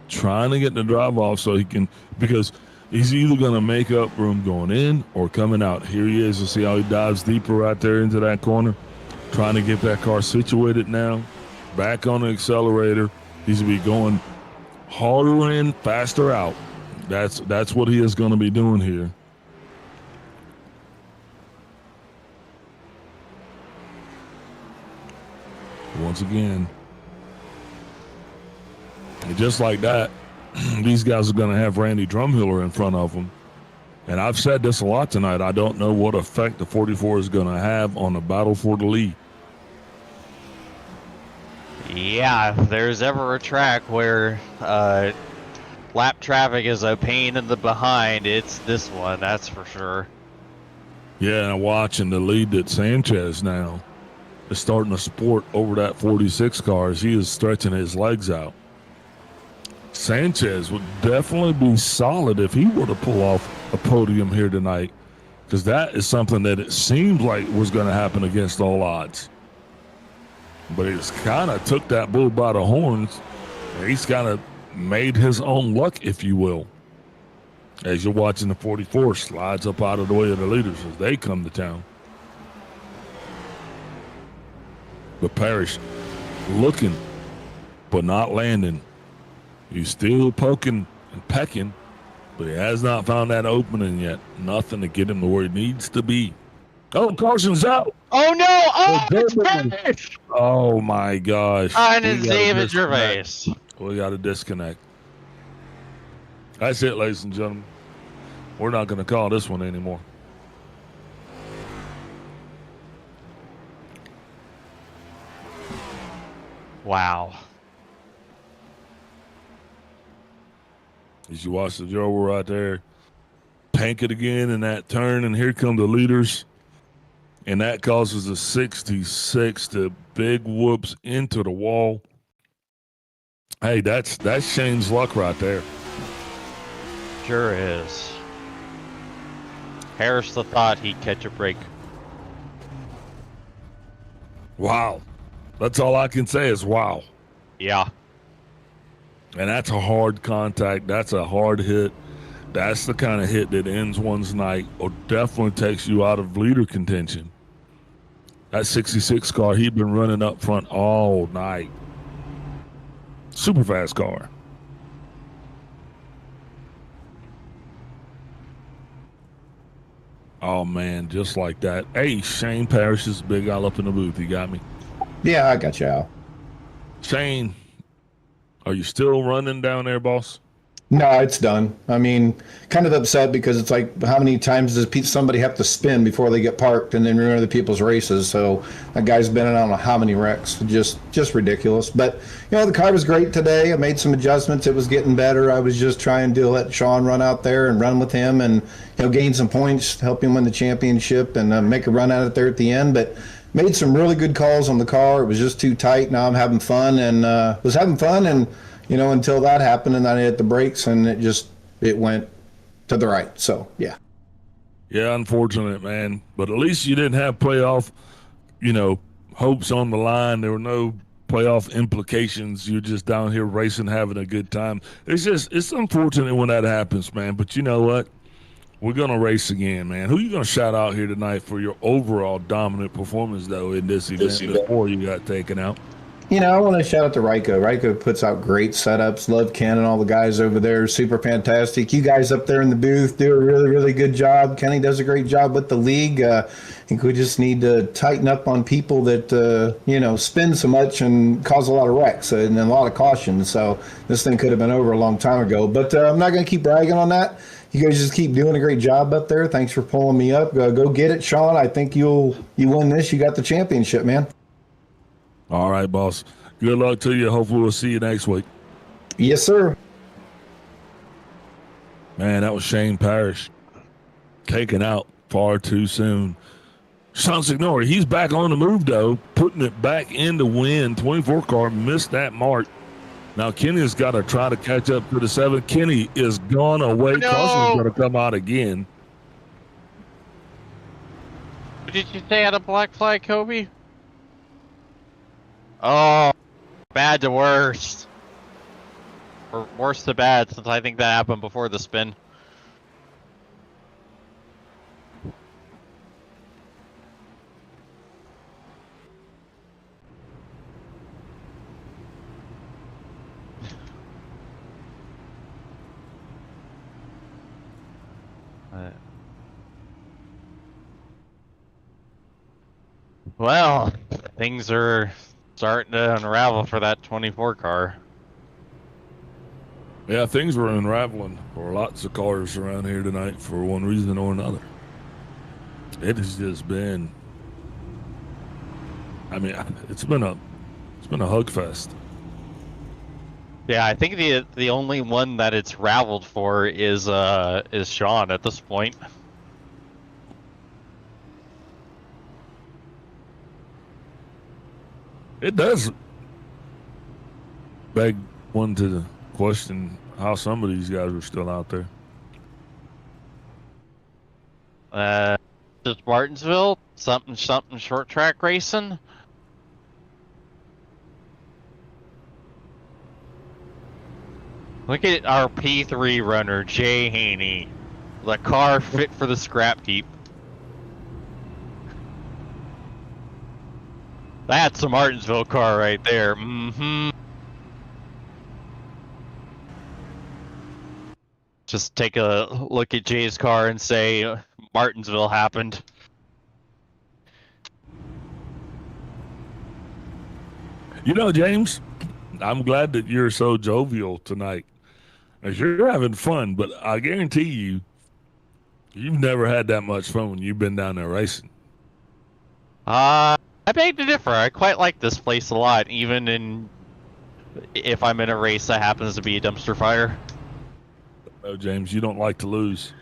Trying to get the drive off so he can, because he's either going to make up room going in or coming out. Here he is. You see how he dives deeper right there into that corner. Trying to get that car situated now. Back on the accelerator. He's going to be going harder in, faster out. That's what he is going to be doing here. Once again. And just like that, these guys are going to have Randy Drumhiller in front of them. And I've said this a lot tonight. I don't know what effect the 44 is going to have on the battle for the lead. Yeah, if there's ever a track where lap traffic is a pain in the behind, it's this one, that's for sure. Yeah, and watching the lead that Sanchez now is starting to sport over that 46 car as he is stretching his legs out. Sanchez would definitely be solid if he were to pull off a podium here tonight, because that is something that it seemed like was going to happen against all odds. But he's kind of took that bull by the horns. He's kind of made his own luck, if you will. As you're watching the 44 slides up out of the way of the leaders as they come to town. But Parrish looking, but not landing. He's still poking and pecking, but he has not found that opening yet. Nothing to get him to where he needs to be. Oh, caution's out. Oh no! Oh, it's Parrish! Oh my gosh. And it's David Gervais. We got to disconnect. That's it, ladies and gentlemen. We're not going to call this one anymore. Wow. As you watch the Joe right there, tank it again in that turn, and here come the leaders. And that causes a 66 to big whoops into the wall. Hey, that's Shane's luck right there. Sure is. Harris thought he'd catch a break. Wow. That's all I can say is wow. Yeah. And that's a hard contact. That's a hard hit. That's the kind of hit that ends one's night or definitely takes you out of leader contention. That 66 car, he'd been running up front all night. Super fast car. Oh, man, just like that. Hey, Shane Parrish is big guy up in the booth. You got me? Yeah, I got you, Al. Shane, are you still running down there, boss? No, it's done. I mean, kind of upset because it's like, how many times does somebody have to spin before they get parked and then ruin other people's races? So that guy's been in I don't know how many wrecks. Just ridiculous. But, the car was great today. I made some adjustments. It was getting better. I was just trying to let Sean run out there and run with him and, gain some points, help him win the championship and make a run at it there at the end. But made some really good calls on the car. It was just too tight. Now I'm having fun and was having fun and, until that happened, and then I hit the brakes, and it went to the right. So, yeah. Yeah, unfortunate, man. But at least you didn't have playoff, hopes on the line. There were no playoff implications. You're just down here racing, having a good time. It's unfortunate when that happens, man. But you know what? We're going to race again, man. Who are you going to shout out here tonight for your overall dominant performance, though, in this event before you got taken out? I want to shout out to Ryko. Ryko puts out great setups. Love Ken and all the guys over there. Super fantastic. You guys up there in the booth do a really, really good job. Kenny does a great job with the league. I think we just need to tighten up on people that, spin so much and cause a lot of wrecks and a lot of cautions. So this thing could have been over a long time ago. But I'm not going to keep bragging on that. You guys just keep doing a great job up there. Thanks for pulling me up. Go get it, Sean. I think you win this. You got the championship, man. All right, boss. Good luck to you. Hopefully we'll see you next week. Yes, sir. Man, that was Shane Parrish taken out far too soon. Sean Signori, he's back on the move, though, putting it back in the win. 24 car missed that mark. Now Kenny's got to try to catch up to the 7. Kenny is gone away. No. Carson's going to come out again. Did you say had a black flag, Kobe? Oh, bad to worst. Or worse to bad, since I think that happened before the spin. Well, things are starting to unravel for that 24 car. Yeah, things were unraveling for lots of cars around here tonight for one reason or another. It has just been, I mean, it's been a hug fest. Yeah, I think the only one that it's raveled for is Sean at this point. It does beg one to question how some of these guys are still out there. Just Martinsville, something short track racing. Look at our P3 runner, Jay Haney. The car fit for the scrap heap. That's a Martinsville car right there. Mm-hmm. Just take a look at Jay's car and say, Martinsville happened. You know, James, I'm glad that you're so jovial tonight. As you're having fun, but I guarantee you've never had that much fun when you've been down there racing. I beg to differ. I quite like this place a lot, even if I'm in a race that happens to be a dumpster fire. No, James, you don't like to lose.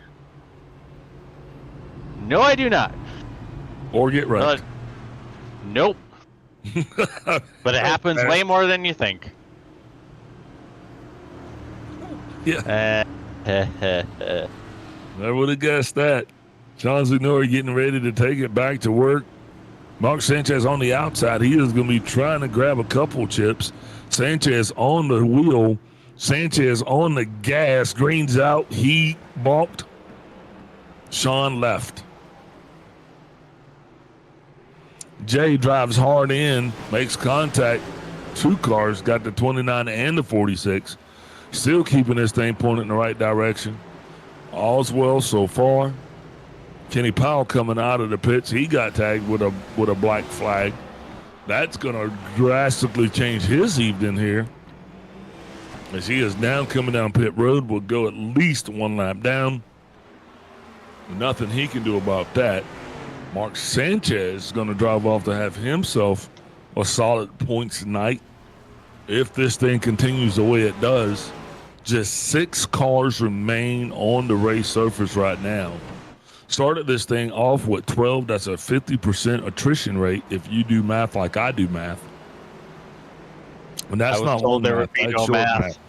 No, I do not. Or get wrecked. Nope. But it happens way more than you think. Yeah. Never would have guessed that. Sean Zignori getting ready to take it back to work. Mark Sanchez on the outside. He is going to be trying to grab a couple chips. Sanchez on the wheel. Sanchez on the gas. Green's out. He balked. Sean left. Jay drives hard in, makes contact. Two cars, got the 29 and the 46. Still keeping this thing pointed in the right direction. All's well so far. Kenny Powell coming out of the pits. He got tagged with a black flag. That's going to drastically change his evening here. As he is now coming down pit road, will go at least one lap down. Nothing he can do about that. Mark Sanchez is going to drive off to have himself a solid points night. If this thing continues the way it does, just 6 cars remain on the race surface right now. Started this thing off with 12. That's a 50% attrition rate if you do math like I do math. And that's not long math. That's short math.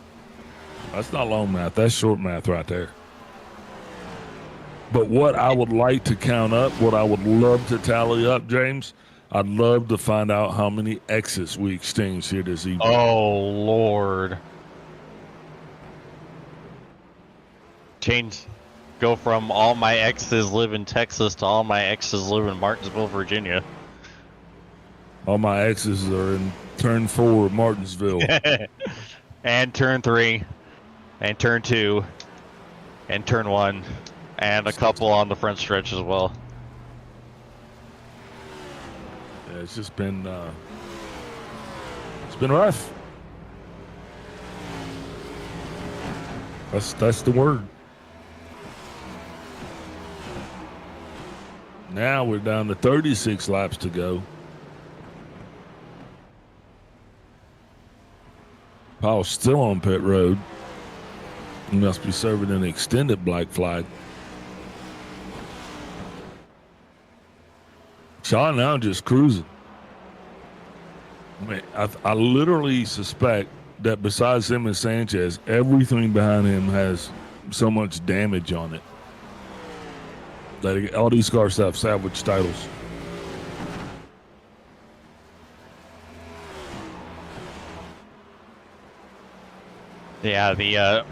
That's not long math. That's short math right there. But what I would like to count up, what I would love to tally up, James, I'd love to find out how many exits we exchanged here this evening. Oh, Lord. Go from all my exes live in Texas to all my exes live in Martinsville, Virginia. All my exes are in turn 4, Martinsville. And turn 3, and turn 2, and turn 1, and a couple on the front stretch as well. Yeah, it's just been rough. That's the word. Now we're down to 36 laps to go. Powell's still on pit road. He must be serving an extended black flag. Sean now just cruising. I mean, I literally suspect that besides him and Sanchez, everything behind him has so much damage on it. That all these cars have salvage titles. Yeah, the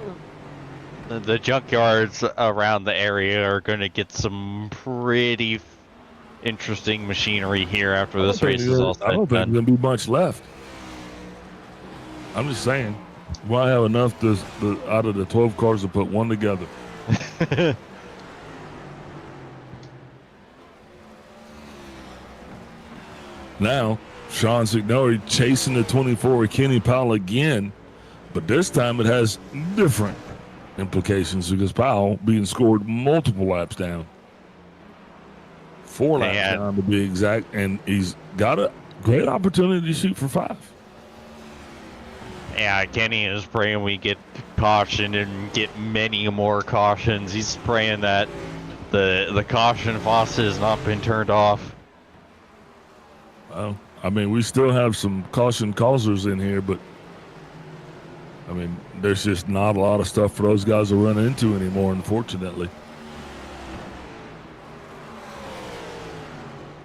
junkyards around the area are going to get some pretty interesting machinery here after this race is all said. I don't think there's going to be much left. I'm just saying, we might have enough out of the 12 cars to put one together. Now, Sean Signori chasing the 24 with Kenny Powell again. But this time it has different implications because Powell being scored multiple laps down. 4 laps down to be exact, and he's got a great opportunity to shoot for 5. Yeah, Kenny is praying we get caution and get many more cautions. He's praying that the caution faucet has not been turned off. Well, I mean, we still have some caution causers in here, but I mean, there's just not a lot of stuff for those guys to run into anymore, unfortunately.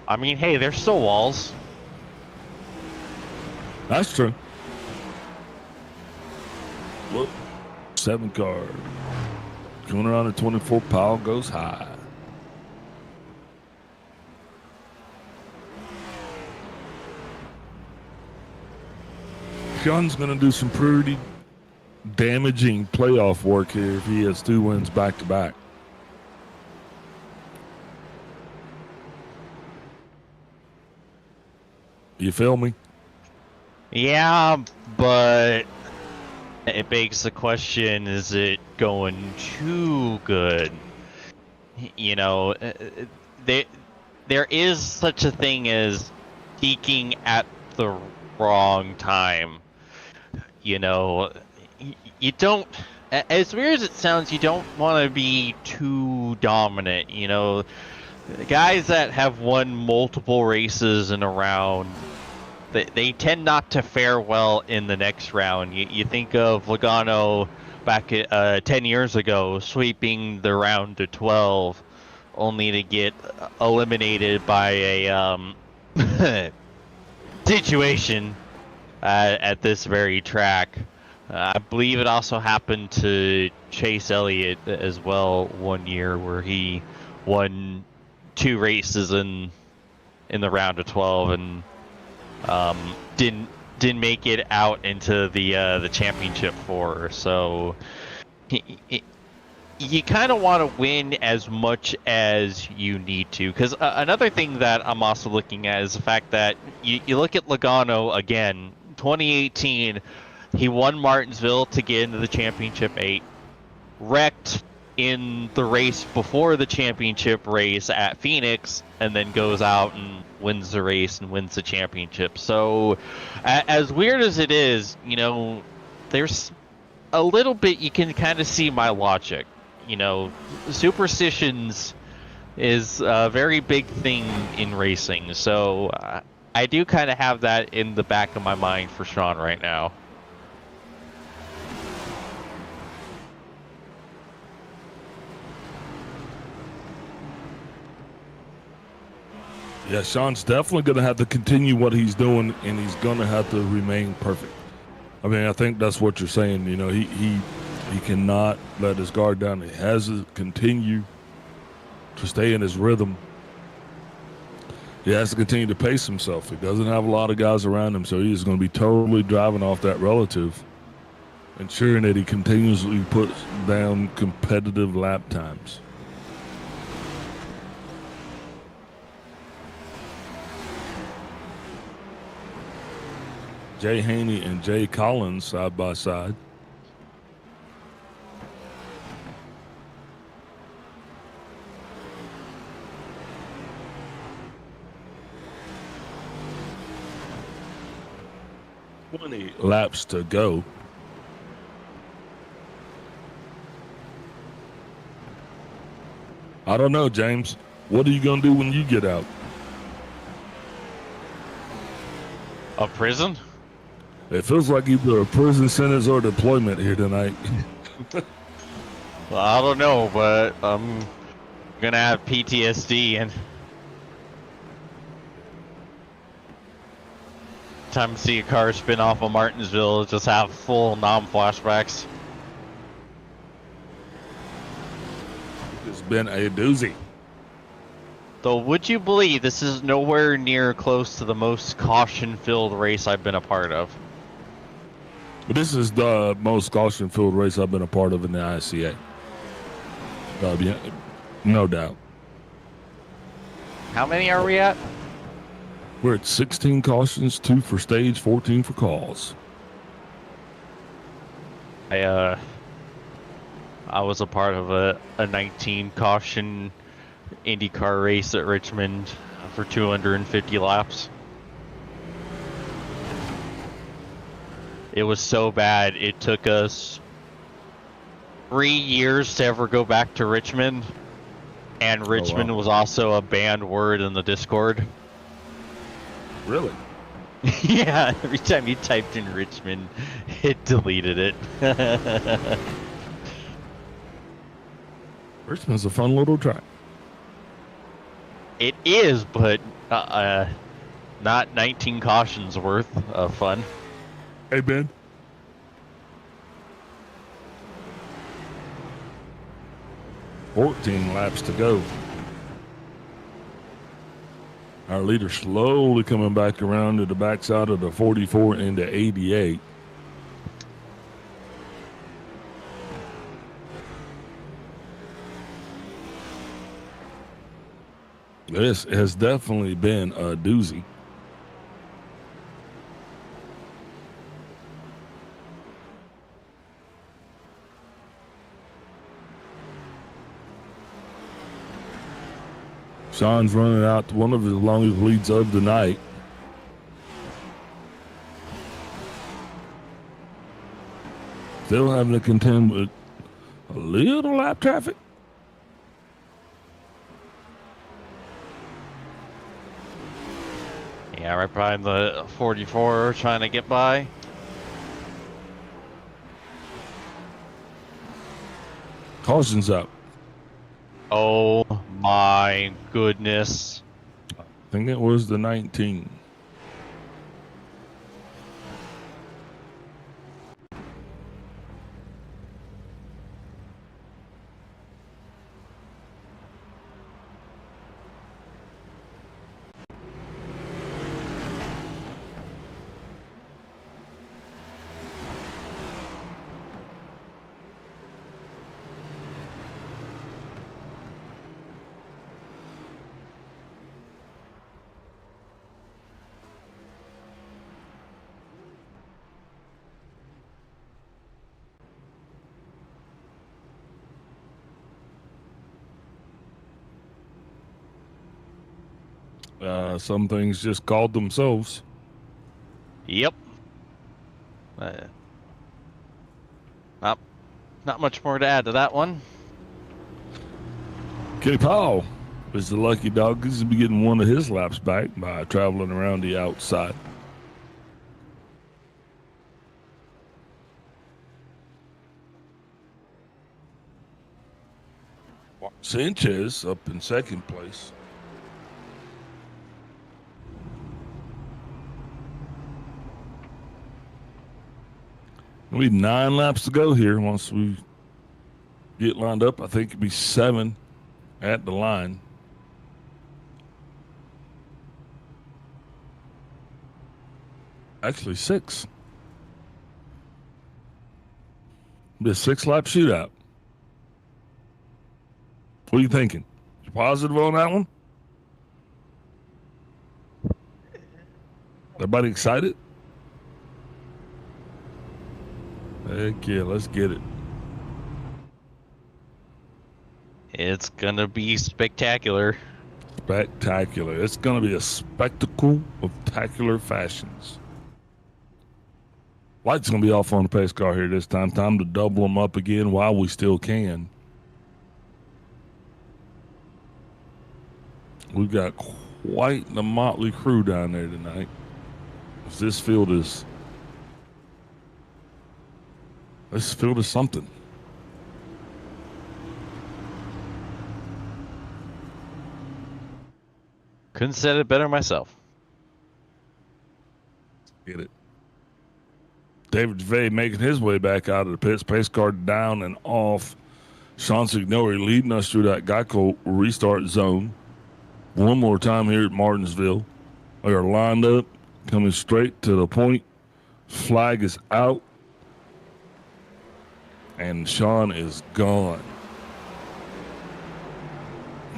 I mean, hey, there's still walls. That's true. Look, 7 car. Coming around at 24, Powell goes high. Sean's going to do some pretty damaging playoff work here if he has 2 wins back to back. You feel me? Yeah, but it begs the question, is it going too good? You know, there is such a thing as peaking at the wrong time. You know, you don't, as weird as it sounds, you don't want to be too dominant. You know, guys that have won multiple races in a round, they tend not to fare well in the next round. You think of Logano back 10 years ago, sweeping the round to 12, only to get eliminated by a situation at this very track. I believe it also happened to Chase Elliott as well one year, where he won 2 races in the round of 12 and didn't make it out into the championship for. So you kind of want to win as much as you need to, because another thing that I'm also looking at is the fact that you look at Logano again. 2018, he won Martinsville to get into the championship 8, wrecked in the race before the championship race at Phoenix, and then goes out and wins the race and wins the championship. So as weird as it is, you know, there's a little bit you can kind of see my logic. You know, superstitions is a very big thing in racing, so I do kind of have that in the back of my mind for Sean right now. Yeah, Sean's definitely going to have to continue what he's doing, and he's going to have to remain perfect. I mean, I think that's what you're saying. You know, he cannot let his guard down. He has to continue to stay in his rhythm. He has to continue to pace himself. He doesn't have a lot of guys around him, so he is going to be totally driving off that relative, ensuring that he continuously puts down competitive lap times. Jay Haney and Jay Collins side by side. Laps to go. I don't know, James. What are you going to do when you get out? A prison? It feels like either a prison sentence or deployment here tonight. Well, I don't know, but I'm going to have PTSD and time to see a car spin off of Martinsville, just have full flashbacks. It's been a doozy. Though, would you believe this is nowhere near close to the most caution-filled race I've been a part of? This is the most caution-filled race I've been a part of in the ISCA. Yeah, no doubt. How many are we at? We're at 16 cautions, 2 for stage, 14 for calls. I was a part of a 19 caution IndyCar race at Richmond for 250 laps. It was so bad, it took us 3 years to ever go back to Richmond, and Richmond was also a banned word in the Discord. Really? Yeah, every time you typed in Richmond, it deleted it. Richmond's a fun little track. It is, but not 19 cautions worth of fun. Hey, Ben. "14 laps to go." Our leader slowly coming back around to the backside of the 44 into 88. This has definitely been a doozy. Sean's running out to one of his longest leads of the night. Still having to contend with a little lap traffic. Yeah, right behind the 44, trying to get by. Caution's up. Oh my goodness. I think it was the 19. Some things just called themselves. Yep. Not much more to add to that one. Kenny Powell is the lucky dog. He's going to be getting one of his laps back by traveling around the outside. Sanchez up in second place. We have 9 laps to go here. Once we get lined up, I think it'd be 7 at the line. Actually, 6. It'll be a 6-lap shootout. What are you thinking? You positive on that one? Everybody excited? Heck yeah, let's get it. It's gonna be spectacular. Spectacular. It's going to be a spectacle of spectacular fashions. Light's going to be off on the pace car here this time. Time to double them up again while we still can. We've got quite the motley crew down there tonight. This field is something. Couldn't said it better myself. Get it. David Gervais making his way back out of the pits. Pace car down and off. Sean Signori leading us through that Geico restart zone. One more time here at Martinsville. We are lined up, coming straight to the point. Flag is out. And Sean is gone.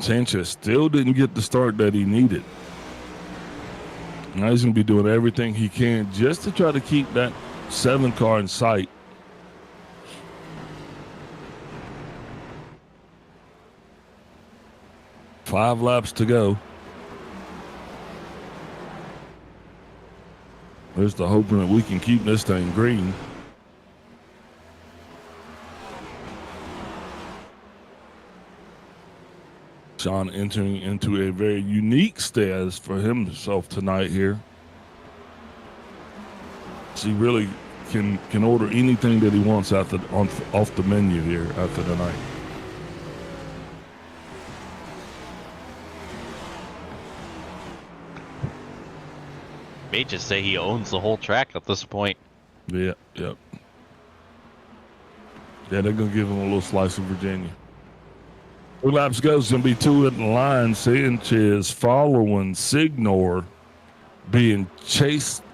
Sanchez still didn't get the start that he needed. Now he's going to be doing everything he can just to try to keep that 7 car in sight. 5 laps to go. There's the hoping that we can keep this thing green. Sean entering into a very unique status for himself tonight here. He really can order anything that he wants off the menu here after the night. May just say he owns the whole track at this point. Yeah, yep. Yeah, they're gonna give him a little slice of Virginia. 2 laps ago, it's gonna be 2 in the line. Sanchez following Signor, being chased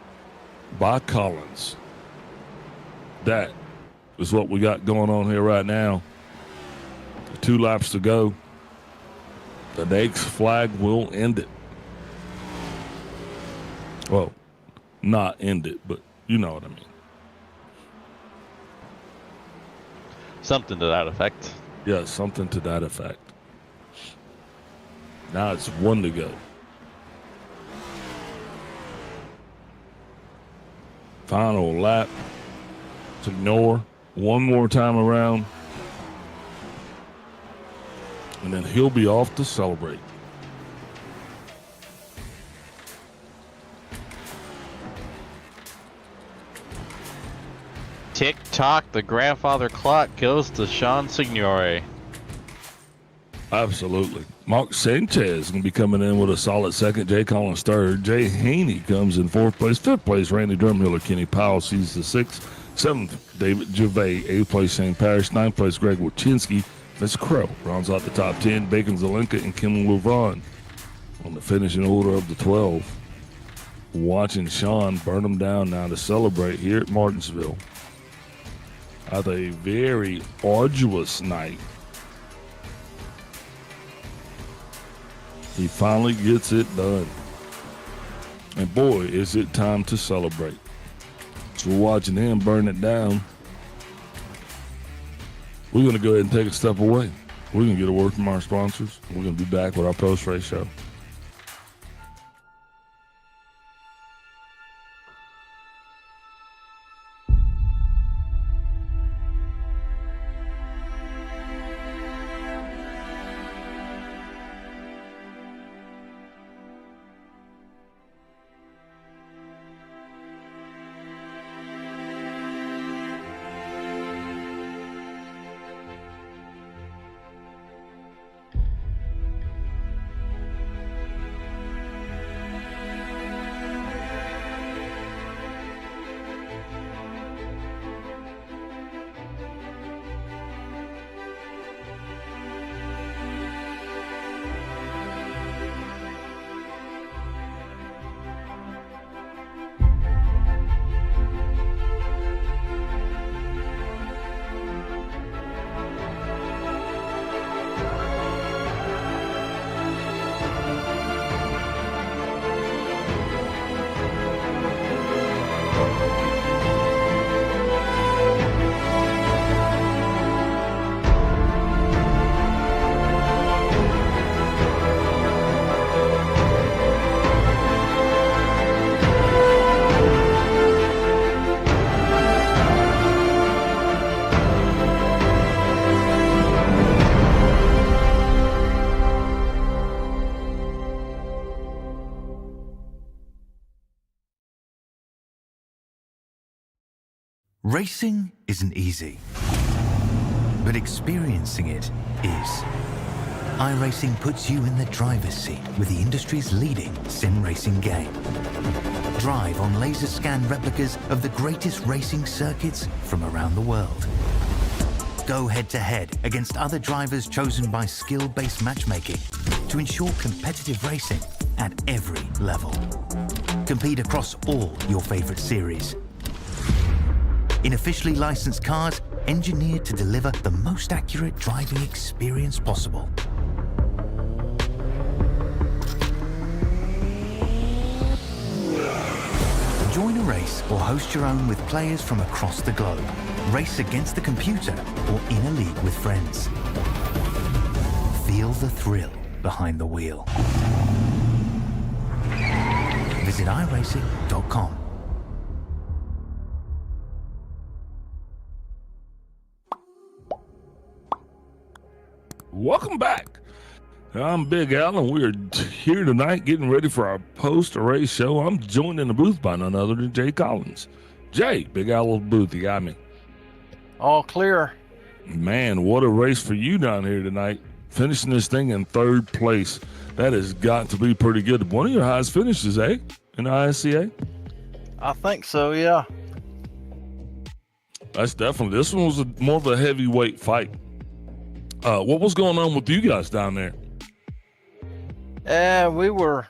by Collins. That is what we got going on here right now. 2 laps to go. The next flag will end it. Well, not end it, but you know what I mean. Something to that effect. Yeah, something to that effect. Now it's 1 to go. Final lap. To ignore 1 more time around. And then he'll be off to celebrate. Tick tock, the grandfather clock goes to Sean Signore. Absolutely. Mark Sanchez is going to be coming in with a solid second. Jay Collins third. Jay Haney comes in 4th place. 5th place, Randy Drumhiller. Kenny Powell sees the 6th. 7th, David Gervais. 8th place, Shane Parrish. 9th place, Greg Wachinski. Vince Crow rounds out the top 10. Bacon Zelenka and Kim Levon on the finishing order of the 12. Watching Sean burn them down now to celebrate here at Martinsville. After a very arduous night, he finally gets it done. And boy, is it time to celebrate. So we're watching him burn it down. We're going to go ahead and take a step away. We're going to get a word from our sponsors. We're going to be back with our post-race show. Racing isn't easy, but experiencing it is. iRacing puts you in the driver's seat with the industry's leading sim racing game. Drive on laser scan replicas of the greatest racing circuits from around the world. Go head-to-head against other drivers chosen by skill-based matchmaking to ensure competitive racing at every level. Compete across all your favorite series. In officially licensed cars, engineered to deliver the most accurate driving experience possible. Join a race or host your own with players from across the globe. Race against the computer or in a league with friends. Feel the thrill behind the wheel. Visit iRacing.com. Welcome back. I'm Big Al, and we're here tonight getting ready for our post-race show. I'm joined in the booth by none other than Jay Collins. Jay, Big Al booth, you got me. All clear. Man, what a race for you down here tonight. Finishing this thing in third place. That has got to be pretty good. One of your highest finishes, eh? In the ISCA? I think so, yeah. That's definitely, this one was more of a heavyweight fight. What was going on with you guys down there? We were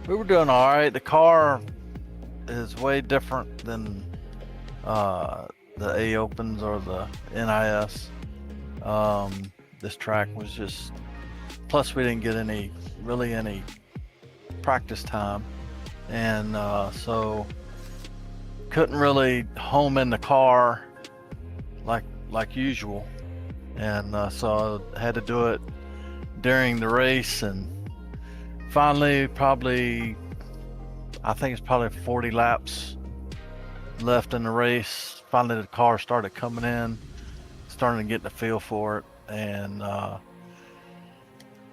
doing all right. The car is way different than the A Opens or the NIS. This track was just, plus we didn't get any practice time, and so couldn't really home in the car like usual, and so I had to do it during the race, and finally I think it's probably 40 laps left in the race. Finally the car started coming in, starting to get the feel for it, and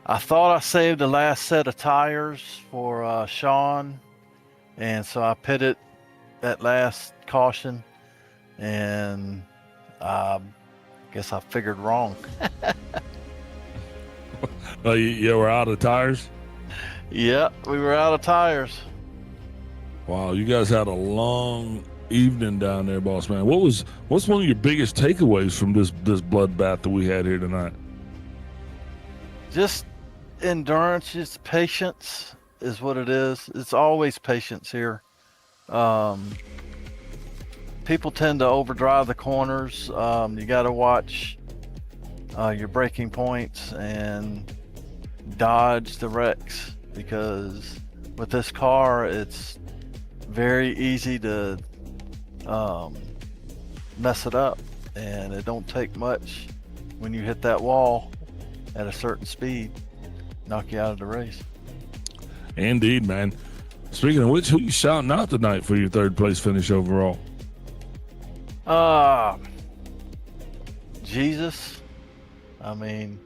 I thought I saved the last set of tires for Sean, and so I pitted that last caution, and I guess I figured wrong. You were out of tires? Yeah, we were out of tires. Wow, you guys had a long evening down there, boss man. What's one of your biggest takeaways from this bloodbath that we had here tonight? Just endurance, just patience is what it is. It's always patience here. People tend to overdrive the corners. You got to watch your braking points and dodge the wrecks, because with this car it's very easy to mess it up, and it don't take much when you hit that wall at a certain speed, knock you out of the race. Indeed, man. Speaking of which, who you shouting out tonight for your third place finish overall? Jesus. I mean,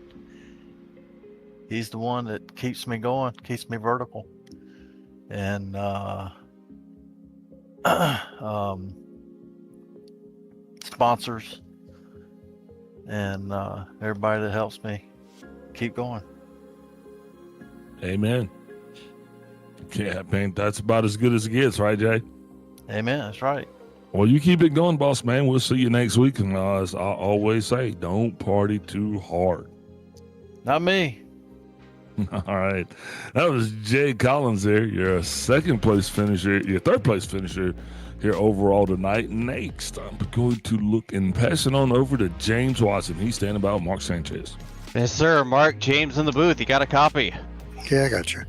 he's the one that keeps me going, keeps me vertical. And sponsors and everybody that helps me keep going. Amen. Yeah, man, that's about as good as it gets, right, Jay? Amen. That's right. Well, you keep it going, boss man. We'll see you next week. And as I always say, don't party too hard. Not me. All right. That was Jay Collins there, your third place finisher here overall tonight. Next, I'm going to look and pass it on over to James Watson. He's standing by Mark Sanchez. Yes, sir. Mark, James in the booth. You got a copy? Yeah, I got you.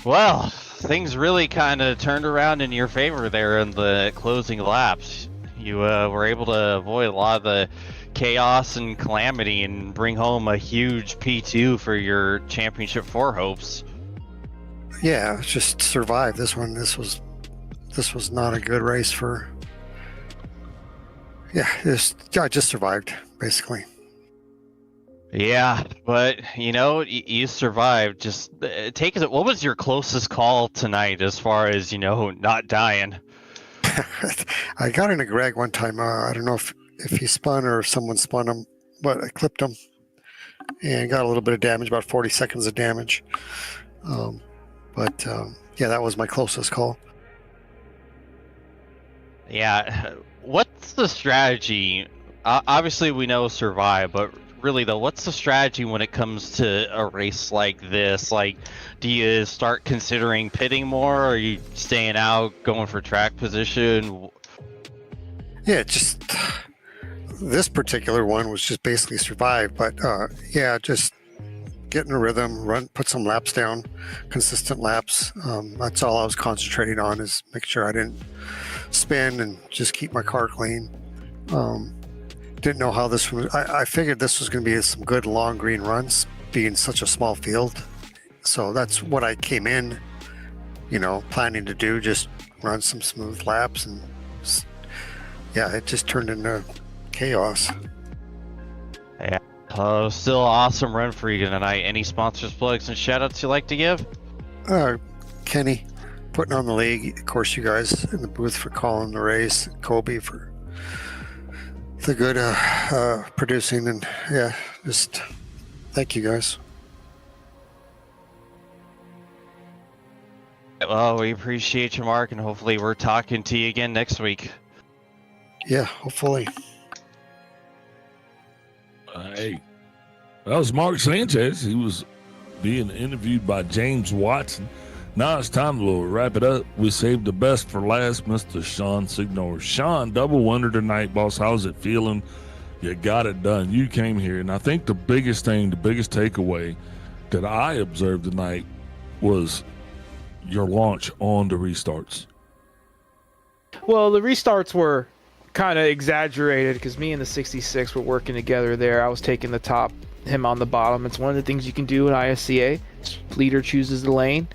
Well, things really kind of turned around in your favor there in the closing laps. You were able to avoid a lot of the chaos and calamity and bring home a huge P2 for your Championship 4 hopes. Yeah, just survived this one. This was not a good race for. Yeah, I just survived basically. Yeah, but you survived. Just take it. What was your closest call tonight, as far as not dying? I got in a Greg one time. I don't know if he spun or if someone spun him, but I clipped him and got a little bit of damage, about 40 seconds of damage. Yeah, that was my closest call. Yeah, what's the strategy? Obviously, we know survive, but really though, what's the strategy when it comes to a race like this? Like, do you start considering pitting more, or are you staying out, going for track position? Yeah, just this particular one was just basically survive, but just get in a rhythm, put some laps down, consistent laps. That's all I was concentrating on, is make sure I didn't spin and just keep my car clean. Didn't know how this was. I figured this was going to be some good long green runs, being such a small field. So that's what I came in, planning to do, just run some smooth laps. And yeah, it just turned into chaos. Yeah. Still an awesome run for you tonight. Any sponsors, plugs, and shout outs you'd like to give? Kenny putting on the league. Of course, you guys in the booth for calling the race. Kobe for the good producing. And yeah, just thank you guys. Well, we appreciate you, Mark, and hopefully we're talking to you again next week. Yeah, hopefully. Hey, that was Mark Sanchez. He was being interviewed by James Watson. Now it's time to wrap it up. We saved the best for last, Mr. Sean Signor. Sean, double wonder tonight, boss. How's it feeling? You got it done. You came here, and I think the biggest takeaway that I observed tonight was your launch on the restarts. Well, the restarts were kind of exaggerated because me and the 66 were working together there. I was taking the top, him on the bottom. It's one of the things you can do in ISCA. Leader chooses the lane.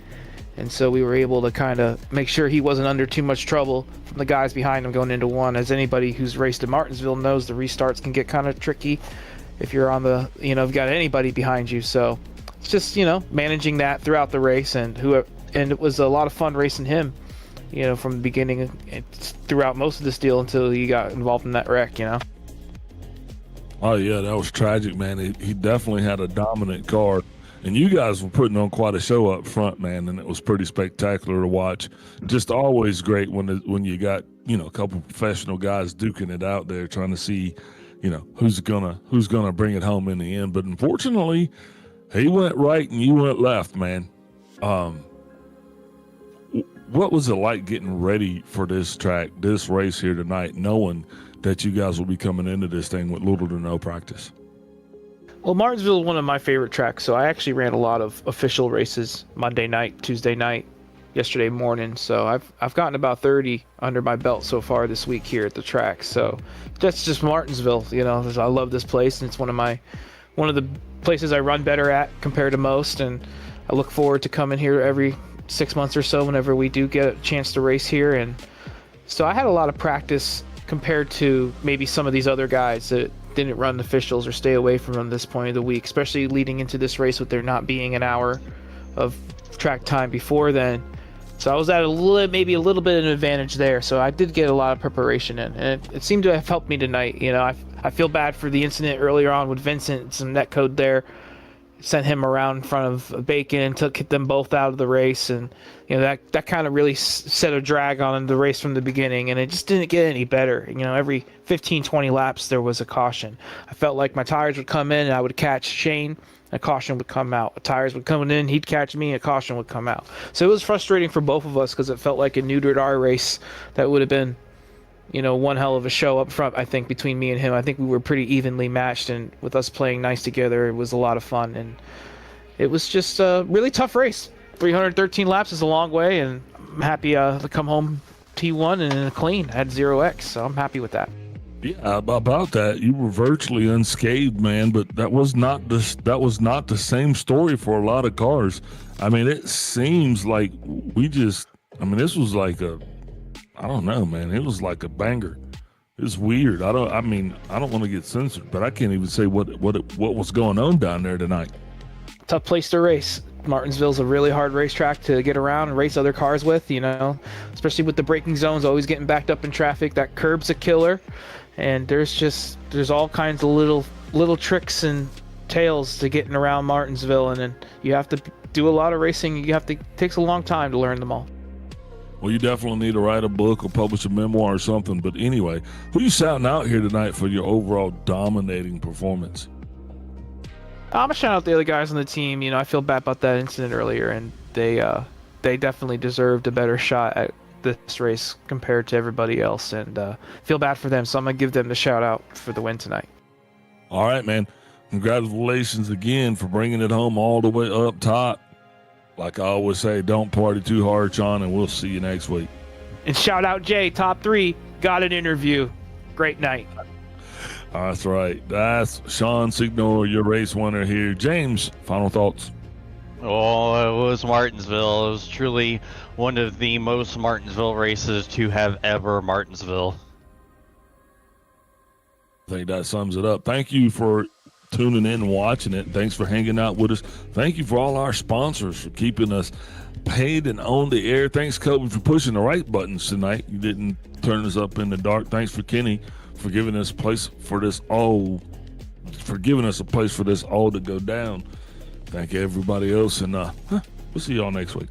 And so we were able to kind of make sure he wasn't under too much trouble from the guys behind him going into one. As anybody who's raced in Martinsville knows, the restarts can get kind of tricky if you're on the, you've got anybody behind you. So it's just, managing that throughout the race, and it was a lot of fun racing him, from the beginning and throughout most of this deal until he got involved in that wreck, Oh, yeah, that was tragic, man. He definitely had a dominant car. And you guys were putting on quite a show up front, man, and it was pretty spectacular to watch. Just always great when you got, a couple professional guys duking it out there, trying to see, who's gonna bring it home in the end. But unfortunately, he went right and you went left, man. What was it like getting ready for this track, this race here tonight, knowing that you guys will be coming into this thing with little to no practice? Well, Martinsville is one of my favorite tracks, so I actually ran a lot of official races Monday night, Tuesday night, yesterday morning. So I've gotten about 30 under my belt so far this week here at the track. So that's just Martinsville, I love this place, and it's one of the places I run better at compared to most, and I look forward to coming here every 6 months or so whenever we do get a chance to race here. And so I had a lot of practice compared to maybe some of these other guys that didn't run officials or stay away from them this point of the week, especially leading into this race with there not being an hour of track time before then. So I was at maybe a little bit of an advantage there. So I did get a lot of preparation in, and it seemed to have helped me tonight. I feel bad for the incident earlier on with Vincent, some net code there. Sent him around in front of Bacon and took them both out of the race, and that kind of really set a drag on the race from the beginning, and it just didn't get any better. Every 15-20 laps there was a caution. I felt like my tires would come in and I would catch Shane, a caution would come out. The tires would come in, he'd catch me, a caution would come out. So it was frustrating for both of us because it felt like a neutered our race that would have been one hell of a show up front. I think between me and him, I think we were pretty evenly matched, and with us playing nice together, it was a lot of fun. And it was just a really tough race. 313 laps is a long way, and I'm happy to come home T1 and in a clean. I had 0x, so I'm happy with that. Yeah, about that, you were virtually unscathed, man. But that was not the same story for a lot of cars. I mean, it seems like this was like I don't know, man. It was like a banger. It's weird. I don't want to get censored, but I can't even say what was going on down there tonight. Tough place to race. Martinsville's a really hard racetrack to get around and race other cars with, especially with the braking zones always getting backed up in traffic. That curb's a killer, and there's all kinds of little tricks and tales to getting around Martinsville, and then you have to do a lot of racing. It takes a long time to learn them all. Well, you definitely need to write a book or publish a memoir or something. But anyway, who are you shouting out here tonight for your overall dominating performance? I'm gonna shout out the other guys on the team. I feel bad about that incident earlier, and they definitely deserved a better shot at this race compared to everybody else, and feel bad for them. So I'm gonna give them the shout out for the win tonight. All right, man. Congratulations again for bringing it home all the way up top. Like I always say, don't party too hard, Sean, and we'll see you next week. And shout out Jay, top 3, got an interview. Great night. That's right. That's Sean Signor, your race winner here. James, final thoughts. Oh, it was Martinsville. It was truly one of the most Martinsville races to have ever Martinsville. I think that sums it up. Thank you for tuning in and watching it. Thanks for hanging out with us. Thank you for all our sponsors for keeping us paid and on the air. Thanks, Kobe, for pushing the right buttons tonight. You didn't turn us up in the dark. Thanks for Kenny for giving us a place for this all to go down. Thank you, everybody else, and we'll see y'all next week.